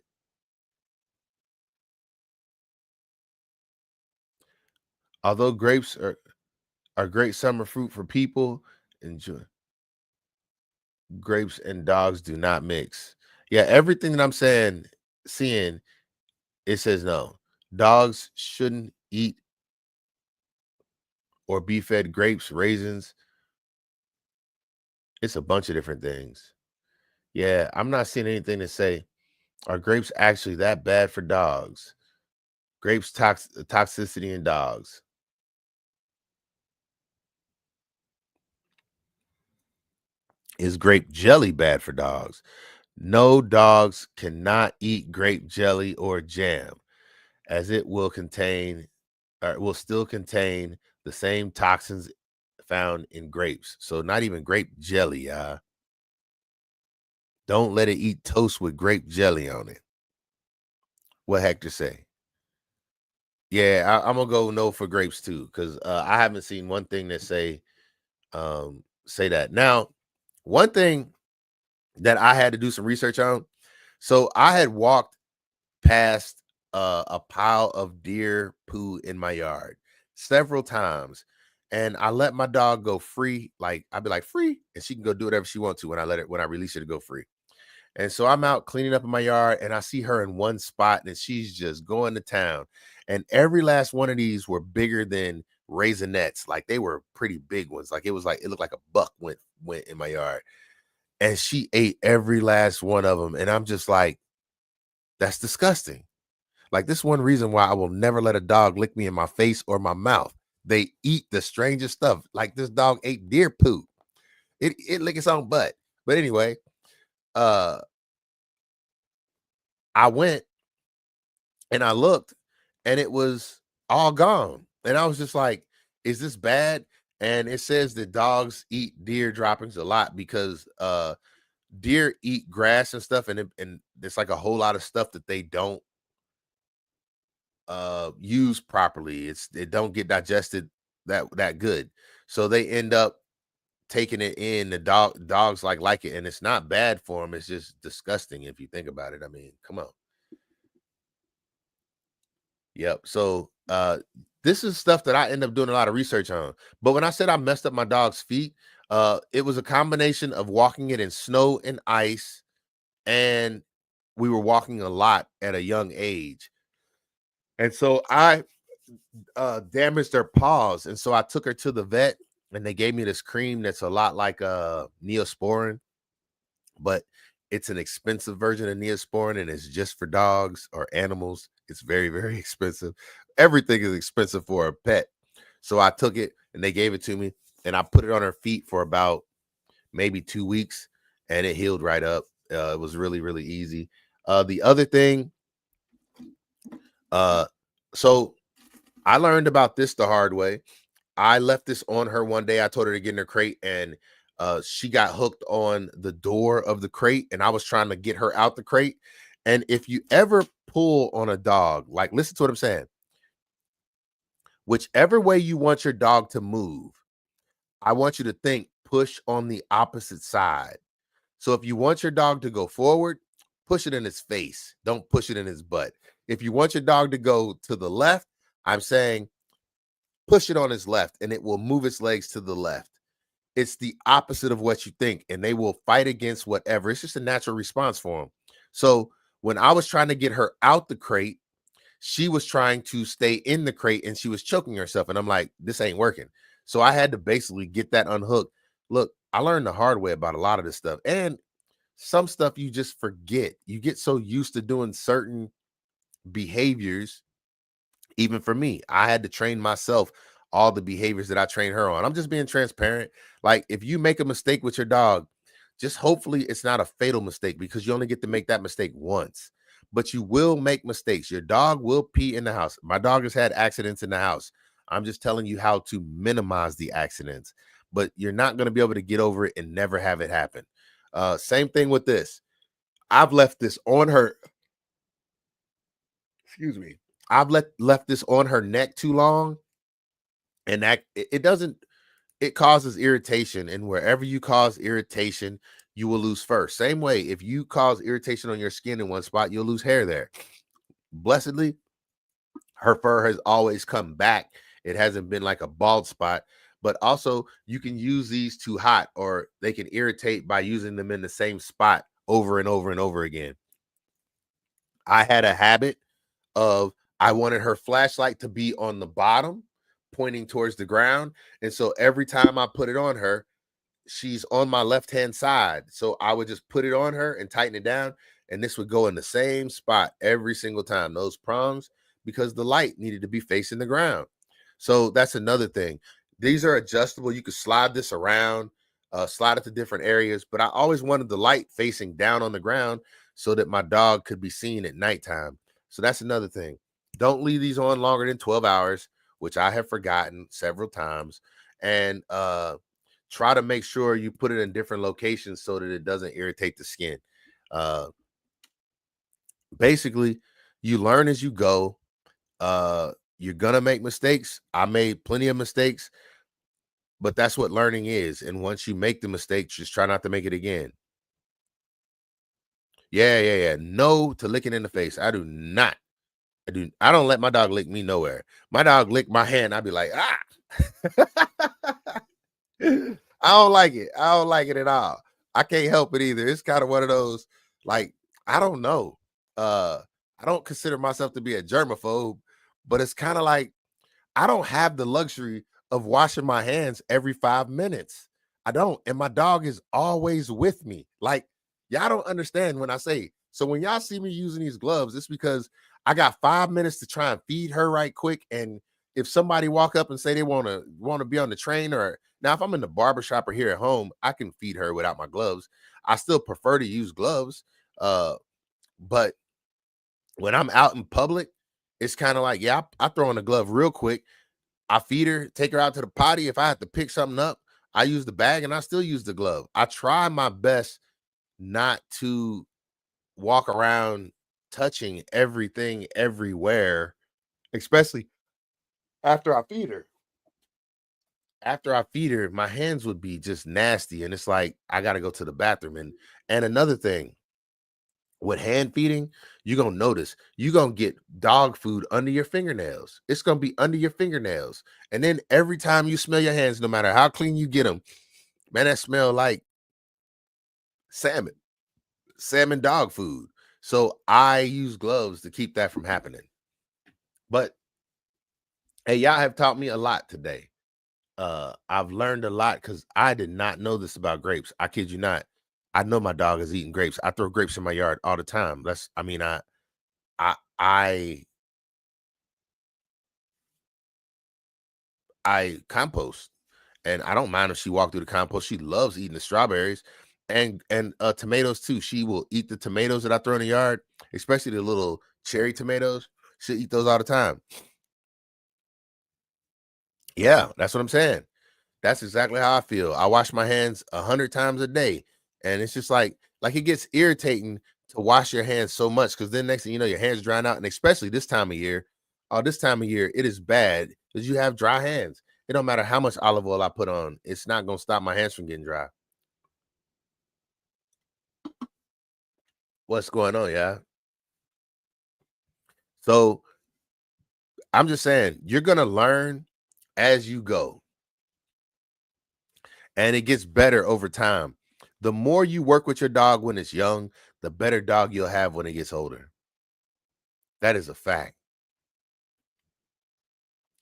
Although grapes are great summer fruit for people, enjoy grapes and dogs do not mix. Yeah, everything that I'm seeing, it says no. Dogs shouldn't eat or be fed grapes, raisins. It's a bunch of different things. Yeah, I'm not seeing anything to say, are grapes actually that bad for dogs? Grapes toxicity in dogs. Is grape jelly bad for dogs? No, dogs cannot eat grape jelly or jam, as it will contain or it will still contain the same toxins found in grapes. So not even grape jelly, don't let it eat toast with grape jelly on it. What Hector say? Yeah, I'm gonna go no for grapes too, because I haven't seen one thing that say that. Now, one thing that I had to do some research on. So I had walked past a pile of deer poo in my yard several times, and I let my dog go free. Like I'd be like free, and she can go do whatever she wants to when I release her to go free. And so I'm out cleaning up in my yard and I see her in one spot and she's just going to town. And every last one of these were bigger than Raisinets. Like they were pretty big ones. Like it looked like a buck went in my yard. And she ate every last one of them. And I'm just like, that's disgusting. Like this one reason why I will never let a dog lick me in my face or my mouth. They eat the strangest stuff. Like this dog ate deer poop. It licked its own butt. But anyway, I went and I looked and it was all gone. And I was just like, is this bad? And it says that dogs eat deer droppings a lot because deer eat grass and stuff, and there's like a whole lot of stuff that they don't use properly. It don't get digested that good. So they end up taking it in. The dogs like it, and it's not bad for them. It's just disgusting if you think about it. I mean, come on. Yep. So this is stuff that I end up doing a lot of research on. But when I said I messed up my dog's feet, it was a combination of walking it in snow and ice, and we were walking a lot at a young age. And so I damaged their paws. And so I took her to the vet and they gave me this cream that's a lot like Neosporin, but it's an expensive version of Neosporin and it's just for dogs or animals. It's very, very expensive. Everything is expensive for a pet. So I took it and they gave it to me and I put it on her feet for about maybe 2 weeks and it healed right up. It was really, really easy. The other thing, so I learned about this the hard way. I left this on her one day. I told her to get in her crate and she got hooked on the door of the crate and I was trying to get her out the crate. And if you ever pull on a dog, like listen to what I'm saying, whichever way you want your dog to move, I want you to think push on the opposite side. So if you want your dog to go forward, push it in his face. Don't push it in his butt. If you want your dog to go to the left, I'm saying push it on his left and it will move its legs to the left. It's the opposite of what you think, and they will fight against whatever. It's just a natural response for them. So when I was trying to get her out the crate, she was trying to stay in the crate and she was choking herself. And I'm like, this ain't working. So I had to basically get that unhooked. Look, I learned the hard way about a lot of this stuff. And some stuff you just forget. You get so used to doing certain behaviors. Even for me, I had to train myself all the behaviors that I train her on. I'm just being transparent. Like if you make a mistake with your dog, just hopefully it's not a fatal mistake because you only get to make that mistake once. But you will make mistakes. Your dog will pee in the house. My dog has had accidents in the house. I'm just telling you how to minimize the accidents, but you're not going to be able to get over it and never have it happen. Same thing with this. I've left this on her. Excuse me. I've left this on her neck too long, and that it doesn't. It causes irritation, and wherever you cause irritation, you will lose fur. Same way, if you cause irritation on your skin in one spot, you'll lose hair there. Blessedly, her fur has always come back. It hasn't been like a bald spot. But also, you can use these too hot, or they can irritate by using them in the same spot over and over and over again. I had a habit of I wanted her flashlight to be on the bottom, pointing towards the ground. And so every time I put it on her, she's on my left-hand side. So I would just put it on her and tighten it down. And this would go in the same spot every single time, those prongs, because the light needed to be facing the ground. So that's another thing. These are adjustable. You could slide this around, slide it to different areas. But I always wanted the light facing down on the ground so that my dog could be seen at nighttime. So that's another thing. Don't leave these on longer than 12 hours, which I have forgotten several times. And try to make sure you put it in different locations so that it doesn't irritate the skin. Basically, you learn as you go. You're going to make mistakes. I made plenty of mistakes, but that's what learning is. And once you make the mistakes, just try not to make it again. Yeah. No to licking in the face. I do not. I don't let my dog lick me nowhere. My dog lick my hand. I'd be like, ah. I don't like it. I don't like it at all. I can't help it either. It's kind of one of those. Like, I don't know. I don't consider myself to be a germaphobe, but it's kind of like I don't have the luxury of washing my hands every 5 minutes. I don't. And my dog is always with me. Like, y'all don't understand when I say, so when y'all see me using these gloves, it's because I got 5 minutes to try and feed her right quick. And if somebody walk up and say they want to be on the train, or now if I'm in the barbershop or here at home, I can feed her without my gloves. I still prefer to use gloves. But when I'm out in public, it's kind of like, yeah, I throw on a glove real quick. I feed her, take her out to the potty. If I have to pick something up, I use the bag and I still use the glove. I try my best not to walk around touching everything everywhere, especially after I feed her. After I feed her, my hands would be just nasty. And it's like I gotta go to the bathroom. And another thing, with hand feeding, you're gonna notice you're gonna get dog food under your fingernails. It's gonna be under your fingernails. And then every time you smell your hands, no matter how clean you get them, man, that smell like salmon, salmon dog food. So I use gloves to keep that from happening. But hey, y'all have taught me a lot today. I've learned a lot because I did not know this about grapes. I kid you not. I know my dog is eating grapes. I throw grapes in my yard all the time. I I compost, and I don't mind if she walked through the compost. She loves eating the strawberries and tomatoes too. She will eat the tomatoes that I throw in the yard, especially the little cherry tomatoes. She'll eat those all the time. Yeah, that's what I'm saying. That's exactly how I feel. I wash my hands 100 times a day, and it's just like it gets irritating to wash your hands so much because then next thing you know, your hands drying out, and especially this time of year. Oh, this time of year, it is bad because you have dry hands. It don't matter how much olive oil I put on, it's not gonna stop my hands from getting dry. What's going on, yeah? So I'm just saying, you're gonna learn as you go, and it gets better over time. The more you work with your dog when it's young, the better dog you'll have when it gets older. That is a fact.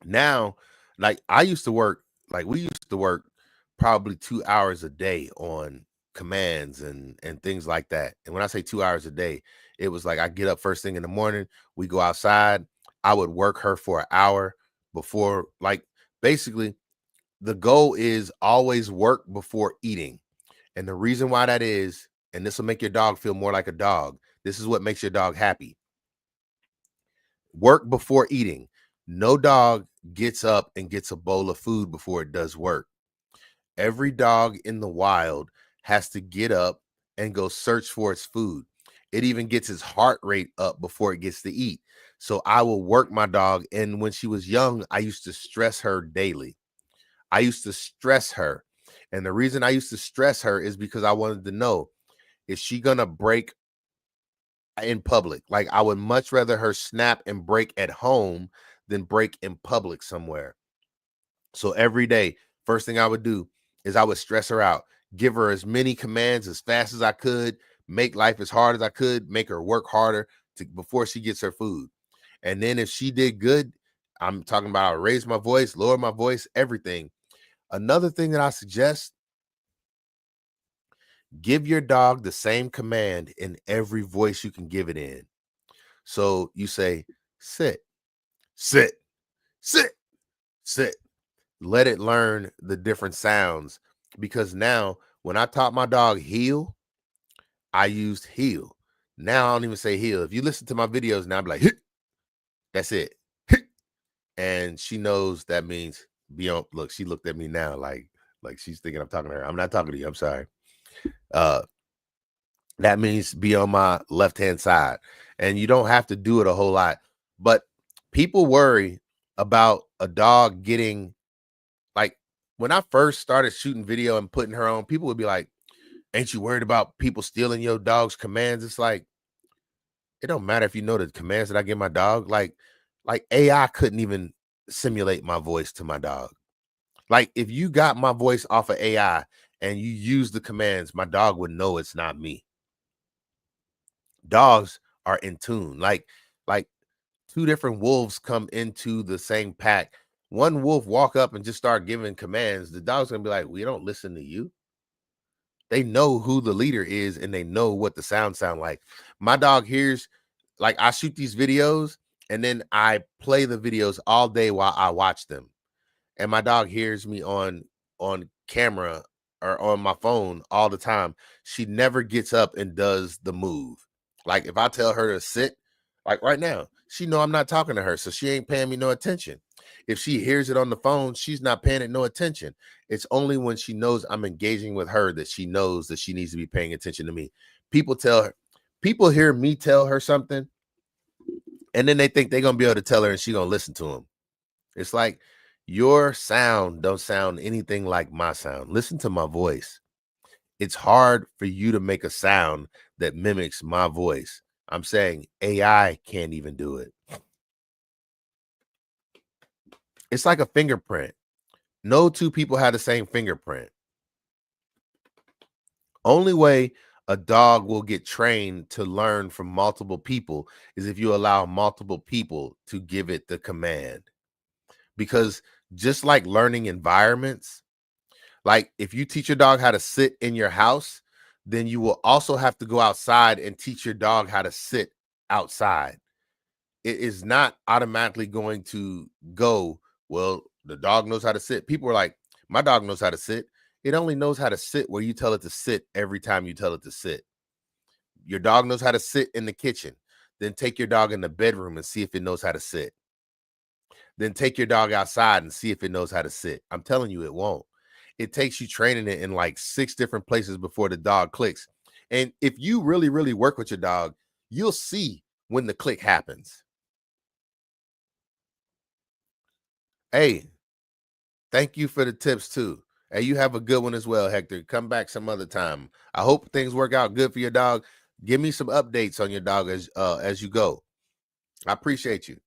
Now, like I used to work, like we used to work probably 2 hours a day on commands and things like that. And when I say 2 hours a day, it was like I get up first thing in the morning, we go outside, I would work her for an hour before, like basically the goal is always work before eating. And the reason why that is, and this will make your dog feel more like a dog. This is what makes your dog happy. Work before eating. No dog gets up and gets a bowl of food before it does work. Every dog in the wild has to get up and go search for its food. It even gets its heart rate up before it gets to eat. So I will work my dog. And when she was young, I used to stress her daily. I used to stress her. And the reason I used to stress her is because I wanted to know, is she going to break in public? Like I would much rather her snap and break at home than break in public somewhere. So every day, first thing I would do is I would stress her out, give her as many commands as fast as I could, make life as hard as I could, make her work harder before she gets her food. And then if she did good, I'm talking about I raise my voice, lower my voice, everything. Another thing that I suggest, give your dog the same command in every voice you can give it in. So you say, sit, sit, sit, sit. Let it learn the different sounds, because now when I taught my dog heel, I used heel. Now I don't even say heel. If you listen to my videos now, I'm like, hit. That's it. Hit. And she knows that means be on. Look, she looked at me now like she's thinking I'm talking to her. I'm not talking to you. I'm sorry. Uh, that means be on my left hand side, and you don't have to do it a whole lot. But people worry about a dog getting, like, when I first started shooting video and putting her on, people would be like, ain't you worried about people stealing your dog's commands? It's like, it don't matter if you know the commands that I give my dog. Like AI couldn't even simulate my voice to my dog. Like if you got my voice off of AI and you use the commands, my dog would know it's not me. Dogs are in tune. Like two different wolves come into the same pack. One wolf walk up and just start giving commands. The dog's gonna be like, we don't listen to you. They know who the leader is and they know what the sound like. My dog hears, like, I shoot these videos and then I play the videos all day while I watch them. And my dog hears me on camera or on my phone all the time. She never gets up and does the move. Like if I tell her to sit, like right now, she know I'm not talking to her, so she ain't paying me no attention. If she hears it on the phone, she's not paying it no attention. It's only when she knows I'm engaging with her that she knows that she needs to be paying attention to me. People hear me tell her something, and then they think they're gonna be able to tell her and she gonna listen to them. It's like your sound don't sound anything like my sound. Listen to my voice. It's hard for you to make a sound that mimics my voice. I'm saying AI can't even do it. It's like a fingerprint. No two people have the same fingerprint. Only way a dog will get trained to learn from multiple people is if you allow multiple people to give it the command. Because just like learning environments, like if you teach your dog how to sit in your house, then you will also have to go outside and teach your dog how to sit outside. It is not automatically going to go, well, the dog knows how to sit. People are like, my dog knows how to sit. It only knows how to sit where you tell it to sit every time you tell it to sit. Your dog knows how to sit in the kitchen. Then take your dog in the bedroom and see if it knows how to sit. Then take your dog outside and see if it knows how to sit. I'm telling you, it won't. It takes you training it in like 6 different places before the dog clicks. And if you really, really work with your dog, you'll see when the click happens. Hey, thank you for the tips too. Hey, you have a good one as well, Hector. Come back some other time. I hope things work out good for your dog. Give me some updates on your dog as you go. I appreciate you.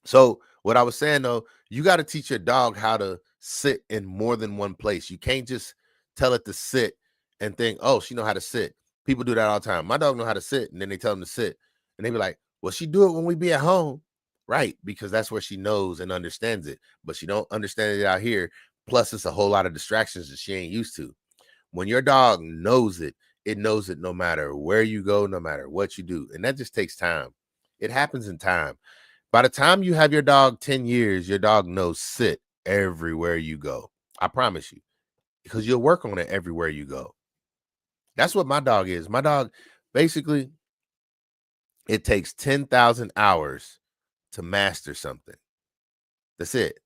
So what I was saying though, you got to teach your dog how to sit in more than one place. You can't just tell it to sit and think, oh, she know how to sit. People do that all the time. My dog know how to sit, and then they tell them to sit, and they be like, well, she do it when we be at home, right? Because that's where she knows and understands it, but she don't understand it out here. Plus, it's a whole lot of distractions that she ain't used to. When your dog knows it knows it no matter where you go, no matter what you do, and that just takes time. It happens in time. By the time you have your dog 10 years, your dog knows sit everywhere you go. I promise you, because you'll work on it everywhere you go. That's what my dog is. My dog, basically, it takes 10,000 hours to master something. That's it.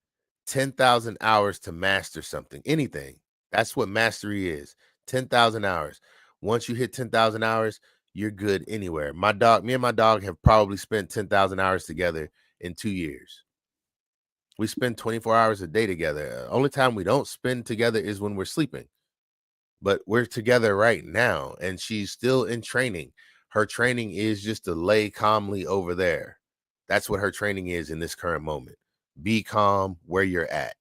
10,000 hours to master something, anything. That's what mastery is. 10,000 hours. Once you hit 10,000 hours, you're good anywhere. Me and my dog have probably spent 10,000 hours together in 2 years. We spend 24 hours a day together. Only time we don't spend together is when we're sleeping. But we're together right now, and she's still in training. Her training is just to lay calmly over there. That's what her training is in this current moment. Be calm where you're at.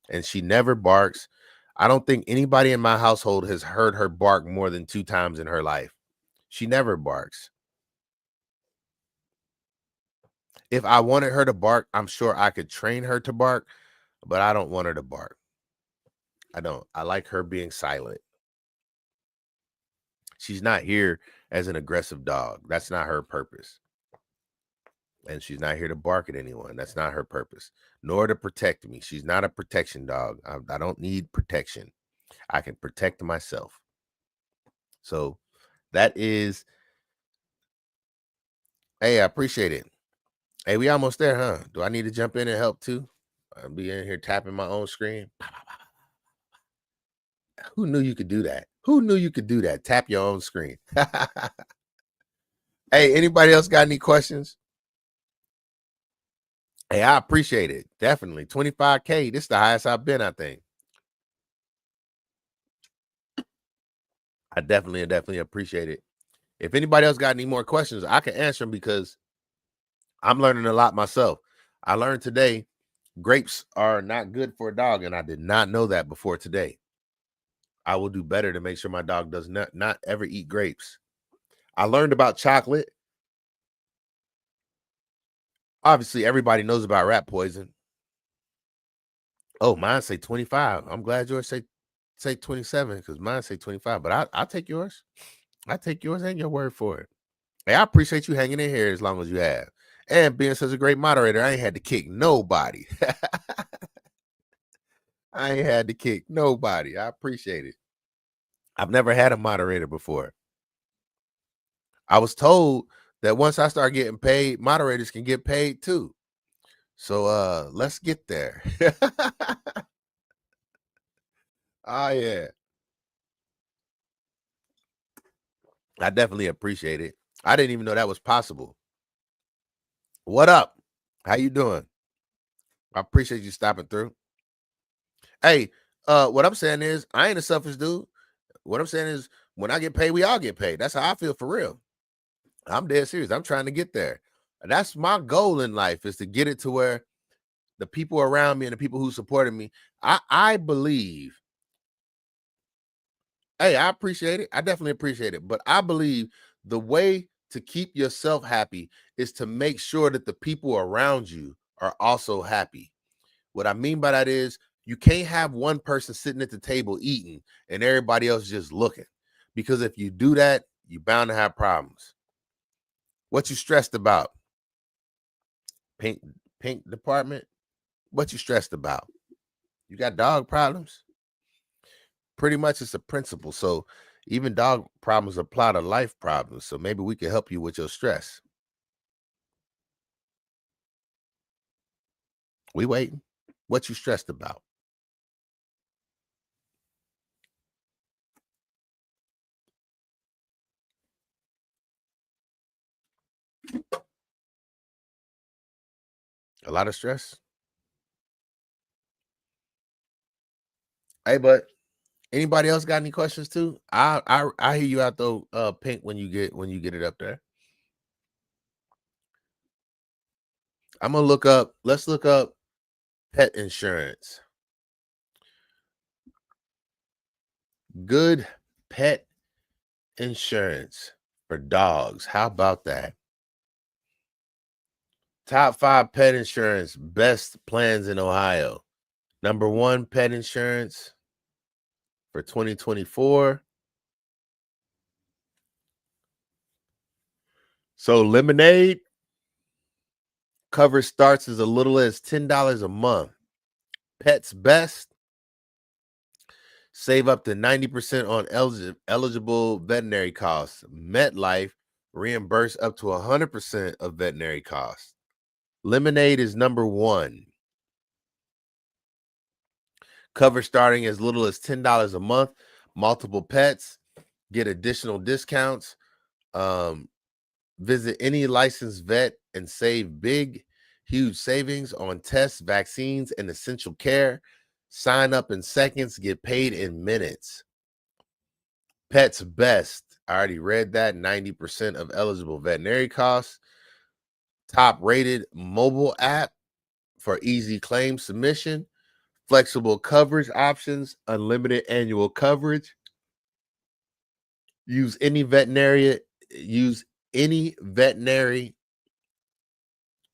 And she never barks. I don't think anybody in my household has heard her bark more than 2 times in her life. She never barks. If I wanted her to bark, I'm sure I could train her to bark, but I don't want her to bark. I don't. I like her being silent. She's not here as an aggressive dog. That's not her purpose. And she's not here to bark at anyone. That's not her purpose, nor to protect me. She's not a protection dog. I don't need protection. I can protect myself. So that is, hey, I appreciate it. Hey, we almost there, huh? Do I need to jump in and help too? I'll be in here tapping my own screen. Who knew you could do that? Who knew you could do that? Tap your own screen. Hey, anybody else got any questions? Hey, I appreciate it. Definitely. 25K. This is the highest I've been, I think. I definitely appreciate it. If anybody else got any more questions, I can answer them because I'm learning a lot myself. I learned today grapes are not good for a dog, and I did not know that before today. I will do better to make sure my dog does not ever eat grapes. I learned about chocolate. Obviously, everybody knows about rat poison. Oh, mine say 25. I'm glad yours say 27 because mine say 25. But I'll take yours. I take yours and your word for it. Hey, I appreciate you hanging in here as long as you have. And being such a great moderator, I ain't had to kick nobody. I ain't had to kick nobody. I appreciate it. I've never had a moderator before. I was told that once I start getting paid, moderators can get paid too. So let's get there. Oh yeah. I definitely appreciate it. I didn't even know that was possible. What up? How you doing? I appreciate you stopping through. Hey, what I'm saying is I ain't a selfish dude. What I'm saying is when I get paid, we all get paid. That's how I feel for real. I'm dead serious. I'm trying to get there. That's my goal in life is to get it to where the people around me and the people who supported me, I believe. Hey, I appreciate it. I definitely appreciate it. But I believe the way to keep yourself happy is to make sure that the people around you are also happy. What I mean by that is you can't have one person sitting at the table eating and everybody else just looking. Because if you do that, you're bound to have problems. What you stressed about? Pink department? What you stressed about? You got dog problems? Pretty much it's a principle. So even dog problems apply to life problems. So maybe we can help you with your stress. We waiting. What you stressed about? A lot of stress? Hey, but anybody else got any questions too? I hear you out though, Pink, when you get it up there. I'm gonna look up, let's look up pet insurance. Good pet insurance for dogs. How about that? Top 5 pet insurance best plans in Ohio. Number 1 pet insurance for 2024. So Lemonade cover starts as little as $10 a month. Pets Best save up to 90% on eligible veterinary costs. MetLife reimburse up to 100% of veterinary costs. Lemonade is number 1. Cover starting as little as $10 a month. Multiple pets get additional discounts. Visit any licensed vet and save huge savings on tests, vaccines, and essential care. Sign up in seconds, get paid in minutes. Pets Best. I already read that. 90% of eligible veterinary costs. Top rated mobile app for easy claim submission. Flexible coverage options. Unlimited annual coverage. Use any veterinarian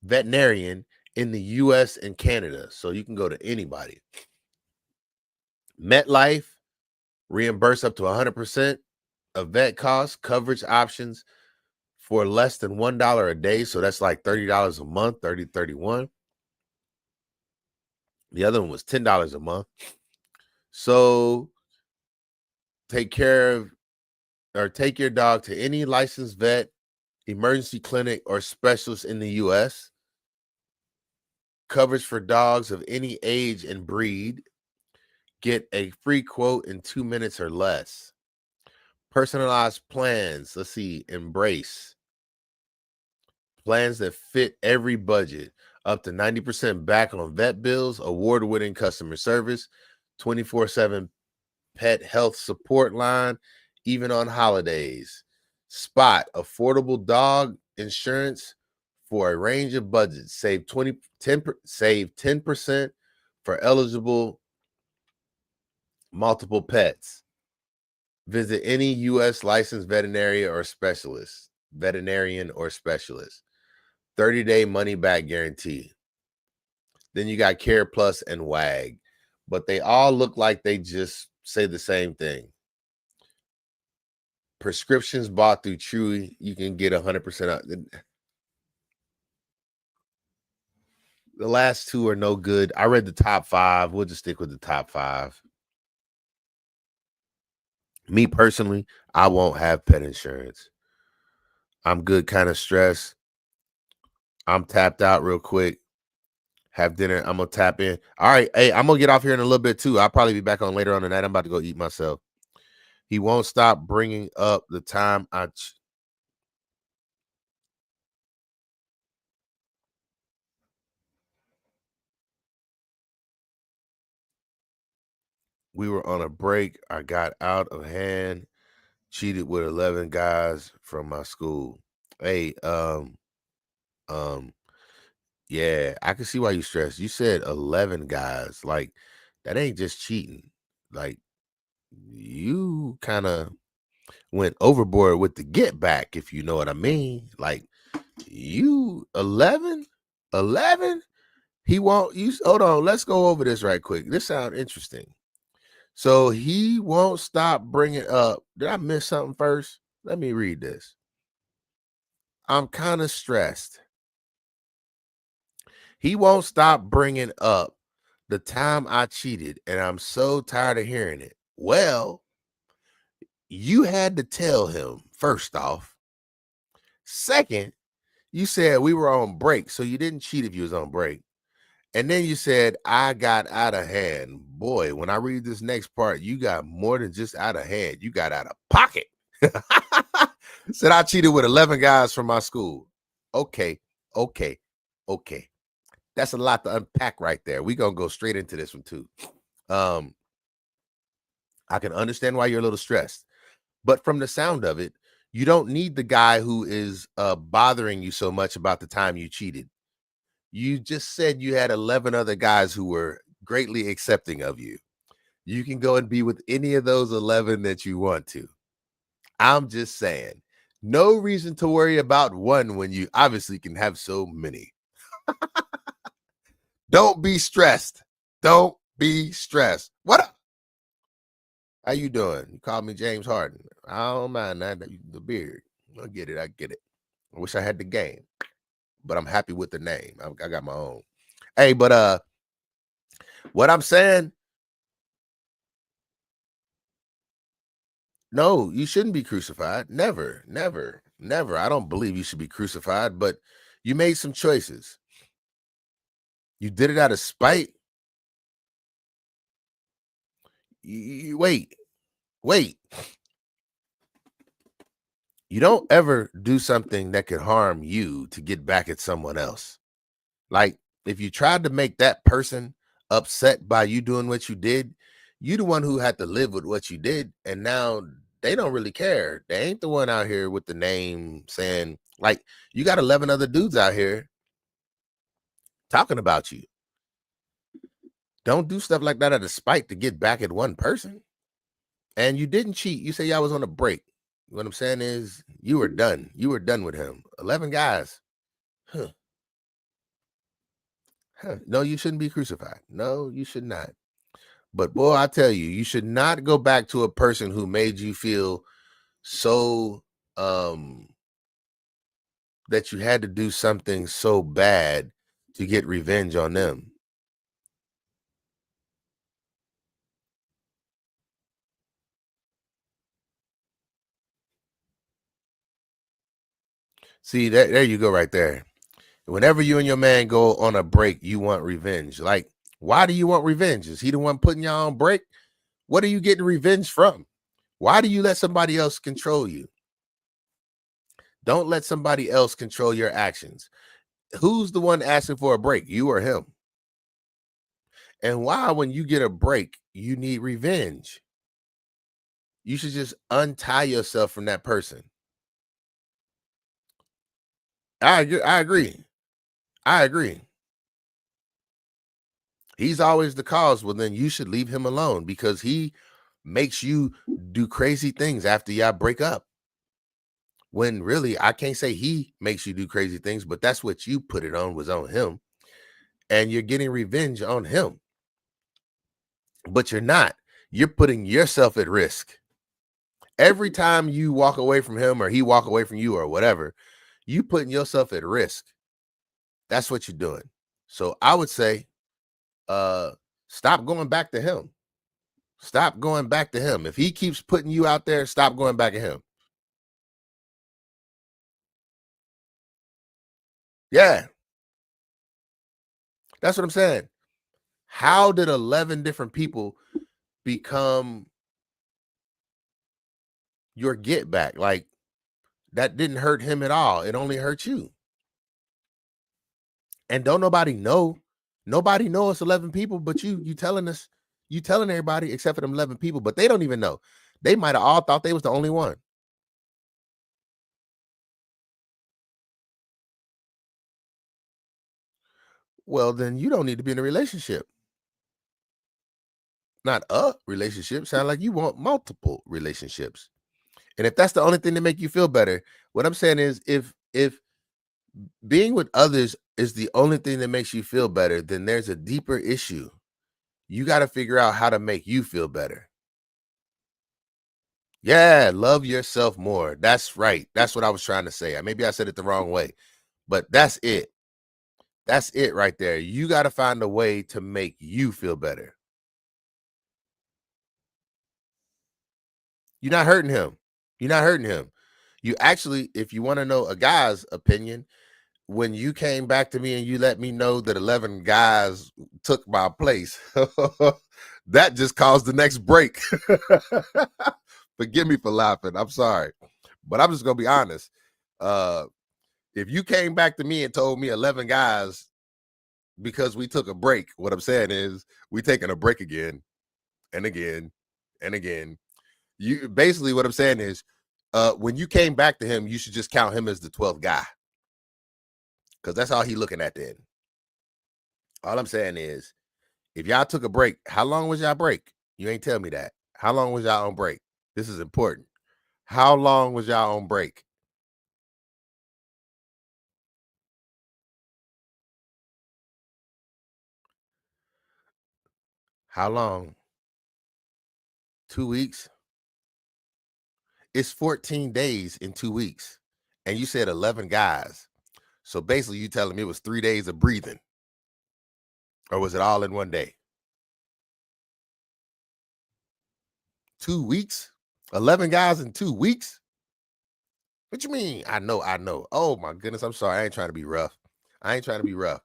veterinarian in the US and Canada. So you can go to anybody. MetLife reimburse up to 100% of vet costs, coverage options for less than $1 a day. So that's like $30 a month, 31. The other one was $10 a month. So take your dog to any licensed vet, emergency clinic, or specialist in the US. Coverage for dogs of any age and breed. Get a free quote in 2 minutes or less. Personalized plans. Let's see. Embrace. Plans that fit every budget. Up to 90% back on vet bills. Award-winning customer service. 24/7 pet health support line. Even on holidays. Spot. Affordable dog insurance for a range of budgets. Save 10% for eligible multiple pets. Visit any U.S. licensed veterinarian or specialist. 30-day money back guarantee. Then you got Care Plus and WAG, but they all look like they just say the same thing. Prescriptions bought through Chewy, you can get 100% out. The last two are no good. I read the top 5. We'll just stick with the top 5. Me personally, I won't have pet insurance. I'm good, kind of stressed. I'm tapped out real quick. Have dinner. I'm gonna tap in. All right. Hey, I'm gonna get off here in a little bit too. I'll probably be back on later on tonight. I'm about to go eat myself. He won't stop bringing up the time we were on a break. I got out of hand, cheated with 11 guys from my school. Hey, yeah, I can see why you stressed. You said 11 guys. Like, that ain't just cheating. Like, you kind of went overboard with the get back, if you know what I mean. Like, you 11? 11? He won't use. Hold on, let's go over this right quick. This sounds interesting. So he won't stop bringing up. Did I miss something first? Let me read this. I'm kind of stressed. He won't stop bringing up the time I cheated, and I'm so tired of hearing it. Well, you had to tell him, first off. Second, you said we were on break, so you didn't cheat if you was on break. And then you said, I got out of hand. Boy, when I read this next part, you got more than just out of hand. You got out of pocket. Said I cheated with 11 guys from my school. Okay. That's a lot to unpack right there. We're going to go straight into this one too. I can understand why you're a little stressed. But from the sound of it, you don't need the guy who is bothering you so much about the time you cheated. You just said you had 11 other guys who were greatly accepting of you. You can go and be with any of those 11 that you want to. I'm just saying, no reason to worry about one when you obviously can have so many. Don't be stressed. Don't be stressed. What up? How you doing? You called me James Harden. I don't mind that. The beard. I get it. I wish I had the game, but I'm happy with the name. I got my own. Hey, but what I'm saying, no, you shouldn't be crucified. Never. I don't believe you should be crucified, but you made some choices. You did it out of spite. Wait. You don't ever do something that could harm you to get back at someone else. Like, if you tried to make that person upset by you doing what you did, you the one who had to live with what you did, and now they don't really care. They ain't the one out here with the name saying, like, you got 11 other dudes out here talking about you. Don't do stuff like that out of spite to get back at one person. And you didn't cheat. You say y'all was on a break. What I'm saying is you were done. You were done with him. 11 guys. Huh. No, you shouldn't be crucified. No, you should not. But boy, I tell you, you should not go back to a person who made you feel so that you had to do something so bad to get revenge on them. See, there you go right there. Whenever you and your man go on a break, you want revenge. Like, why do you want revenge? Is he the one putting y'all on break? What are you getting revenge from? Why do you let somebody else control you? Don't let somebody else control your actions. Who's the one asking for a break, you or him? And why, when you get a break, you need revenge? You should just untie yourself from that person. I agree. He's always the cause. Well, then you should leave him alone because he makes you do crazy things after y'all break up. When really, I can't say he makes you do crazy things, but that's what you put it on, was on him. And you're getting revenge on him. But you're not. You're putting yourself at risk. Every time you walk away from him or he walk away from you or whatever, you putting yourself at risk. That's what you're doing. So I would say, stop going back to him. Stop going back to him. If he keeps putting you out there, stop going back to him. Yeah, that's what I'm saying. How did 11 different people become your get back? Like, that didn't hurt him at all. It only hurt you. And don't nobody know. Nobody knows 11 people, but you telling us, you telling everybody except for them 11 people, but they don't even know. They might have all thought they was the only one. Well, then you don't need to be in a relationship. Not a relationship. Sound like you want multiple relationships. And if that's the only thing to make you feel better, what I'm saying is, if being with others is the only thing that makes you feel better, then there's a deeper issue. You got to figure out how to make you feel better. Yeah, love yourself more. That's right. That's what I was trying to say. Maybe I said it the wrong way, but that's it. That's it right there. You got to find a way to make you feel better. You're not hurting him. You're not hurting him. You actually, if you want to know a guy's opinion, when you came back to me and you let me know that 11 guys took my place, that just caused the next break. Forgive me for laughing. I'm sorry. But I'm just going to be honest. Uh, if you came back to me and told me 11 guys because we took a break, what I'm saying is we taking a break again and again and again. You basically, what I'm saying is, when you came back to him, you should just count him as the 12th guy, because that's all he looking at then. All I'm saying is, if y'all took a break, how long was y'all break? You ain't tell me that. How long was y'all on break? This is important. How long was y'all on break? How long? 2 weeks? It's 14 days in 2 weeks. And you said 11 guys. So basically, you telling me it was 3 days of breathing, or was it all in one day? 2 weeks? 11 guys in 2 weeks? What you mean? I know, I know. Oh my goodness, I'm sorry. I ain't trying to be rough. I ain't trying to be rough.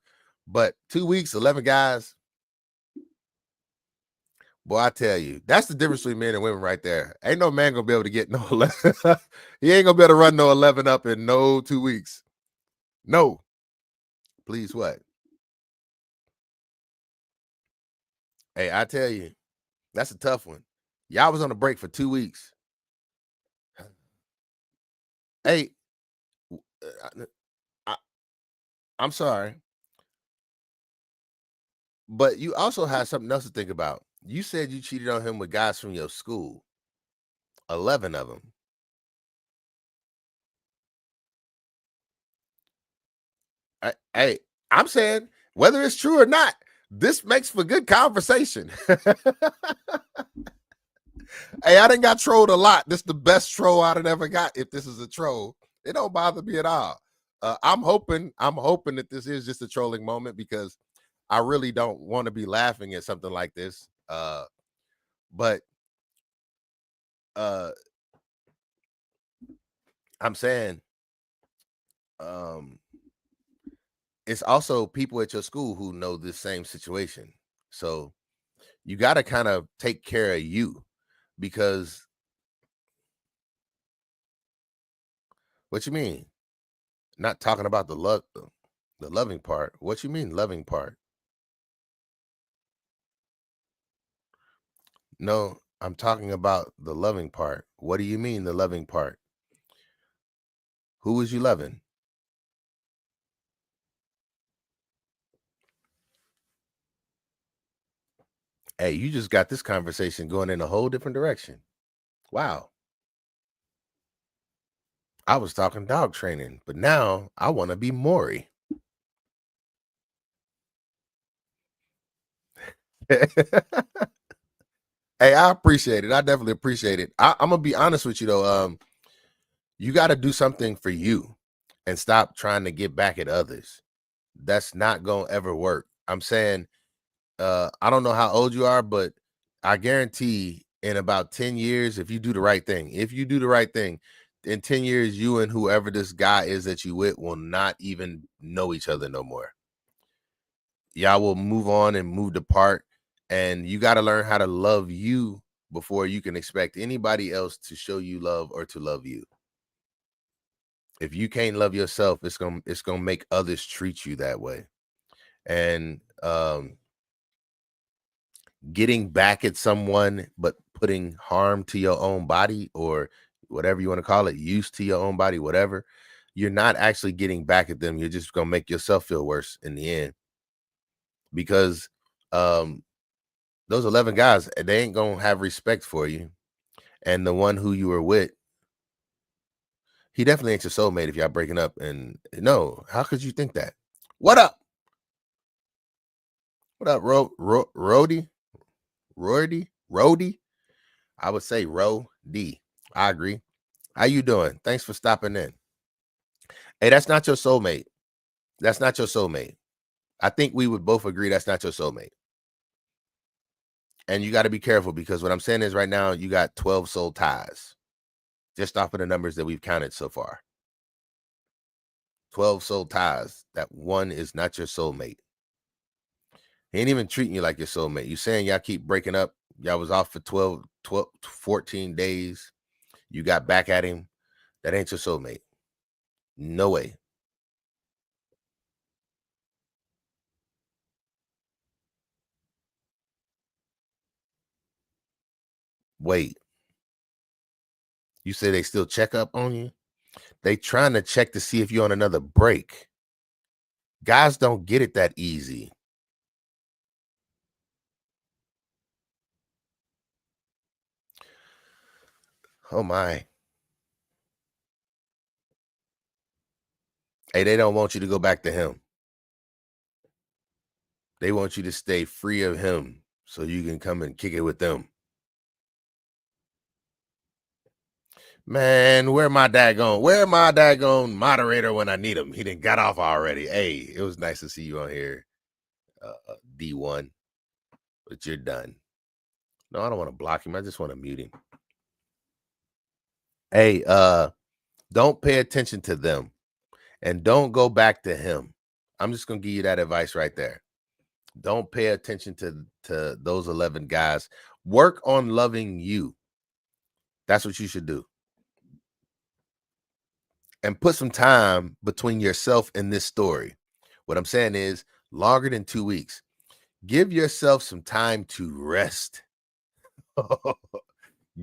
But 2 weeks, 11 guys. Boy, I tell you, that's the difference between men and women right there. Ain't no man gonna be able to get no 11. He ain't gonna be able to run no 11 up in no 2 weeks. No. Please, what? Hey, I tell you, that's a tough one. Y'all was on a break for 2 weeks. Hey, I, I'm sorry, but you also had something else to think about. You said you cheated on him with guys from your school, 11 of them. Hey, I'm saying, whether it's true or not, this makes for good conversation. Hey, I done got trolled a lot. This is the best troll I done ever got. If this is a troll, it don't bother me at all. I'm hoping that this is just a trolling moment, because I really don't want to be laughing at something like this. But uh I'm saying, um it's also people at your school who know this same situation. So you got to kind of take care of you, because what you mean? Not talking about the loving part. What you mean loving part? No, I'm talking about the loving part. What do you mean the loving part? Who was you loving? Hey, you just got this conversation going in a whole different direction. Wow. I was talking dog training, but now I want to be Maury. Hey, I appreciate it. I definitely appreciate it. I'm gonna be honest with you though. You got to do something for you and stop trying to get back at others. That's not gonna ever work. I'm saying, I don't know how old you are, but I guarantee in about 10 years, if you do the right thing, in 10 years, you and whoever this guy is that you with will not even know each other no more. Y'all will move on and move apart. And you got to learn how to love you before you can expect anybody else to show you love or to love you. If you can't love yourself, it's gonna make others treat you that way. And getting back at someone but putting harm to your own body, or whatever you want to call it, use to your own body, whatever, you're not actually getting back at them. You're just gonna make yourself feel worse in the end, because um those 11 guys, they ain't gonna have respect for you. And the one who you were with, he definitely ain't your soulmate if y'all breaking up. And no, how could you think that? What up? What up, Rody? Rody? I would say Ro D. I agree. How you doing? Thanks for stopping in. Hey, that's not your soulmate. That's not your soulmate. I think we would both agree that's not your soulmate. And you got to be careful, because what I'm saying is right now you got 12 soul ties just off of the numbers that we've counted so far. 12 soul ties. That one is not your soulmate. He ain't even treating you like your soulmate. You saying y'all keep breaking up. Y'all was off for 14 days. You got back at him. That ain't your soulmate. No way. Wait. You say they still check up on you? They trying to check to see if you're on another break. Guys don't get it that easy. Oh my. Hey, they don't want you to go back to him. They want you to stay free of him so you can come and kick it with them. Man, where my daggone moderator when I need him? He didn't got off already. Hey, it was nice to see you on here, D1, but you're done. No, I don't want to block him. I just want to mute him. Hey, don't pay attention to them and don't go back to him. I'm just going to give you that advice right there. Don't pay attention to those 11 guys. Work on loving you. That's what you should do. And put some time between yourself and this story. What I'm saying is longer than 2 weeks. Give yourself some time to rest.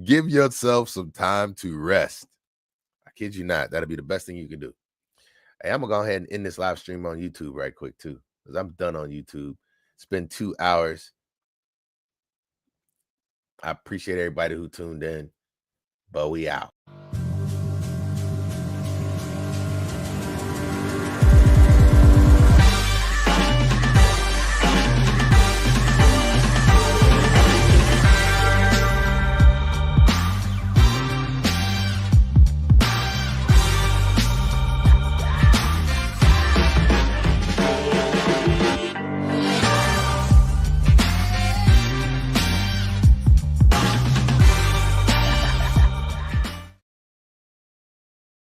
Give yourself some time to rest. I kid you not. That'll be the best thing you can do. Hey, I'm going to go ahead and end this live stream on YouTube right quick too, because I'm done on YouTube. It's been 2 hours. I appreciate everybody who tuned in, but we out.